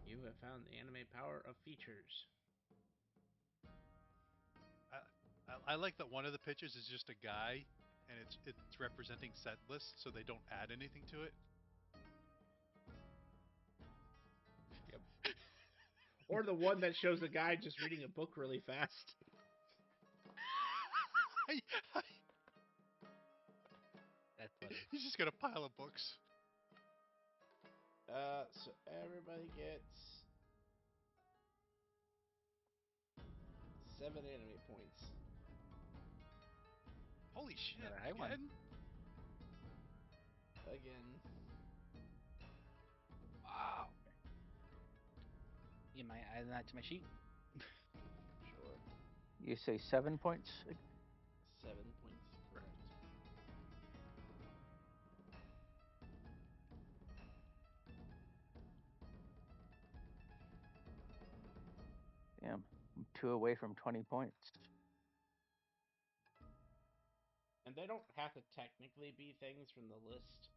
You have found the anime power of features. I like that one of the pictures is just a guy, and it's representing set lists, so they don't add anything to it. Yep. Or the one that shows a guy just reading a book really fast. I- I- That's funny. He's just got a pile of books. So everybody gets 7 anime points. Holy shit! All right, one. Again? Again. Wow. You might add that to my sheet. Sure. You say 7 points? 7 points, correct. Damn, I'm 2 away from 20 points. And they don't have to technically be things from the list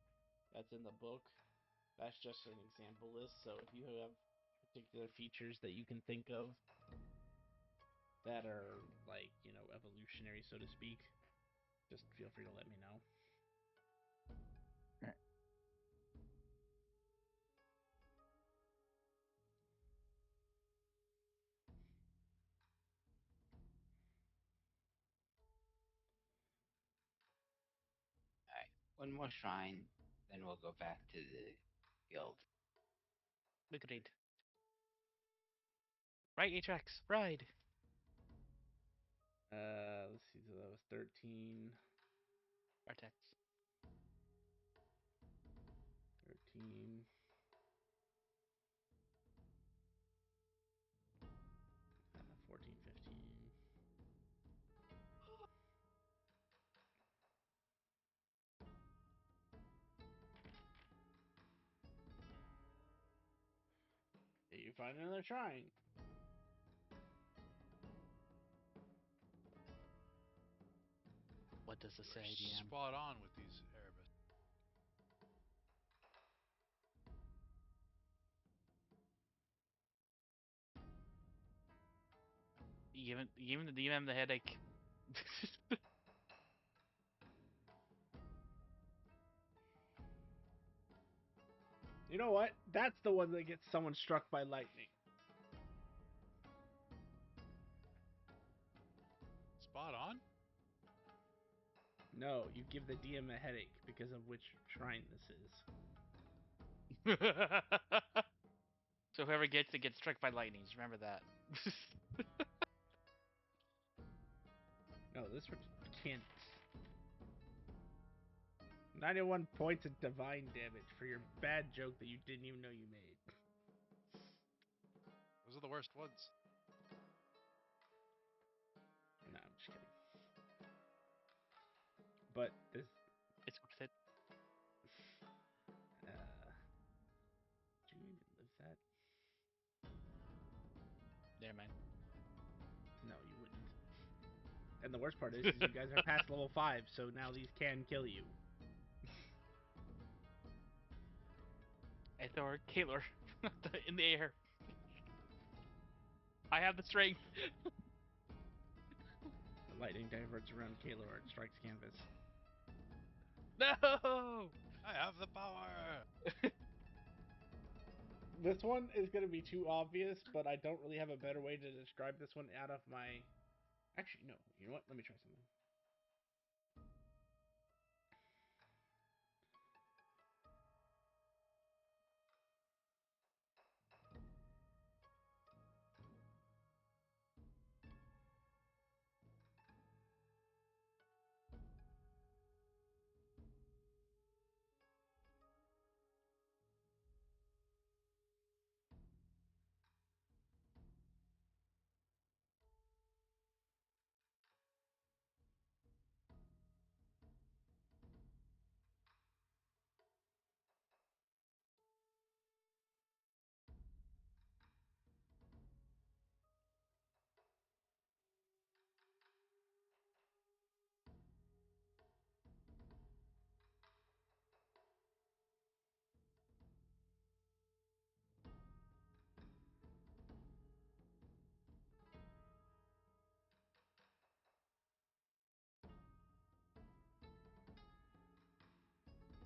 that's in the book. That's just an example list. So if you have particular features that you can think of that are like, evolutionary, so to speak, just feel free to let me know. all right. One more shrine, then we'll go back to the guild. Agreed. Right, Atrax, ride. Let's see. So that was 13. Artex. 15. 14, 15. You find another shrine. What does it You're say, DM? spot on with these Erebus. Even the DM the headache. You know what? That's the one that gets someone struck by lightning. Spot on? No, you give the DM a headache because of which shrine this is. So whoever gets it gets struck by lightning. Just remember that. No, this one can't. 91 points of divine damage for your bad joke that you didn't even know you made. Those are the worst ones. No, I'm just kidding. But this, It's worth it. do you even live that? Never mind. No, you wouldn't. And the worst part is you guys are past level 5, so now these can kill you. I throw her Kaylor in the air. I have the strength. The lightning diverts around Kaelor and strikes canvas. No! I have the power! This one is going to be too obvious, but I don't really have a better way to describe this one out of my... Actually, no. You know what? Let me try something.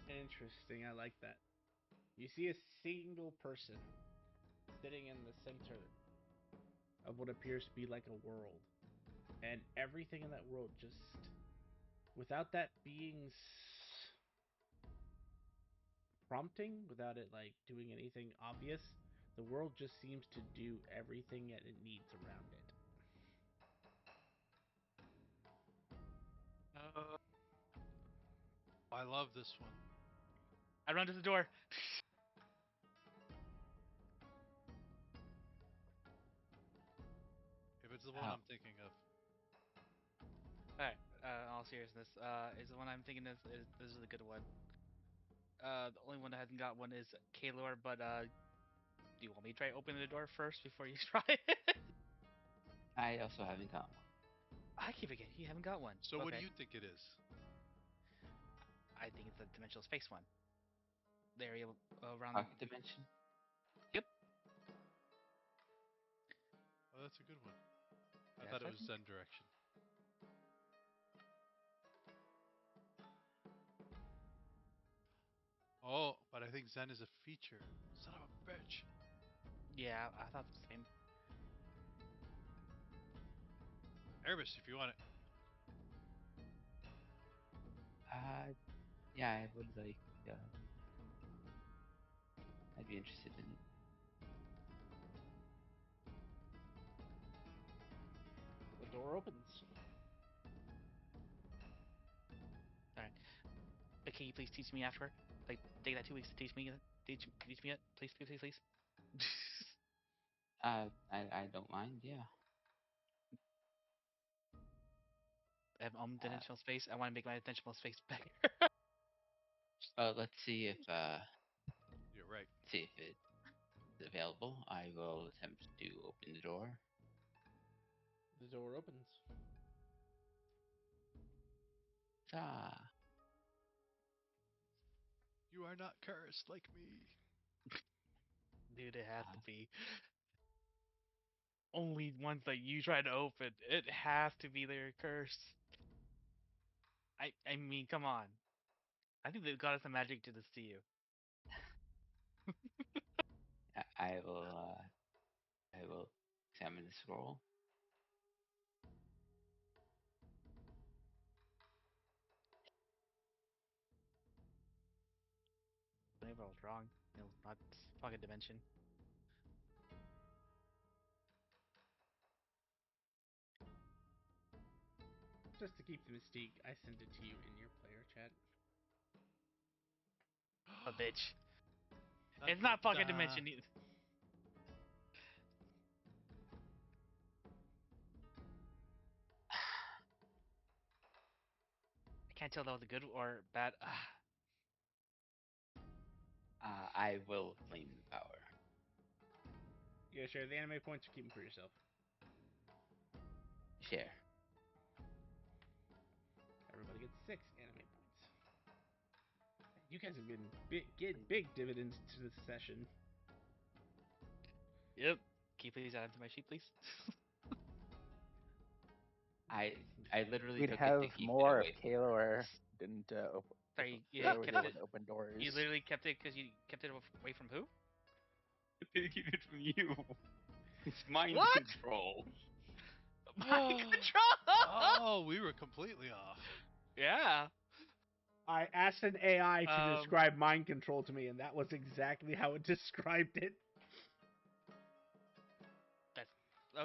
Interesting. I like that. You see a single person sitting in the center of what appears to be like a world. And everything in that world just... Without that being prompting, without it like doing anything obvious, the world just seems to do everything that it needs around it. I love this one. I run to the door. If it's the one How? I'm thinking of. Alright, all seriousness, is the one I'm thinking is this is a good one. The only one that hasn't got one is Kaylor, but do you want me to try opening the door first before you try it? I also haven't got one. I keep forgetting you haven't got one. So okay. what do you think it is? I think it's the dimensional space one. The area around. Pocket dimension? Yep. Oh, that's a good one. I Yes, thought I it was think- Zen direction. Oh, but I think Zen is a feature. Son of a bitch. Yeah, I thought the same. Erebus, if you want it. Yeah, I would like. I'd be interested in it. The door opens. Alright. Can you please teach me afterward? Like, take that 2 weeks to teach me it, please, please, please, please. I don't mind. Yeah. I have Uh, dimensional space. I want to make my dimensional space bigger. let's see if You're right. it's available. I will attempt to open the door. The door opens. Ah, You are not cursed like me. Dude, it has uh, to be. Only ones that you try to open. It has to be their curse. I mean, come on. I think they've got us some magic to deceive you. I will examine the scroll. Maybe I was wrong. You know, not pocket dimension. Just to keep the mystique, I sent it to you in your player chat. A bitch. Dun, It's dun, not pocket dun. dimension either. I can't tell if that was a good or bad. I will claim the power. You gotta share the anime points or keep them for yourself. Share. Everybody gets 6 anime points. You guys have been big dividends to this session. Yep. Can you please add them to my sheet, please? I I literally We'd took it to have keep it more if away from Kaylor Chris. didn't. Sorry, you Kaylor was kept able it. to open doors. You literally kept it because you kept it away from who? Did keep it from you. It's mind What? control. Mind control. Oh, we were completely off. Yeah. I asked an AI to Um. describe mind control to me, and that was exactly how it described it. That's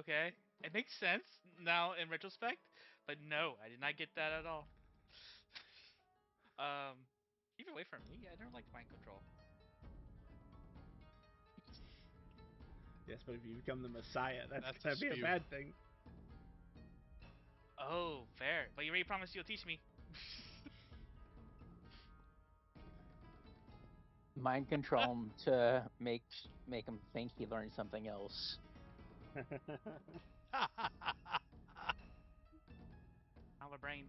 okay. It makes sense now in retrospect, but no, I did not get that at all. Keep it away from me. I don't like mind control. Yes, but if you become the Messiah, that's That's a gonna be a spew. bad thing. Oh, fair. But you already promised you'll teach me. Mind control him to make him think he learned something else. Our brain.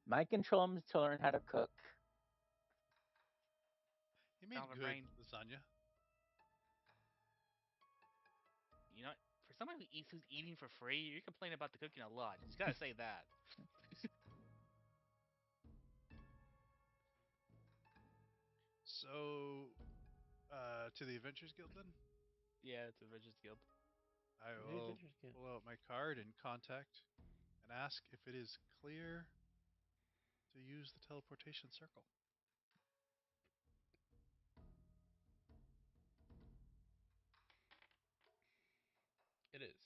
Mind control him to learn how to cook. He made Our good brain. lasagna. You know, for someone who's eating for free, you're complaining about the cooking a lot. Just gotta say that. So, to the Adventurers Guild then? Yeah, it's a Register's Guild. I The will Adventures Guild. pull out my card and contact and ask if it is clear to use the teleportation circle. It is.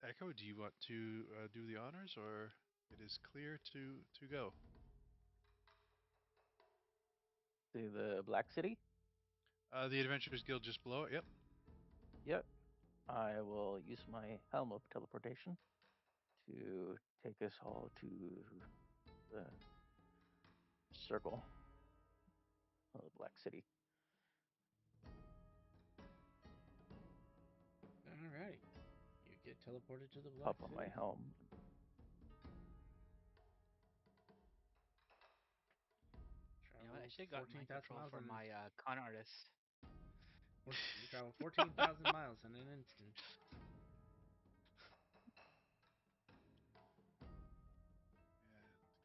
Echo, do you want to do the honors, or it is clear to go? To the Black City. The Adventurers Guild just below it. Yep. Yep. I will use my helm of teleportation to take us all to the circle of the Black City. Alrighty. You get teleported to the Black Pop on City. my helm. You know what? I Travel should have got mind 14,000 control miles for in my con artist. you travel 14,000 miles in an instant.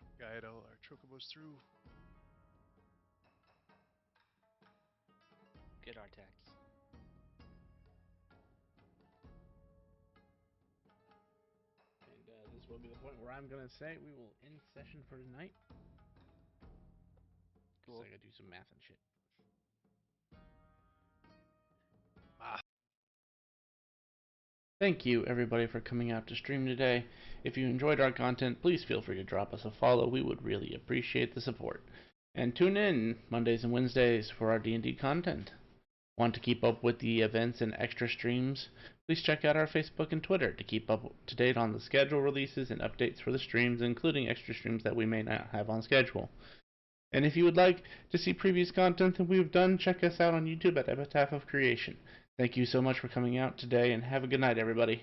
And guide all our chocobos through. Good Artax. And this will be the point where I'm gonna say we will end session for tonight. Cool. So I gotta do some math and shit. Ah, Thank you, everybody, for coming out to stream today. If you enjoyed our content, please feel free to drop us a follow. We would really appreciate the support. And tune in Mondays and Wednesdays for our D&D content. Want to keep up with the events and extra streams? Please check out our Facebook and Twitter to keep up to date on the schedule releases and updates for the streams, including extra streams that we may not have on schedule. And if you would like to see previous content that we've done, check us out on YouTube at Epitaph of Creation. Thank you so much for coming out today, and have a good night, everybody.